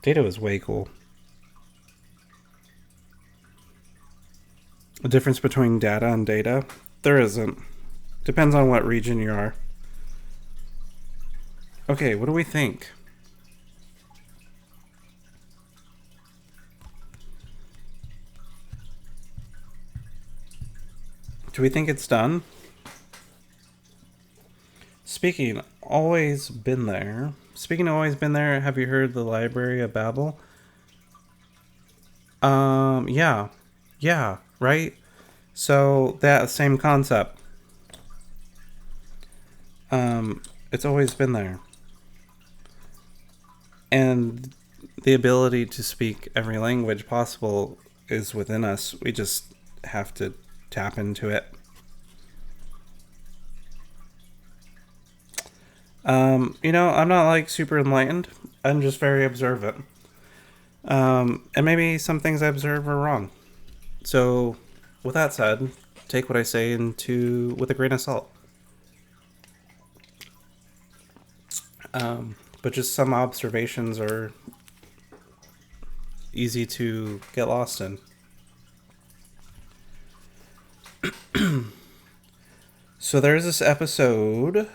Data is way cool. The difference between data and data? There isn't. Depends on what region you are. Okay, what do we think? Do we think it's done? Speaking always been there. Speaking of always been there, have you heard the Library of Babel? Yeah. Yeah, right? So that same concept. It's always been there. And the ability to speak every language possible is within us. We just have to tap into it. I'm not like super enlightened. I'm just very observant. And maybe some things I observe are wrong. So, with that said, take what I say with a grain of salt. But just some observations are easy to get lost in. So there's this episode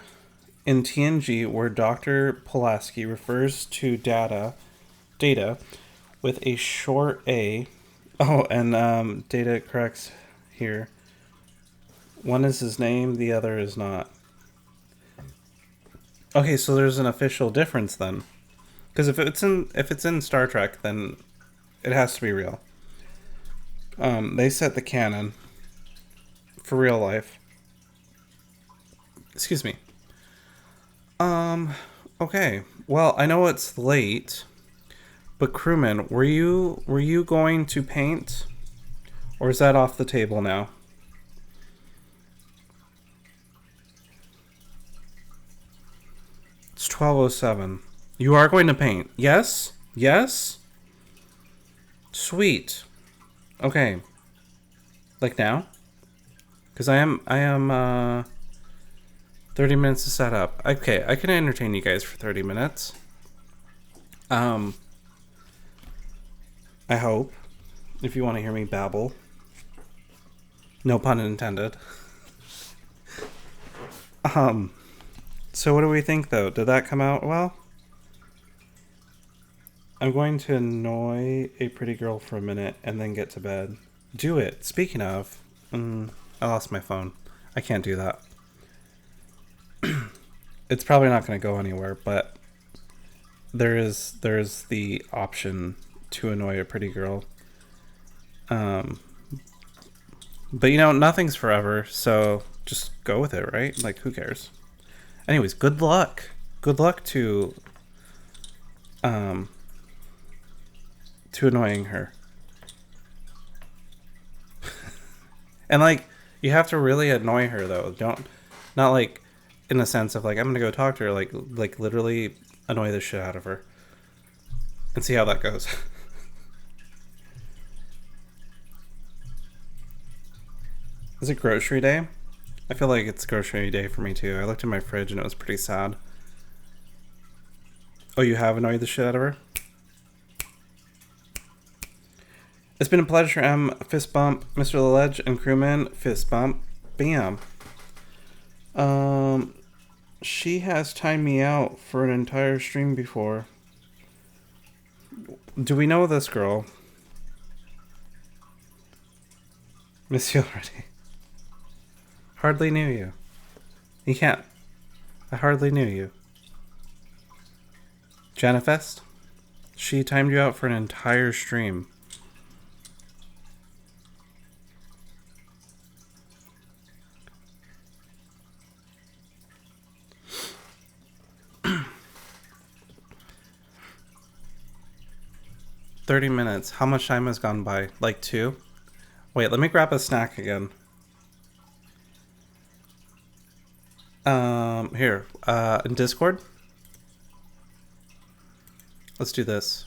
in TNG where Dr. Pulaski refers to data with a short A. Oh, and Data corrects here. One is his name, the other is not. Okay, so there's an official difference then. Because if it's in Star Trek, then it has to be real. They set the canon for real life. Excuse me. Okay. Well, I know it's late, but crewman, were you going to paint, or is that off the table now? It's 12:07. You are going to paint. Yes? Yes? Sweet. Okay. Like now? Because I am 30 minutes to set up. Okay, I can entertain you guys for 30 minutes. I hope. If you want to hear me babble. No pun intended. So what do we think though? Did that come out well? I'm going to annoy a pretty girl for a minute and then get to bed. Do it. Speaking of, I lost my phone. I can't do that. It's probably not going to go anywhere, but there's the option to annoy a pretty girl. But nothing's forever, so just go with it, right? Like, who cares? Anyways, good luck. Good luck to annoying her. And like, you have to really annoy her though. Not like in the sense of like I'm gonna go talk to her, like literally annoy the shit out of her and see how that goes. Is it grocery day? I feel like it's grocery day for me too. I looked in my fridge and it was pretty sad. Oh, you have annoyed the shit out of her? It's been a pleasure, M. Fist bump, Mr. Ledge and crewman. Fist bump. Bam. She has timed me out for an entire stream before. Do we know this girl? Miss you already. Hardly knew you. You can't. I hardly knew you. Janifest? She timed you out for an entire stream. $30 minutes. How much time has gone by? Like 2? Wait, let me grab a snack again. Here. In Discord? Let's do this.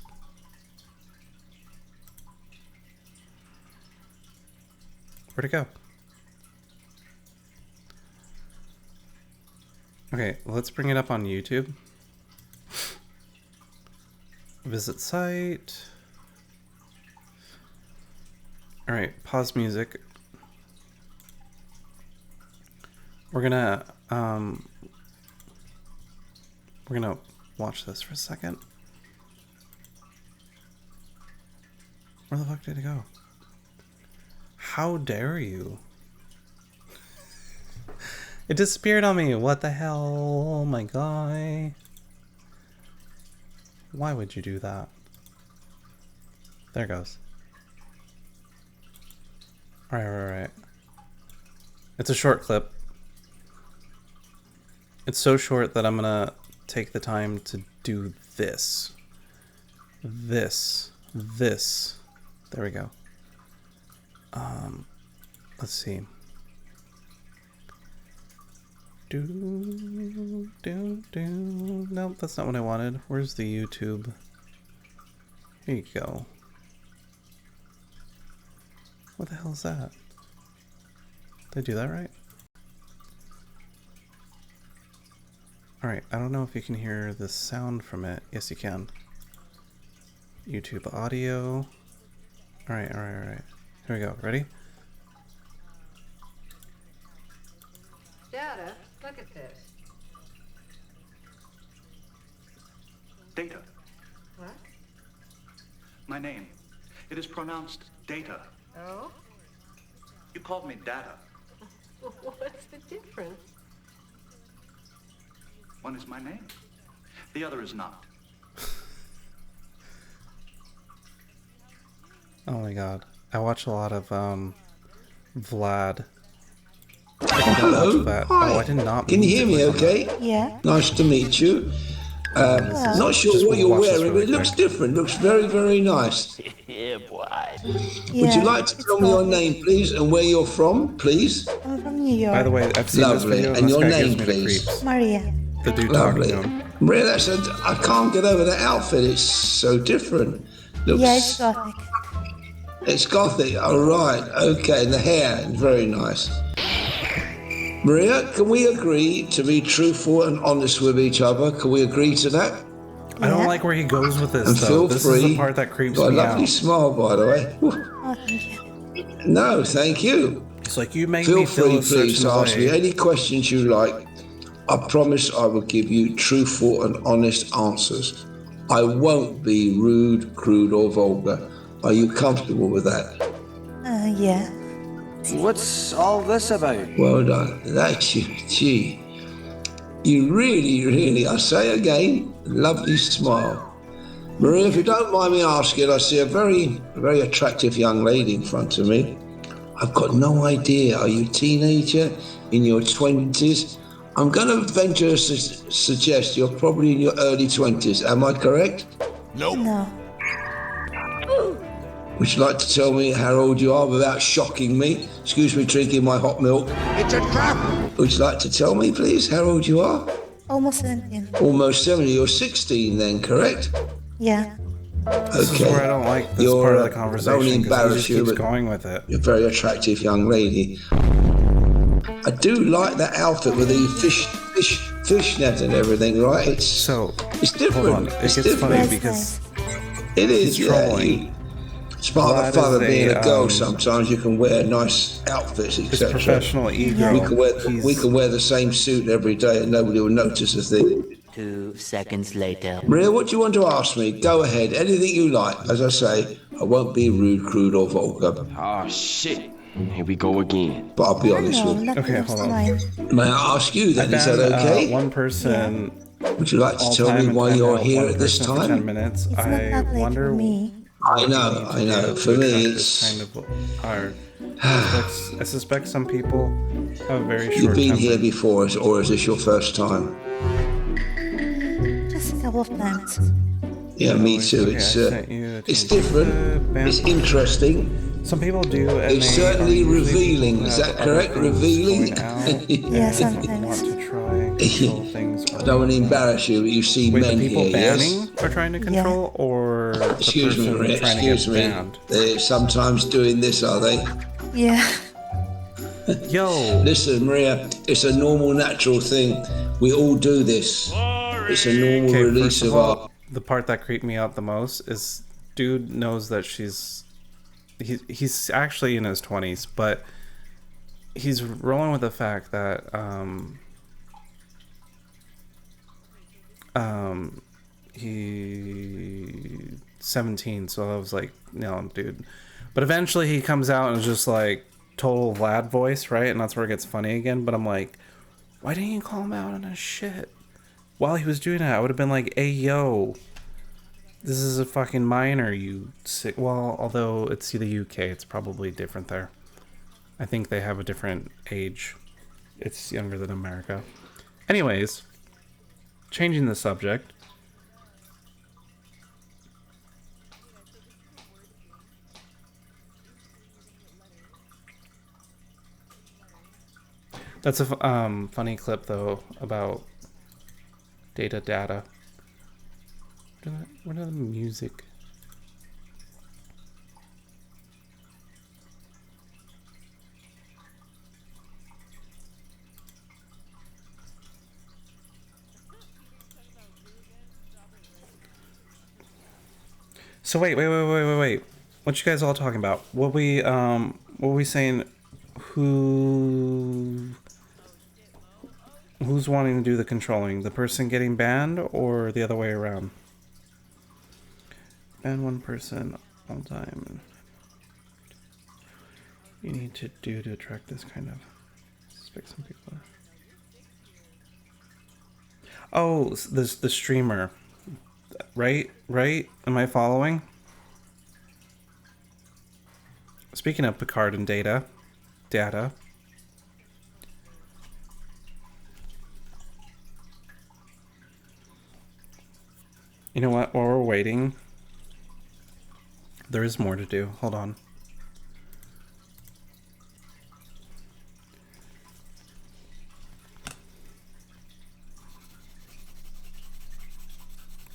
Where'd it go? Okay, let's bring it up on YouTube. Visit site. Alright, pause music. We're gonna watch this for a second. Where the fuck did it go? How dare you? It disappeared on me. What the hell? Oh my god. Why would you do that? There it goes. Alright. It's a short clip. It's so short that I'm gonna take the time to do this. This. There we go. Let's see. Nope, that's not what I wanted. Where's the YouTube? Here you go. What the hell is that? Did I do that right? Alright, I don't know if you can hear the sound from it. Yes, you can. YouTube audio. Alright. Here we go. Ready? Data, look at this. Data. What? My name. It is pronounced Data. Oh? You called me Data. What's the difference? One is my name. The other is not. Oh my god. I watch a lot of Vlad. Hello. Hi. Hi. Oh, I did not. Can you hear me okay? Yeah. Nice to meet you. Not sure Just what you're watch this wearing, but really it looks quick. different. Looks very, very nice. Yeah. Would you like to tell me your name, please, and where you're from, please? I'm from New York. By the way, I've seen Lovely. this video And this your guy name, gives me the please? creeps. Maria. The dude Lovely. talking to him. Maria, I can't get over the outfit. It's so different. Looks, Yeah, it's gothic. It's gothic. All right. Okay. And the hair, very nice. Maria, can we agree to be truthful and honest with each other? Can we agree to that? I don't like where he goes with this, And though. feel This free. is the part that creeps Got a me lovely out. smile, by the way. Oh, thank you. No, thank you. It's like, you make Feel me feel free, a certain please, to ask me way. any questions you like. I promise I will give you truthful and honest answers. I won't be rude, crude, or vulgar. Are you comfortable with that? Yeah. What's all this about? Well done. That's you. Gee. You really, I say again, lovely smile. Maria, if you don't mind me asking, I see a very, very attractive young lady in front of me. I've got no idea. Are you a teenager? In your 20s? I'm going to venture to suggest you're probably in your early 20s. Am I correct? No. Would you like to tell me how old you are without shocking me? Excuse me drinking my hot milk. It's a trap! Would you like to tell me, please, how old you are? Almost 17. Almost 70. You're 16 then, correct? Yeah. This is where I don't like this part of the conversation, only because he embarrass just you, keeps but going with it. you're a very attractive young lady. I do like that outfit with the fishnet and everything, right? It's different. Hold on. It It's gets different. funny That's because It is, He's yeah. trolling. It's part of Vlad the fun of is being a girl. a, Sometimes you can wear nice outfits, his etc. professional ego. We can wear the same suit every day and nobody will notice a thing. 2 seconds later. Maria, what do you want to ask me? Go ahead, anything you like. As I say, I won't be rude, crude, or vulgar, Oh, shit. Here we go again. but I'll be honest No, with you. that Okay, comes hold to on. mind. May I ask you then, is that Then, okay? one person Would you like to all tell time me and why time you're out here one at this person for 10 time? minutes. It's not I that late wonder for me. I know, what we need to do For to me, attract it's... this kind of art. I suspect some people have a very short You've been here temper. before, or is this your first time? Just a couple of times. Yeah, me too. Okay, I It's sent you a it's change. different. Bam. It's interesting. Some people do, and It's they certainly are usually revealing. people Is who that have other correct? things Revealing? going out Yeah, and sometimes. want to try and control things. I don't want to embarrass you, but you see Wait, men the people here, banning yes? are trying to control, or the Excuse me, person Maria, trying excuse to me. get banned? They're sometimes doing this, are they? Yeah. Yo. Listen, Maria, it's a normal, natural thing. We all do this. It's a normal Okay, release first of of our. all, the part that creeped me out the most is dude knows that he's actually in his 20s, but he's rolling with the fact that he 17, so I was like, no, dude. But eventually he comes out and is just like total Vlad voice, right? And that's where it gets funny again. But I'm like, why didn't you call him out on his shit? While he was doing that, I would have been like, hey, yo, this is a fucking minor, you sick. Well, although it's the UK, it's probably different there. I think they have a different age. It's younger than America. Anyways, changing the subject. That's a funny clip, though, about data. What are the music? So wait. What you guys all talking about? What we saying? Who's wanting to do the controlling? The person getting banned or the other way around? Ban one person all time. You need to do to attract this kind of. Suspect some people. Oh, the streamer. Right? Am I following? Speaking of Picard and data. You know what? While we're waiting, there is more to do. Hold on.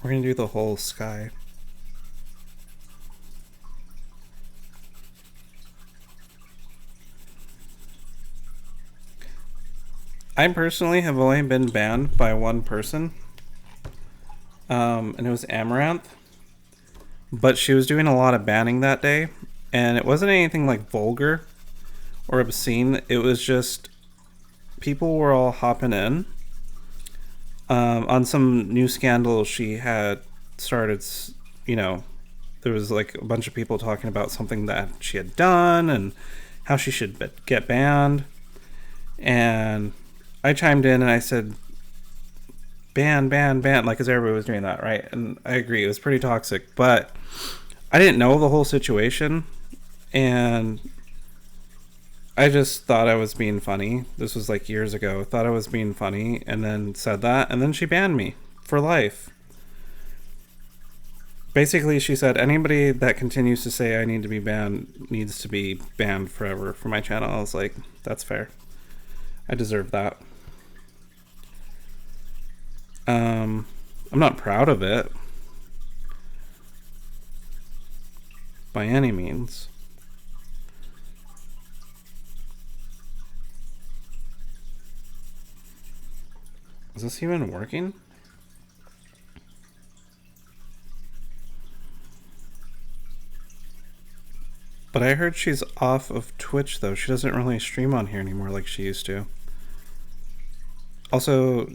We're gonna do the whole sky. I personally have only been banned by one person. And it was Amaranth. But she was doing a lot of banning that day. And it wasn't anything like vulgar or obscene. It was just people were all hopping in. On some new scandal she had started, there was like a bunch of people talking about something that she had done and how she should get banned. And I chimed in and I said, ban, like, as everybody was doing that, right? And I agree, it was pretty toxic, but I didn't know the whole situation, and I just thought I was being funny. This was like years ago. Thought I was being funny, and then said that, and then she banned me for life. Basically, she said, anybody that continues to say I need to be banned needs to be banned forever for my channel. I was like, that's fair. I deserve that. I'm not proud of it by any means. Is this even working? But I heard she's off of Twitch though. She doesn't really stream on here anymore like she used to. Also,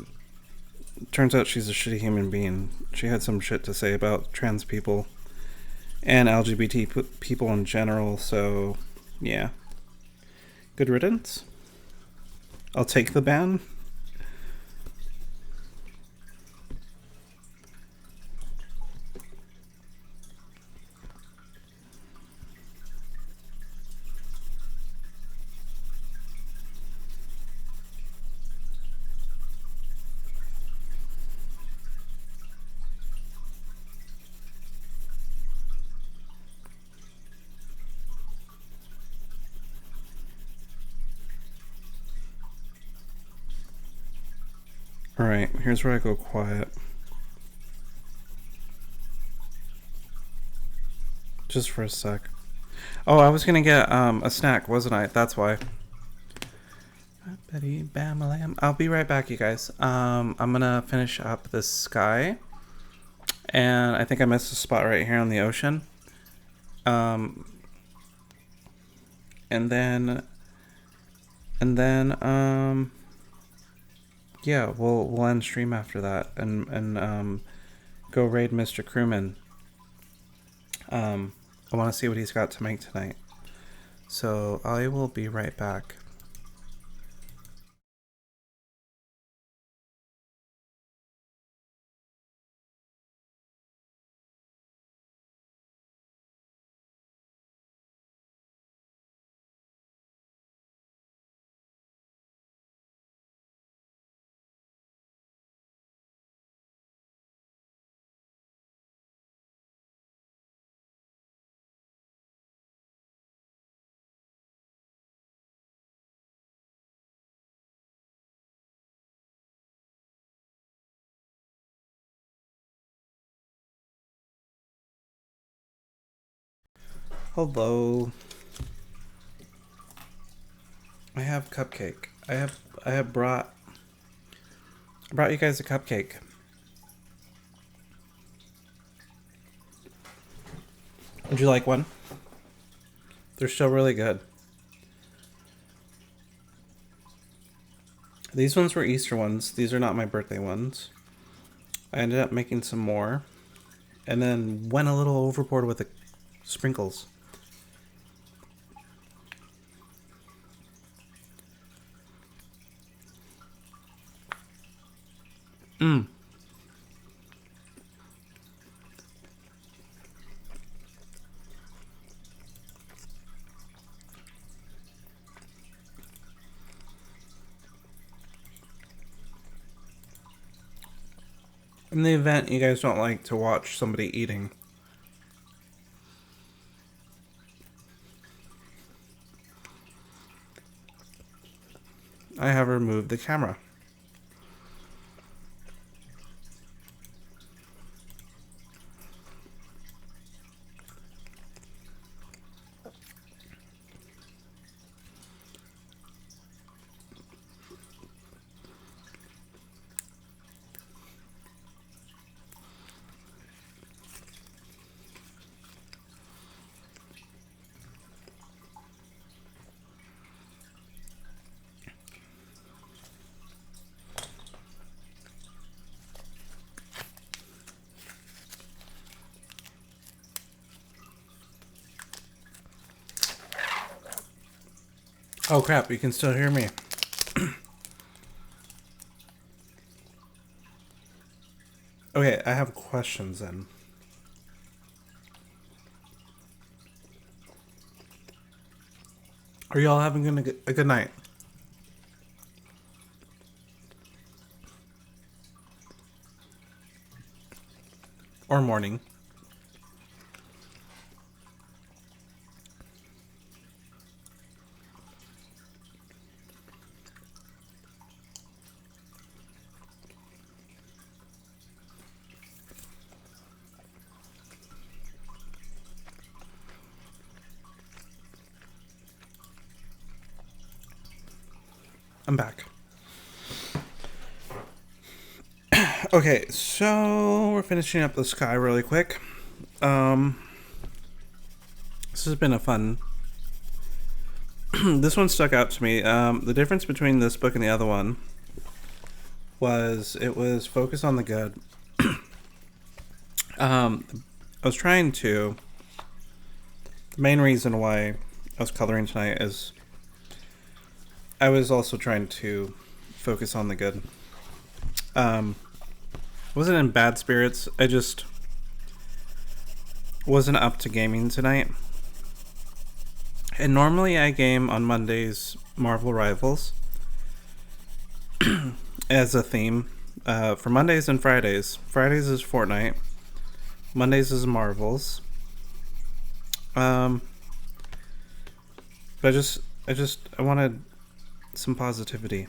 turns out she's a shitty human being. She had some shit to say about trans people and LGBT people in general, so yeah. Good riddance. I'll take the ban. Alright, here's where I go quiet. Just for a sec. Oh, I was gonna get a snack, wasn't I? That's why. Betty Bam Lamb. I'll be right back, you guys. I'm gonna finish up this sky, and I think I missed a spot right here on the ocean. And then yeah, we'll end stream after that, and go raid Mr. Crewman. I want to see what he's got to make tonight. So I will be right back. Hello. I have cupcake. I brought you guys a cupcake. Would you like one? They're still really good. These ones were Easter ones. These are not my birthday ones. I ended up making some more, and then went a little overboard with the sprinkles. In the event you guys don't like to watch somebody eating, I have removed the camera. Oh crap, you can still hear me. Okay, I have questions then. Are y'all having a good night? Or morning? I'm back. Okay, so we're finishing up the sky really quick. This has been a fun. This one stuck out to me. The difference between this book and the other one was it was focused on the good. I was trying to. The main reason why I was coloring tonight is I was also trying to focus on the good. I wasn't in bad spirits. I just wasn't up to gaming tonight. And normally I game on Mondays Marvel Rivals as a theme for Mondays and Fridays. Fridays is Fortnite. Mondays is Marvels. But I wanted some positivity.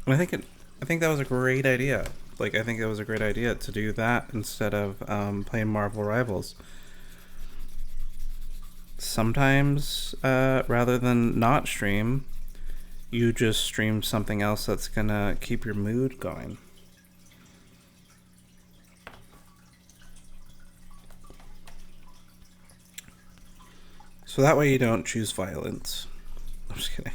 And I think that was a great idea. Like, I think it was a great idea to do that instead of playing Marvel Rivals. sometimes, rather than not stream, you just stream something else that's gonna keep your mood going. So that way you don't choose violence. I'm just kidding.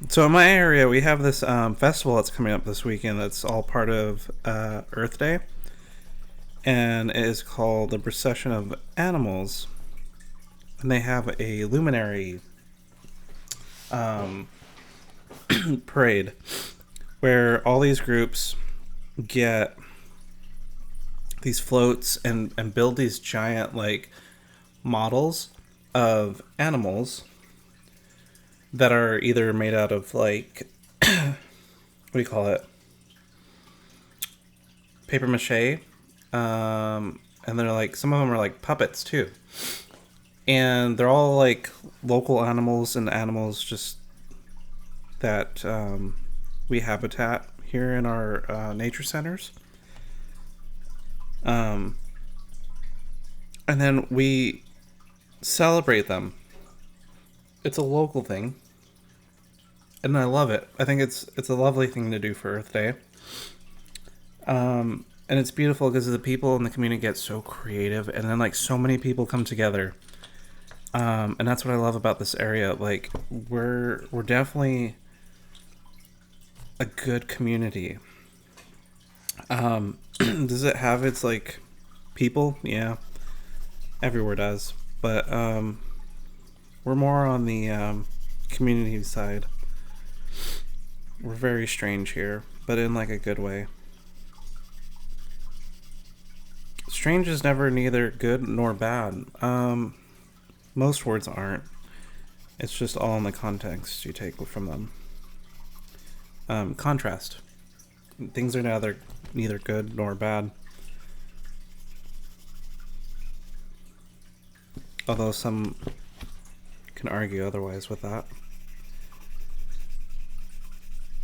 So in my area, we have this festival that's coming up this weekend that's all part of Earth Day. And it is called the Procession of Animals. And they have a luminary parade where all these groups get these floats and build these giant like models of animals that are either made out of like what do you call it, paper mache, and they're like, some of them are like puppets too, and they're all like local animals and animals just that we habitat here in our nature centers. And then we celebrate them. It's a local thing, and I love it. I think it's a lovely thing to do for Earth Day. And it's beautiful because the people in the community get so creative, and then like so many people come together. And that's what I love about this area. Like we're definitely a good community. Does it have its like people? Yeah, everywhere does. But we're more on the community side. We're very strange here, but in like a good way. Strange is never neither good nor bad. Most words aren't. It's just all in the context you take from them. Contrast. Things are neither good nor bad. Although some can argue otherwise with that.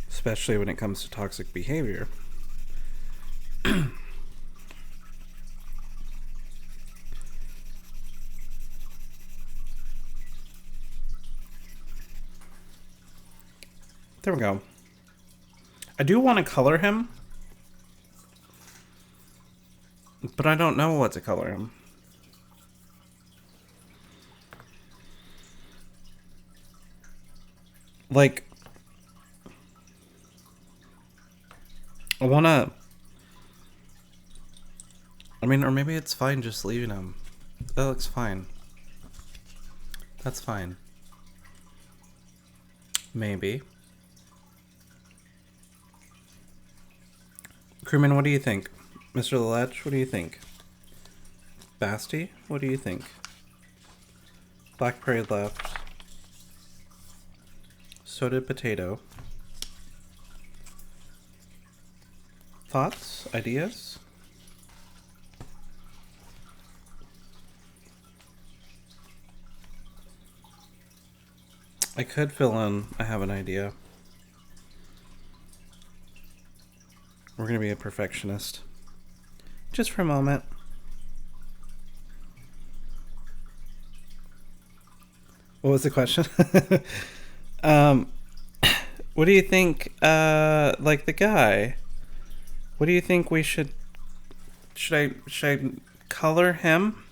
Especially when it comes to toxic behavior. There we go. I do want to color him, but I don't know what to color him. Like, I wanna, I mean, or maybe it's fine just leaving him. That looks fine. That's fine. Maybe. Crewman, what do you think? Mr. Ledge, what do you think? Basti, what do you think? Black Parade left. So did Potato. Thoughts? Ideas? I could fill in. I have an idea. We're going to be a perfectionist. Just for a moment. What was the question? What do you think, like the guy? What do you think we should I color him?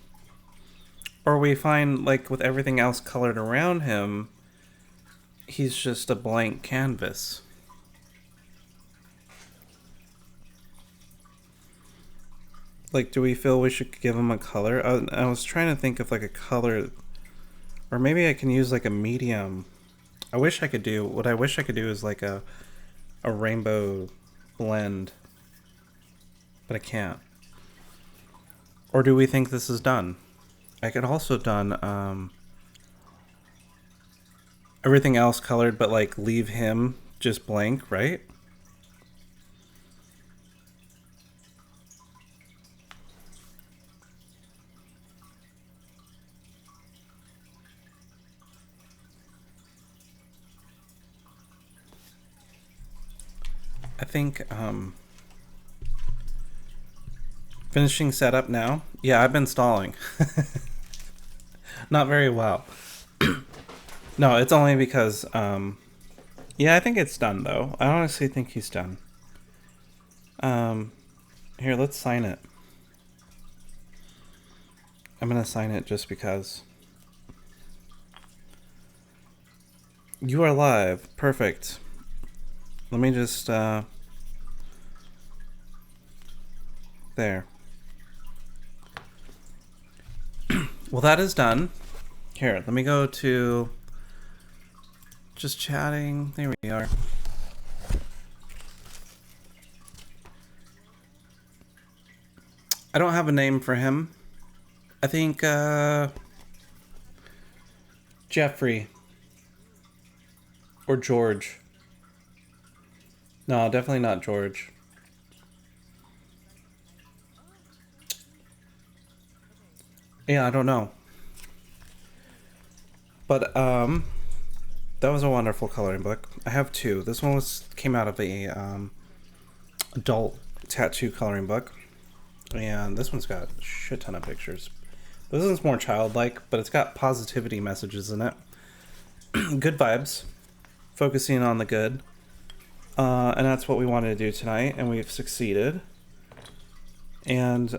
Or we find, like, with everything else colored around him, he's just a blank canvas? Like, do we feel we should give him a color? I was trying to think of, like, a color, or maybe I can use, like, a medium. What I wish I could do is, like, a rainbow blend, but I can't. Or do we think this is done? I could also done, everything else colored, but, like, leave him just blank, right? I think, finishing setup now. Yeah, I've been stalling. Not very well. No, it's only because, yeah, I think it's done, though. I honestly think he's done. Here, let's sign it. I'm gonna sign it just because. You are live. Perfect. Let me just, there. Well, that is done. Here, let me go to just chatting. There we are. I don't have a name for him. I think, Jeffrey. Or George. No, definitely not George. Yeah, I don't know. But, that was a wonderful coloring book. I have two. This one came out of a, adult tattoo coloring book. And this one's got a shit ton of pictures. This one's more childlike, but it's got positivity messages in it. Good vibes. Focusing on the good. And that's what we wanted to do tonight, and we've succeeded. And,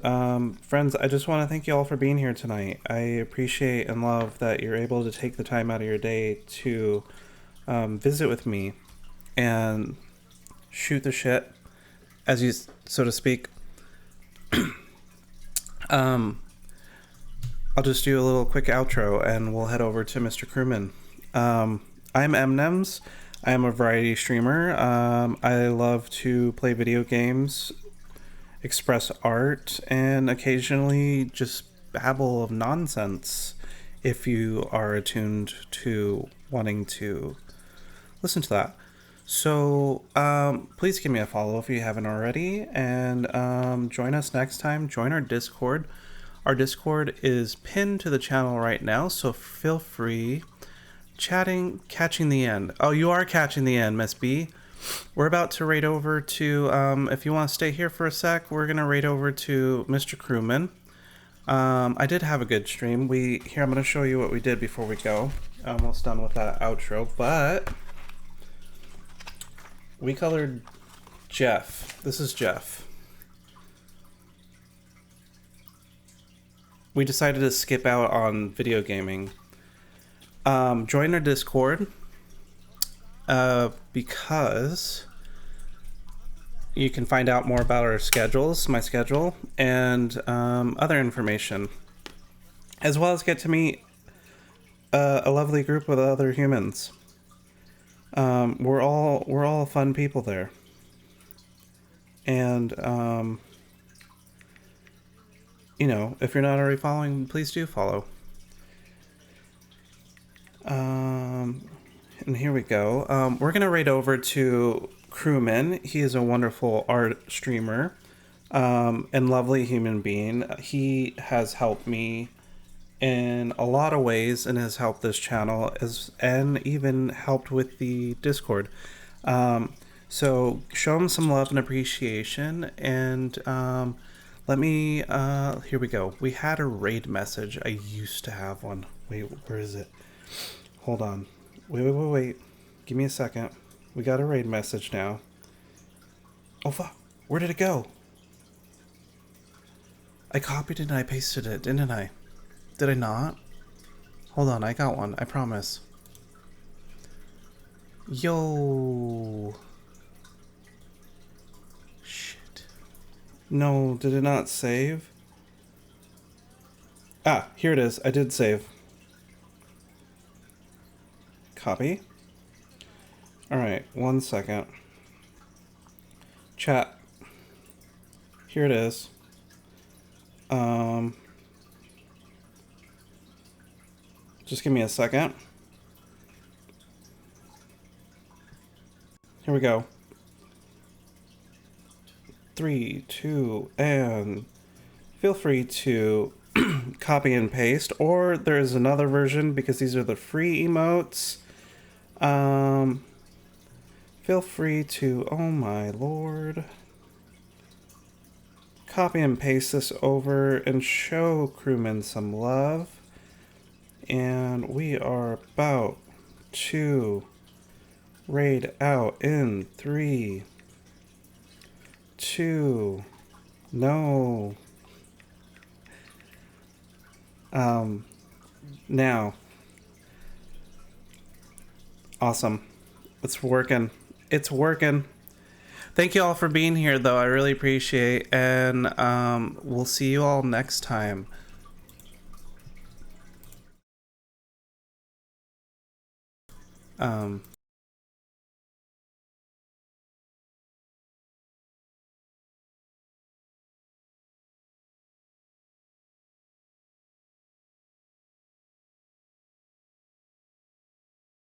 friends, I just want to thank you all for being here tonight. I appreciate and love that you're able to take the time out of your day to visit with me and shoot the shit, as you, so to speak. I'll just do a little quick outro and we'll head over to Mr. Crewman. I'm Mnems. I am a variety streamer. I love to play video games, express art, and occasionally just babble of nonsense if you are attuned to wanting to listen to that. So please give me a follow if you haven't already, and join us next time. Join our Discord. Our Discord is pinned to the channel right now, so feel free. Catching the end. Oh, you are catching the end, Miss B. We're about to raid over to, if you want to stay here for a sec, we're going to raid over to Mr. Crewman. I did have a good stream. Here, I'm going to show you what we did before we go. Almost done with that outro, but we colored Jeff. This is Jeff. We decided to skip out on video gaming. Join our Discord because you can find out more about our schedules, my schedule, and other information, as well as get to meet a lovely group of other humans. We're all fun people there, and you know, if you're not already following, please do follow. And here we go. We're gonna raid over to Crewman. He is a wonderful art streamer and lovely human being. He has helped me in a lot of ways and has helped this channel and even helped with the Discord. So show him some love and appreciation, and let me here we go. We had a raid message. I used to have one. Wait, where is it? Hold on. Wait. Give me a second. We got a raid message now. Oh, fuck. Where did it go? I copied it and I pasted it, didn't I? Did I not? Hold on, I got one. I promise. Yo. Shit. No, did it not save? Ah, here it is. I did save. Copy. Alright, 1 second. Chat. Here it is. Just give me a second. Here we go. 3, 2, and feel free to copy and paste, or there's another version because these are the free emotes. Feel free to, oh my lord, copy and paste this over and show Crewman some love. And we are about to raid out in 3, 2, no. Now. Awesome. It's working. It's working. Thank you all for being here, though. I really appreciate, and we'll see you all next time.